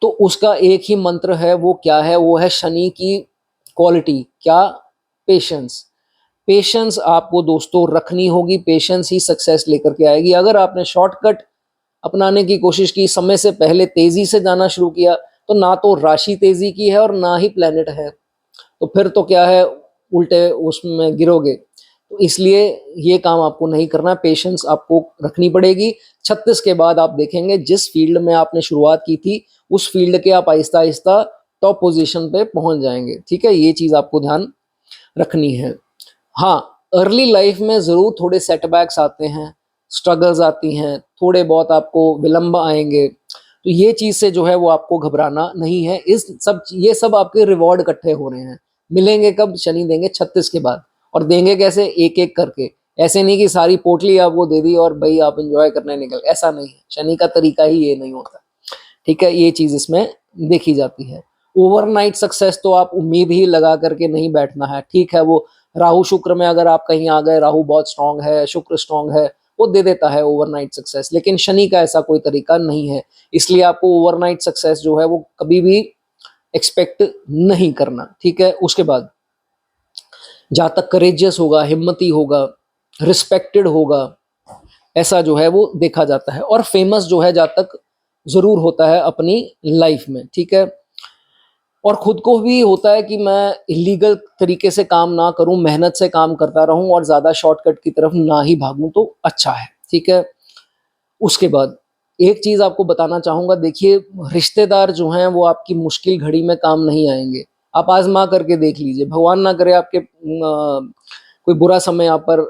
Speaker 1: तो उसका एक ही मंत्र है, वो क्या है, वो है शनि की क्वालिटी, क्या, पेशेंस। पेशेंस आपको दोस्तों रखनी होगी, पेशेंस ही सक्सेस लेकर के आएगी। अगर आपने शॉर्टकट अपनाने की कोशिश की, समय से पहले तेजी से जाना शुरू किया, तो ना तो राशि तेजी की है और ना ही प्लेनेट है, तो फिर तो क्या है, उल्टे उसमें गिरोगे। तो इसलिए ये काम आपको नहीं करना, पेशेंस आपको रखनी पड़ेगी। 36 के बाद आप देखेंगे जिस फील्ड में आपने शुरुआत की थी उस फील्ड के आप आहिस्ता आहिस्ता टॉप पोजीशन पे पहुंच जाएंगे। ठीक है, ये चीज आपको ध्यान रखनी है। हाँ, अर्ली लाइफ में जरूर थोड़े सेटबैक्स आते हैं, स्ट्रगल्स आती हैं, थोड़े बहुत आपको विलंब आएंगे, तो ये चीज से जो है वो आपको घबराना नहीं है। ये सब आपके रिवॉर्ड इकट्ठे हो रहे हैं, मिलेंगे कब, शनि देंगे 36 के बाद। और देंगे कैसे, एक एक करके, ऐसे नहीं कि सारी पोटली आपको दे दी और भाई आप एंजॉय करने निकल, ऐसा नहीं है, शनि का तरीका ही ये नहीं होता। ठीक है, ये चीज इसमें देखी जाती है। ओवरनाइट सक्सेस तो आप उम्मीद ही लगा करके नहीं बैठना है। ठीक है, वो राहु शुक्र में अगर आप कहीं आ गए, राहु बहुत स्ट्रांग है, शुक्र स्ट्रांग है, वो दे देता है ओवरनाइट सक्सेस, लेकिन शनि का ऐसा कोई तरीका नहीं है। इसलिए आपको ओवरनाइट सक्सेस जो है वो कभी भी एक्सपेक्ट नहीं करना। ठीक है, उसके बाद जातक करेजियस होगा, हिम्मती होगा, रिस्पेक्टेड होगा, ऐसा जो है वो देखा जाता है। और फेमस जो है जातक जरूर होता है अपनी लाइफ में। ठीक है, और खुद को भी होता है कि मैं इलीगल तरीके से काम ना करूं, मेहनत से काम करता रहूं और ज़्यादा शॉर्टकट की तरफ ना ही भागूं तो अच्छा है, ठीक है। उसके बाद एक चीज़ आपको बताना चाहूँगा, देखिए रिश्तेदार जो हैं वो आपकी मुश्किल घड़ी में काम नहीं आएँगे। आप आज़मा करके देख लीजिए, भगवान ना करे आपके कोई बुरा समय आप पर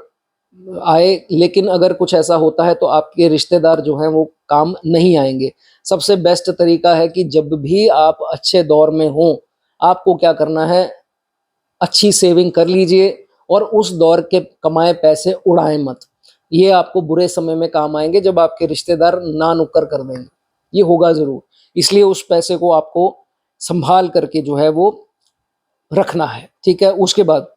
Speaker 1: आए, लेकिन अगर कुछ ऐसा होता है तो आपके रिश्तेदार जो हैं वो काम नहीं आएँगे। सबसे बेस्ट तरीका है कि जब भी आप अच्छे दौर में हों, आपको क्या करना है, अच्छी सेविंग कर लीजिए और उस दौर के कमाए पैसे उड़ाएँ मत। ये आपको बुरे समय में काम आएँगे जब आपके रिश्तेदार ना नुक्कर कर देंगे। ये होगा ज़रूर। इसलिए उस पैसे को आपको सँभाल करके जो है वो रखना है, ठीक है? उसके बाद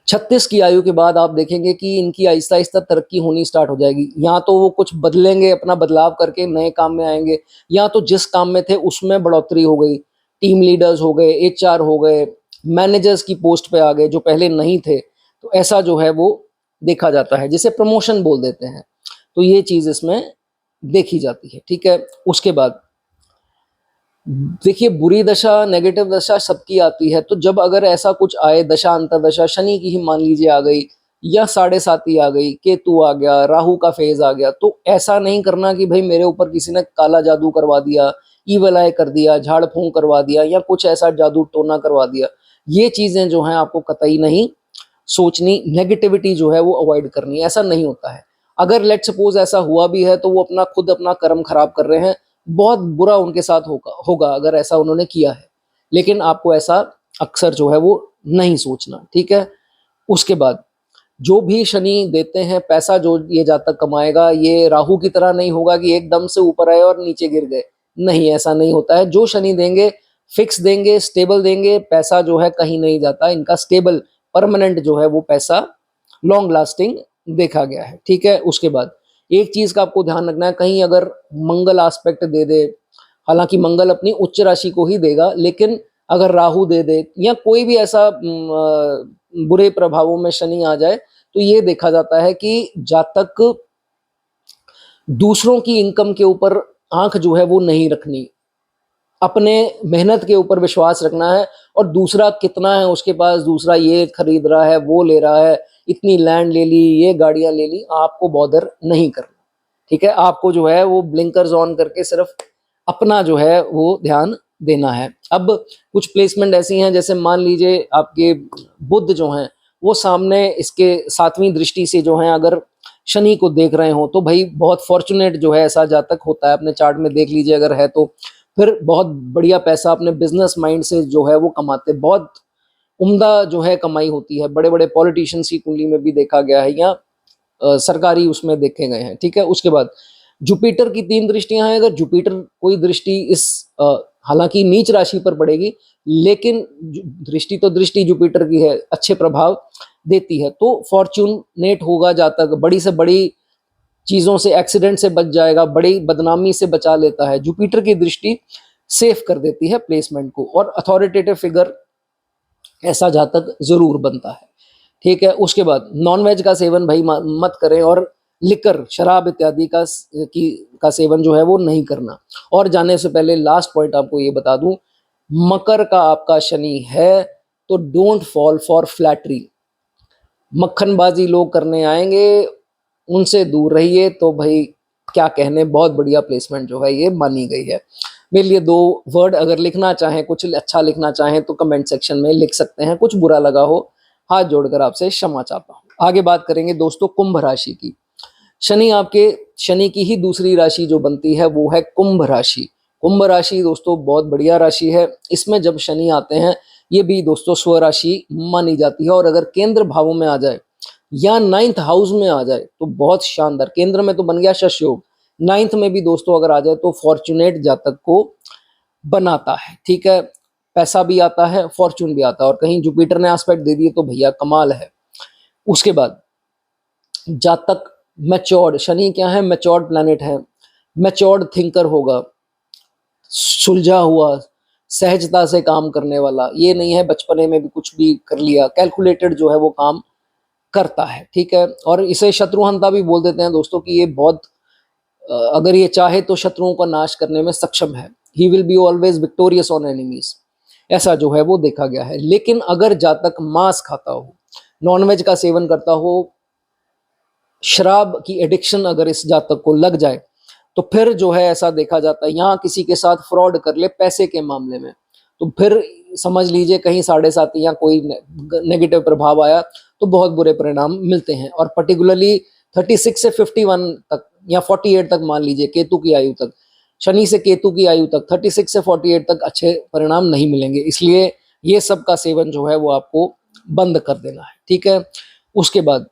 Speaker 1: 36 की आयु के बाद आप देखेंगे कि इनकी आहिस्ता-आहिस्ता तरक्की होनी स्टार्ट हो जाएगी। या तो वो कुछ बदलेंगे, अपना बदलाव करके नए काम में आएँगे, या तो जिस काम में थे उसमें बढ़ोतरी हो गई। टीम लीडर्स हो गए, एचआर हो गए, मैनेजर्स की पोस्ट पे आ गए जो पहले नहीं थे। तो ऐसा जो है वो देखा जाता है, जिसे प्रमोशन बोल देते हैं। तो ये चीज़ इसमें देखी जाती है, ठीक है? उसके बाद देखिए बुरी दशा, नेगेटिव दशा सबकी आती है, तो जब अगर ऐसा कुछ आए, दशा अंतर्दशा शनि की ही मान लीजिए आ गई, या साढ़े साती आ गई, केतु आ गया, राहु का फेज आ गया, तो ऐसा नहीं करना कि भाई मेरे ऊपर किसी ने काला जादू करवा दिया, ईवल आई कर दिया, झाड़ फूंक करवा दिया, या कुछ ऐसा जादू टोना करवा दिया। ये चीजें जो हैं आपको कतई नहीं सोचनी, नेगेटिविटी जो है वो अवॉइड करनी है। ऐसा नहीं होता है। अगर लेट सपोज ऐसा हुआ भी है तो वो अपना खुद अपना कर्म खराब कर रहे हैं, बहुत बुरा उनके साथ होगा अगर ऐसा उन्होंने किया है। लेकिन आपको ऐसा अक्सर जो है वो नहीं सोचना, ठीक है। उसके बाद जो भी शनि देते हैं, पैसा जो ये जातक कमाएगा, ये राहु की तरह नहीं होगा कि एकदम से ऊपर आए और नीचे गिर गए। नहीं, ऐसा नहीं होता है। जो शनि देंगे फिक्स देंगे, स्टेबल देंगे, पैसा जो है कहीं नहीं जाता। इनका स्टेबल परमानेंट जो है वो पैसा लॉन्ग लास्टिंग देखा गया है, ठीक है। उसके बाद एक चीज का आपको ध्यान रखना है, कहीं अगर मंगल एस्पेक्ट दे दे, हालांकि मंगल अपनी उच्च राशि को ही देगा, लेकिन अगर राहु दे दे या कोई भी ऐसा बुरे प्रभावों में शनि आ जाए, तो ये देखा जाता है कि जातक दूसरों की इनकम के ऊपर आंख जो है वो नहीं रखनी, अपने मेहनत के ऊपर विश्वास रखना है। और दूसरा कितना है उसके पास, दूसरा ये खरीद रहा है, वो ले रहा है, इतनी लैंड ले ली, ये गाड़ियां ले ली, आपको बॉदर नहीं करना, ठीक है। आपको जो है वो ब्लिंकर्स ऑन करके सिर्फ अपना जो है वो ध्यान देना है। अब कुछ प्लेसमेंट ऐसी हैं, जैसे मान लीजिए आपके बुध जो हैं वो सामने इसके 7वीं दृष्टि से जो है अगर शनि को देख रहे हो, तो भाई बहुत फॉर्चुनेट जो है ऐसा जातक होता है। अपने चार्ट में देख लीजिए अगर है तो, फिर बहुत बढ़िया पैसा अपने बिजनेस माइंड से जो है वो कमाते, बहुत उम्दा जो है कमाई होती है। बड़े बड़े पॉलिटिशियंस की कुंडली में भी देखा गया है, या सरकारी उसमें देखे गए हैं, ठीक है। उसके बाद जुपिटर की 3 दृष्टियां हैं। अगर जुपिटर कोई दृष्टि इस हालांकि नीच राशि पर पड़ेगी, लेकिन दृष्टि तो दृष्टि जुपिटर की है, अच्छे प्रभाव देती है, तो फॉर्चूनेट होगा जातक, बड़ी से बड़ी चीजों से, एक्सीडेंट से बच जाएगा, बड़ी बदनामी से बचा लेता है। जुपिटर की दृष्टि सेफ कर देती है प्लेसमेंट को, और अथॉरिटेटिव फिगर ऐसा जातक जरूर बनता है, ठीक है। उसके बाद नॉनवेज का सेवन भाई मत करें, और लिकर, शराब इत्यादि का सेवन जो है वो नहीं करना। और जाने से पहले लास्ट पॉइंट आपको ये बता दूं, मकर का आपका शनि है तो डोंट फॉल फॉर फ्लैटरी। मक्खनबाजी लोग करने आएंगे, उनसे दूर रहिए। तो भाई क्या कहने, बहुत बढ़िया प्लेसमेंट जो है ये मानी गई है। मेरे लिए 2 वर्ड अगर लिखना चाहें, कुछ अच्छा लिखना चाहें तो कमेंट सेक्शन में लिख सकते हैं। कुछ बुरा लगा हो, हाथ जोड़कर आपसे क्षमा चाहता हूं। आगे बात करेंगे दोस्तों कुंभ राशि की। शनि की ही दूसरी राशि जो बनती है वो है कुंभ राशि। कुंभ राशि दोस्तों बहुत बढ़िया राशि है। इसमें जब शनि आते हैं, ये भी दोस्तों स्व राशि मानी जाती है। और अगर केंद्र भावों में आ जाए या 9th हाउस में आ जाए तो बहुत शानदार। केंद्र में तो बन गया शश योग, 9th में भी दोस्तों अगर आ जाए तो फॉर्चुनेट जातक को बनाता है, ठीक है। पैसा भी आता है, फॉर्चून भी आता है, और कहीं जुपिटर ने एस्पेक्ट दे दिए तो भैया कमाल है। उसके बाद जातक मैच्योर्ड, शनि क्या है, मैच्योर्ड प्लैनेट है, मैच्योर्ड थिंकर होगा, सुलझा हुआ, सहजता से काम करने वाला। ये नहीं है बचपने में भी कुछ भी कर लिया, कैलकुलेटेड जो है वो काम करता है, ठीक है। और इसे शत्रुहंता भी बोल देते हैं दोस्तों, कि ये बहुत अगर ये चाहे तो शत्रुओं का नाश करने में सक्षम है। He will be always victorious on enemies, ऐसा जो है वो देखा गया है। लेकिन अगर जातक मांस खाता हो, नॉनवेज का सेवन करता हो, शराब की एडिक्शन अगर इस जातक को लग जाए, तो फिर जो है ऐसा देखा जाता है, यहाँ किसी के साथ फ्रॉड कर ले पैसे के मामले में, तो फिर समझ लीजिए कहीं 7.5 या कोई नेगेटिव प्रभाव आया तो बहुत बुरे परिणाम मिलते हैं। और पर्टिकुलरली 36 से 51 तक या 48 तक मान लीजिए, केतु की आयु तक, शनि से केतु की आयु तक 36 से 48 तक अच्छे परिणाम नहीं मिलेंगे। इसलिए ये सब का सेवन जो है वो आपको बंद कर देना है, ठीक है। उसके बाद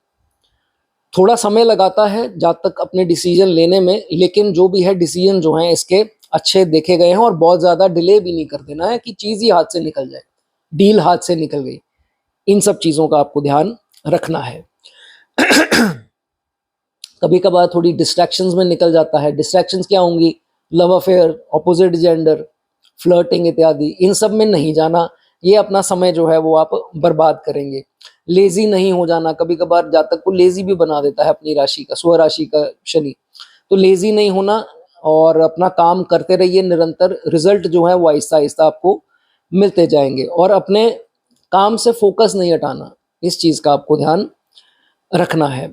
Speaker 1: थोड़ा समय लगाता है जब तक अपने डिसीजन लेने में, लेकिन जो भी है डिसीजन जो है इसके अच्छे देखे गए हैं, और बहुत ज़्यादा डिले भी नहीं कर देना है कि चीज़ ही हाथ से निकल जाए, डील हाथ से निकल गई। इन सब चीज़ों का आपको ध्यान रखना है। कभी कभार थोड़ी डिस्ट्रैक्शंस में निकल जाता है। डिस्ट्रैक्शंस क्या होंगी? Love affair, opposite gender, flirting इत्यादि, इन सब में नहीं जाना। ये अपना समय जो है वो आप बर्बाद करेंगे। लेजी नहीं हो जाना, कभी कभार जातक को लेजी भी बना देता है अपनी राशि का, स्वराशि का शनि। तो लेजी नहीं होना और अपना काम करते रहिए निरंतर, रिजल्ट जो है वो आहिस्ता आहिस्ता आपको मिलते जाएंगे। और अपने काम से फोकस नहीं हटाना, इस चीज़ का आपको ध्यान रखना है।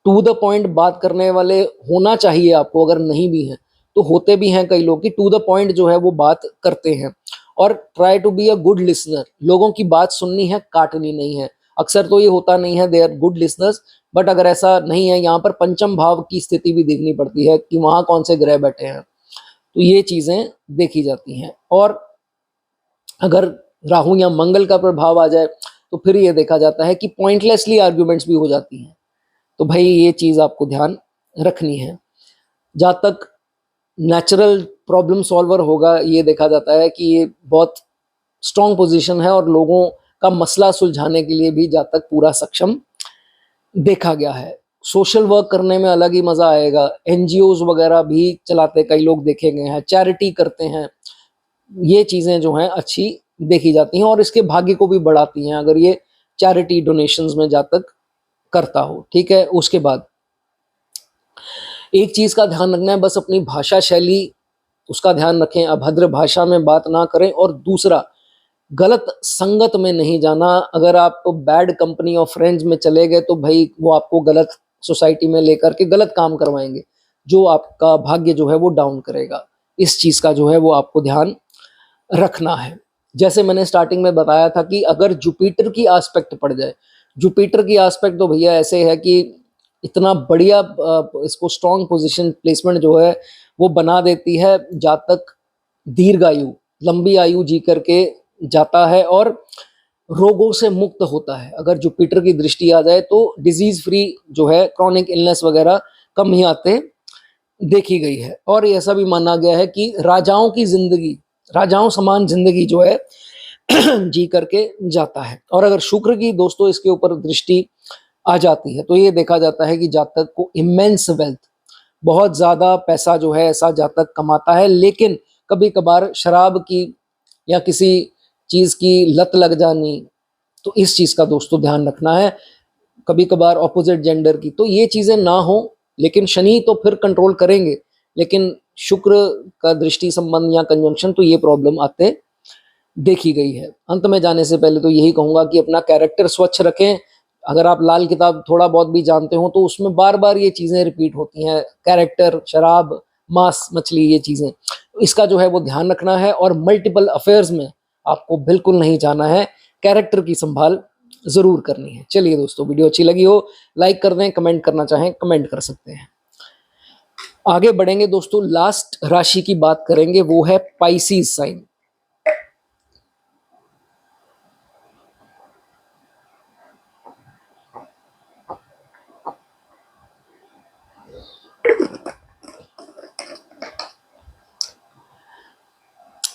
Speaker 1: टू द पॉइंट बात करने वाले होना चाहिए आपको, अगर नहीं भी हैं तो होते भी हैं कई लोग कि टू द पॉइंट जो है वो बात करते हैं। और try to be a good listener, लोगों की बात सुननी है, काटनी नहीं है। अक्सर तो ये होता नहीं है, they are good listeners, but अगर ऐसा नहीं है, यहाँ पर पंचम भाव की स्थिति भी देखनी पड़ती है कि वहाँ कौन से ग्रह बैठे हैं, तो ये चीज़ें देखी जाती हैं। और अगर राहु या मंगल का प्रभाव आ जाए तो फिर ये देखा जाता है कि पॉइंटलेसली आर्ग्यूमेंट्स भी हो जाती हैं। तो भाई ये चीज़ आपको ध्यान रखनी है। जहाँ तक नेचुरल प्रॉब्लम सॉल्वर होगा, ये देखा जाता है कि ये बहुत स्ट्रॉन्ग पोजीशन है और लोगों का मसला सुलझाने के लिए भी जातक पूरा सक्षम देखा गया है। सोशल वर्क करने में अलग ही मज़ा आएगा। एनजीओज वगैरह भी चलाते कई लोग देखे गए हैं, चैरिटी करते हैं। ये चीज़ें जो हैं अच्छी देखी जाती हैं और इसके भाग्य को भी बढ़ाती हैं अगर ये चैरिटी डोनेशंस में जातक करता हो, ठीक है। उसके बाद एक चीज़ का ध्यान रखना है, बस अपनी भाषा शैली उसका ध्यान रखें, अभद्र भाषा में बात ना करें। और दूसरा, गलत संगत में नहीं जाना। अगर आप बैड कंपनी और फ्रेंड्स में चले गए तो भाई वो आपको गलत सोसाइटी में लेकर के गलत काम करवाएंगे, जो आपका भाग्य जो है वो डाउन करेगा। इस चीज़ का जो है वो आपको ध्यान रखना है। जैसे मैंने स्टार्टिंग में बताया था कि अगर जुपिटर की आस्पेक्ट पड़ जाए, जुपिटर की आस्पेक्ट तो भैया ऐसे है कि इतना बढ़िया इसको स्ट्रॉन्ग पोजीशन प्लेसमेंट जो है वो बना देती है। जातक दीर्घायु, लंबी आयु जी करके जाता है और रोगों से मुक्त होता है। अगर जुपिटर की दृष्टि आ जाए तो डिजीज फ्री जो है, क्रॉनिक इलनेस वगैरह कम ही आते देखी गई है। और ऐसा भी माना गया है कि राजाओं की जिंदगी, राजाओं समान जिंदगी जो है जी करके जाता है। और अगर शुक्र की दोस्तों इसके ऊपर दृष्टि आ जाती है तो ये देखा जाता है कि जातक को इमेंस वेल्थ, बहुत ज़्यादा पैसा जो है ऐसा जातक कमाता है। लेकिन कभी कभार शराब की या किसी चीज़ की लत लग जानी, तो इस चीज़ का दोस्तों ध्यान रखना है। कभी कभार ऑपोजिट जेंडर की, तो ये चीज़ें ना हो। लेकिन शनि तो फिर कंट्रोल करेंगे, लेकिन शुक्र का दृष्टि संबंध या कंजंक्शन तो ये प्रॉब्लम आते देखी गई है। अंत में जाने से पहले तो यही कहूँगा कि अपना कैरेक्टर स्वच्छ रखें। अगर आप लाल किताब थोड़ा बहुत भी जानते हो तो उसमें बार बार ये चीज़ें रिपीट होती हैं, कैरेक्टर, शराब, मांस मछली, ये चीज़ें, इसका जो है वो ध्यान रखना है। और मल्टीपल अफेयर्स में आपको बिल्कुल नहीं जाना है, कैरेक्टर की संभाल ज़रूर करनी है। चलिए दोस्तों, वीडियो अच्छी लगी हो लाइक कर दें, कमेंट करना चाहें कमेंट कर सकते हैं। आगे बढ़ेंगे दोस्तों, लास्ट राशि की बात करेंगे, वो है पाइसीज साइन।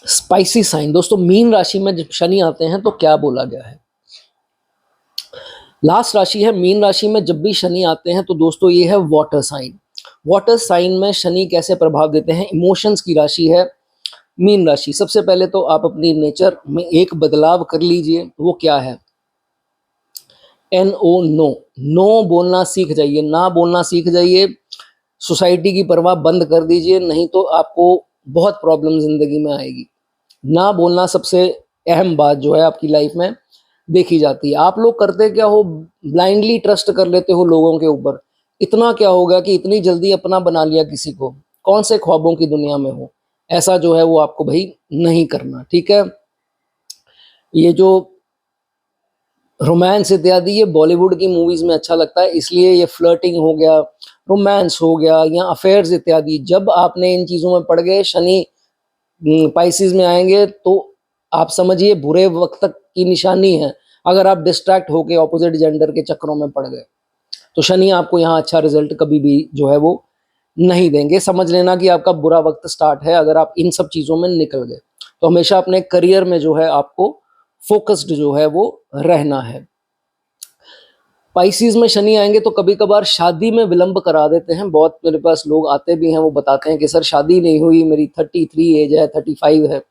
Speaker 1: स्पाइसी साइन दोस्तों, मीन राशि में जब शनि आते हैं तो क्या बोला गया है? लास्ट राशि है मीन राशि में जब भी शनि आते हैं तो दोस्तों ये है वाटर साइन। वाटर साइन में शनि कैसे प्रभाव देते हैं? इमोशंस की राशि है मीन राशि। सबसे पहले तो आप अपनी नेचर में एक बदलाव कर लीजिए, वो क्या है? NO, no. नो बोलना सीख जाइए, ना बोलना सीख जाइए। सोसाइटी की परवाह बंद कर दीजिए, नहीं तो आपको बहुत प्रॉब्लम ज़िंदगी में आएगी। ना बोलना सबसे अहम बात जो है आपकी लाइफ में देखी जाती है। आप लोग करते क्या हो, ब्लाइंडली ट्रस्ट कर लेते हो लोगों के ऊपर। इतना क्या होगा कि इतनी जल्दी अपना बना लिया किसी को, कौन से ख्वाबों की दुनिया में हो। ऐसा जो है वो आपको भाई नहीं करना, ठीक है। ये जो रोमांस इत्यादि ये बॉलीवुड की मूवीज में अच्छा लगता है, इसलिए ये फ्लर्टिंग हो गया, रोमांस हो गया या अफेयर्स इत्यादि, जब आपने इन चीज़ों में पड़ गए, शनि पाइसिस में आएंगे तो आप समझिए बुरे वक्त तक की निशानी है। अगर आप डिस्ट्रैक्ट होके ऑपोजिट जेंडर के चक्करों में पड़ गए तो शनि आपको यहाँ अच्छा रिजल्ट कभी भी जो है वो नहीं देंगे। समझ लेना कि आपका बुरा वक्त स्टार्ट है अगर आप इन सब चीज़ों में निकल गए। तो हमेशा अपने करियर में जो है आपको फोकस्ड जो है वो रहना है। पाइसिस में शनि आएंगे तो कभी कभार शादी में विलंब करा देते हैं। बहुत मेरे पास लोग आते भी हैं, वो बताते हैं कि सर शादी नहीं हुई, मेरी 33 एज है, 35 है।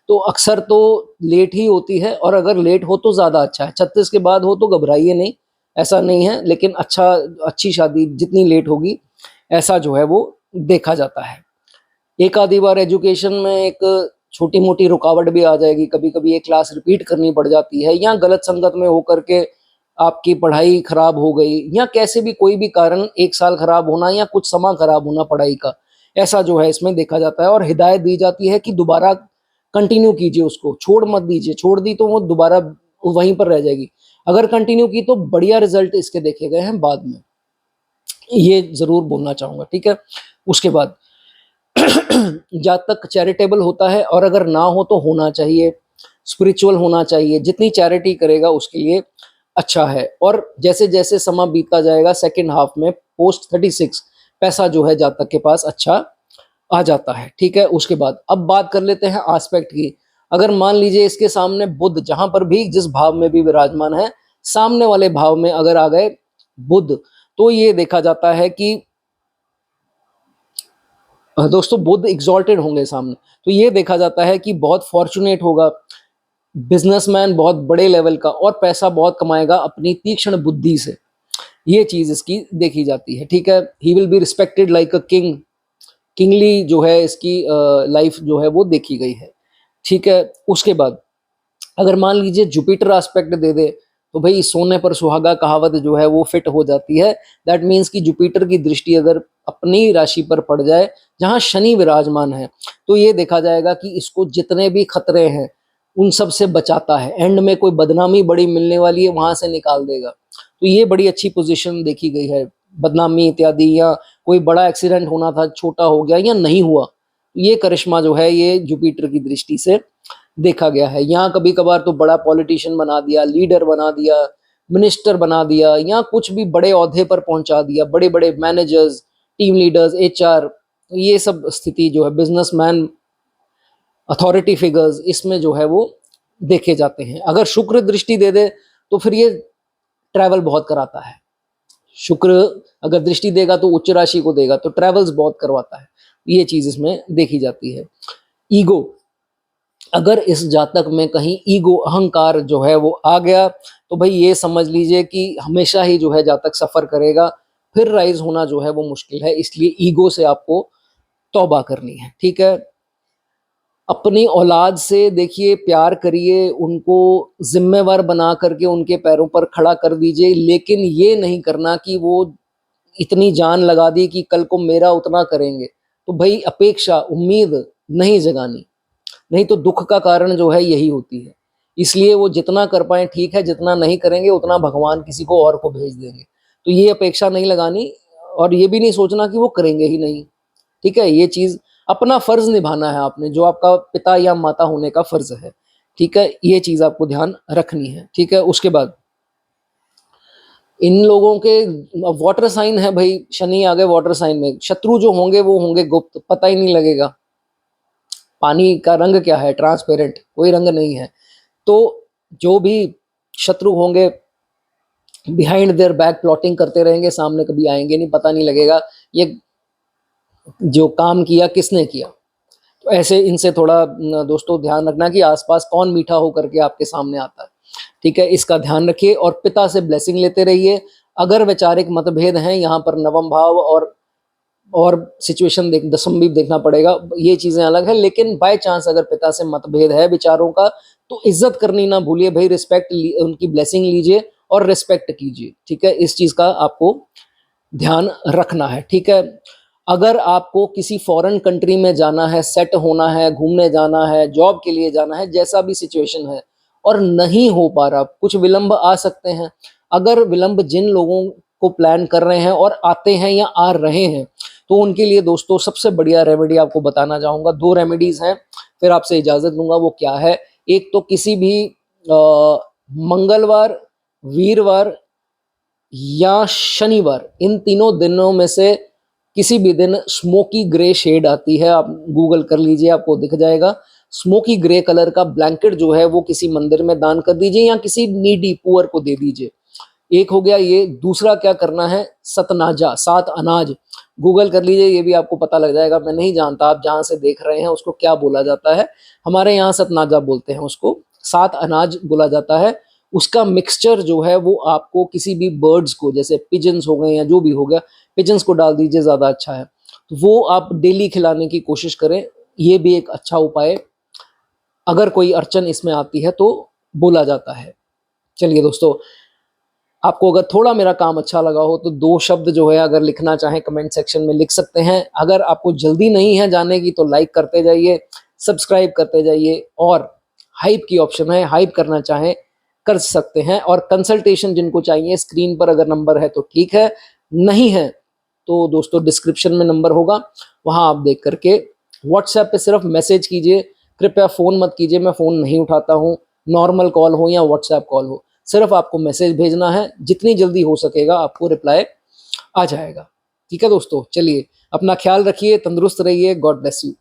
Speaker 1: तो अक्सर तो लेट ही होती है, और अगर लेट हो तो ज़्यादा अच्छा है। 36 के बाद हो तो घबराइए नहीं, ऐसा नहीं है, लेकिन अच्छी शादी जितनी लेट होगी ऐसा जो है वो देखा जाता है। एक आधी बार एजुकेशन में एक छोटी मोटी रुकावट भी आ जाएगी, कभी कभी एक क्लास रिपीट करनी पड़ जाती है, या गलत संगत में होकर के आपकी पढ़ाई खराब हो गई, या कैसे भी कोई भी कारण, एक साल खराब होना या कुछ समय खराब होना पढ़ाई का, ऐसा जो है इसमें देखा जाता है। और हिदायत दी जाती है कि दोबारा कंटिन्यू कीजिए, उसको छोड़ मत दीजिए। छोड़ दी तो वो दोबारा वहीं पर रह जाएगी। अगर कंटिन्यू की तो बढ़िया रिजल्ट इसके देखे गए हैं बाद में, ये जरूर बोलना चाहूंगा, ठीक है। उसके बाद जातक चैरिटेबल होता है, और अगर ना हो तो होना चाहिए, स्पिरिचुअल होना चाहिए। जितनी चैरिटी करेगा उसके लिए अच्छा है। और जैसे जैसे समय बीतता जाएगा सेकंड हाफ में पोस्ट 36 पैसा जो है जातक के पास अच्छा आ जाता है, ठीक है। उसके बाद अब बात कर लेते हैं आस्पेक्ट की। अगर मान लीजिए इसके सामने बुध, जहां पर भी जिस भाव में भी विराजमान है, सामने वाले भाव में अगर आ गए बुध, तो ये देखा जाता है कि दोस्तों बुध एग्जॉल्टेड होंगे सामने, तो ये देखा जाता है कि बहुत फॉर्चुनेट होगा, बिजनेसमैन बहुत बड़े लेवल का, और पैसा बहुत कमाएगा अपनी तीक्ष्ण बुद्धि से। ये चीज इसकी देखी जाती है, ठीक है। He will be respected like a king, kingly जो है इसकी लाइफ जो है वो देखी गई है, ठीक है। उसके बाद अगर मान लीजिए जुपिटर एस्पेक्ट दे दे, तो भाई सोने पर सुहागा कहावत जो है वो फिट हो जाती है। दैट मीन्स कि जुपिटर की दृष्टि अगर अपनी राशि पर पड़ जाए जहां शनि विराजमान है, तो ये देखा जाएगा कि इसको जितने भी खतरे हैं उन सब से बचाता है। एंड में कोई बदनामी बड़ी मिलने वाली है वहां से निकाल देगा। तो ये बड़ी अच्छी पोजीशन देखी गई है। बदनामी इत्यादि, या कोई बड़ा एक्सीडेंट होना था, छोटा हो गया या नहीं हुआ, ये करिश्मा जो है ये जुपिटर की दृष्टि से देखा गया है। यहाँ कभी कभार तो बड़ा पॉलिटिशियन बना दिया, लीडर बना दिया, मिनिस्टर बना दिया, या कुछ भी बड़े ओहदे पर पहुंचा दिया, बड़े बड़े मैनेजर्स, टीम लीडर्स, एचआर, ये सब स्थिति जो है बिजनेसमैन, अथॉरिटी फिगर्स, इसमें जो है वो देखे जाते हैं। अगर शुक्र दृष्टि दे दे तो फिर ये ट्रैवल बहुत कराता है। शुक्र अगर दृष्टि देगा तो उच्च राशि को देगा, तो ट्रैवल्स बहुत करवाता है, ये चीज इसमें देखी जाती है। ईगो, अगर इस जातक में कहीं ईगो, अहंकार जो है वो आ गया, तो भाई ये समझ लीजिए कि हमेशा ही जो है जातक सफर करेगा, फिर राइज होना जो है वो मुश्किल है। इसलिए ईगो से आपको तौबा करनी है, ठीक है। अपनी औलाद से देखिए प्यार करिए, उनको जिम्मेवार बना करके उनके पैरों पर खड़ा कर दीजिए, लेकिन ये नहीं करना कि वो इतनी जान लगा दी कि कल को मेरा उतना करेंगे। तो भाई अपेक्षा, उम्मीद नहीं जगानी, नहीं तो दुख का कारण जो है यही होती है। इसलिए वो जितना कर पाए ठीक है, जितना नहीं करेंगे उतना भगवान किसी को और को भेज देंगे। तो ये अपेक्षा नहीं लगानी, और ये भी नहीं सोचना कि वो करेंगे ही नहीं, ठीक है। ये चीज अपना फर्ज निभाना है आपने, जो आपका पिता या माता होने का फर्ज है, ठीक है। ये चीज आपको ध्यान रखनी है, ठीक है। उसके बाद इन लोगों के वाटर साइन है भाई, शनि आ गए वाटर साइन में, शत्रु जो होंगे वो होंगे गुप्त, पता ही नहीं लगेगा। पानी का रंग क्या है, ट्रांसपेरेंट, कोई रंग नहीं है। तो जो भी शत्रु होंगे बिहाइंड देयर बैक प्लॉटिंग करते रहेंगे, सामने कभी आएंगे नहीं, पता नहीं लगेगा ये जो काम किया किसने किया। तो ऐसे इनसे थोड़ा दोस्तों ध्यान रखना कि आसपास कौन मीठा होकर के आपके सामने आता है, ठीक है। इसका ध्यान रखिए, और पिता से ब्लेसिंग लेते रहिए। अगर वैचारिक मतभेद हैं, यहाँ पर नवम भाव और और सिचुएशन देख दसम भी देखना पड़ेगा, ये चीजें अलग है। लेकिन बाय चांस अगर पिता से मतभेद है विचारों का तो इज्जत करनी ना भूलिए भाई, रिस्पेक्ट, उनकी ब्लेसिंग लीजिए और रिस्पेक्ट कीजिए, ठीक है। इस चीज का आपको ध्यान रखना है, ठीक है। अगर आपको किसी फॉरेन कंट्री में जाना है, सेट होना है, घूमने जाना है, जॉब के लिए जाना है, जैसा भी सिचुएशन है और नहीं हो पा रहा, कुछ विलंब आ सकते हैं। अगर विलंब जिन लोगों को प्लान कर रहे हैं और आते हैं या आ रहे हैं, तो उनके लिए दोस्तों सबसे बढ़िया रेमेडी आपको बताना चाहूंगा। 2 रेमेडीज हैं, फिर आपसे इजाजत लूंगा। वो क्या है? एक तो किसी भी मंगलवार, वीरवार या शनिवार, इन तीनों दिनों में से किसी भी दिन स्मोकी ग्रे शेड आती है, आप गूगल कर लीजिए, आपको दिख जाएगा। स्मोकी ग्रे कलर का ब्लैंकेट जो है वो किसी मंदिर में दान कर दीजिए या किसी नीडी पुअर को दे दीजिए। एक हो गया ये। दूसरा क्या करना है? सतनाजा, 7 अनाज, गूगल कर लीजिए, ये भी आपको पता लग जाएगा। मैं नहीं जानता आप जहां से देख रहे हैं उसको क्या बोला जाता है, हमारे यहाँ सतनाजा बोलते हैं उसको। 7 अनाज बोला जाता है। उसका मिक्सचर जो है वो आपको किसी भी बर्ड्स को, जैसे पिजन्स हो गए या जो भी हो गया, पिजन्स को डाल दीजिए, ज्यादा अच्छा है। तो वो आप डेली खिलाने की कोशिश करें, ये भी एक अच्छा उपाय अगर कोई अड़चन इसमें आती है तो बोला जाता है। चलिए दोस्तों, आपको अगर थोड़ा मेरा काम अच्छा लगा हो तो 2 शब्द जो है अगर लिखना चाहें कमेंट सेक्शन में लिख सकते हैं। अगर आपको जल्दी नहीं है जाने की तो लाइक करते जाइए, सब्सक्राइब करते जाइए, और हाइप की ऑप्शन है, हाइप करना चाहें कर सकते हैं। और कंसल्टेशन जिनको चाहिए, स्क्रीन पर अगर नंबर है तो ठीक है, नहीं है तो दोस्तों डिस्क्रिप्शन में नंबर होगा, वहां आप देख करके व्हाट्सएप पे सिर्फ मैसेज कीजिए। कृपया फ़ोन मत कीजिए, मैं फ़ोन नहीं उठाता हूँ, नॉर्मल कॉल हो या व्हाट्सएप कॉल हो, सिर्फ आपको मैसेज भेजना है। जितनी जल्दी हो सकेगा आपको रिप्लाई आ जाएगा, ठीक है दोस्तों। चलिए, अपना ख्याल रखिए, तंदुरुस्त रहिए, गॉड ब्लेस यू।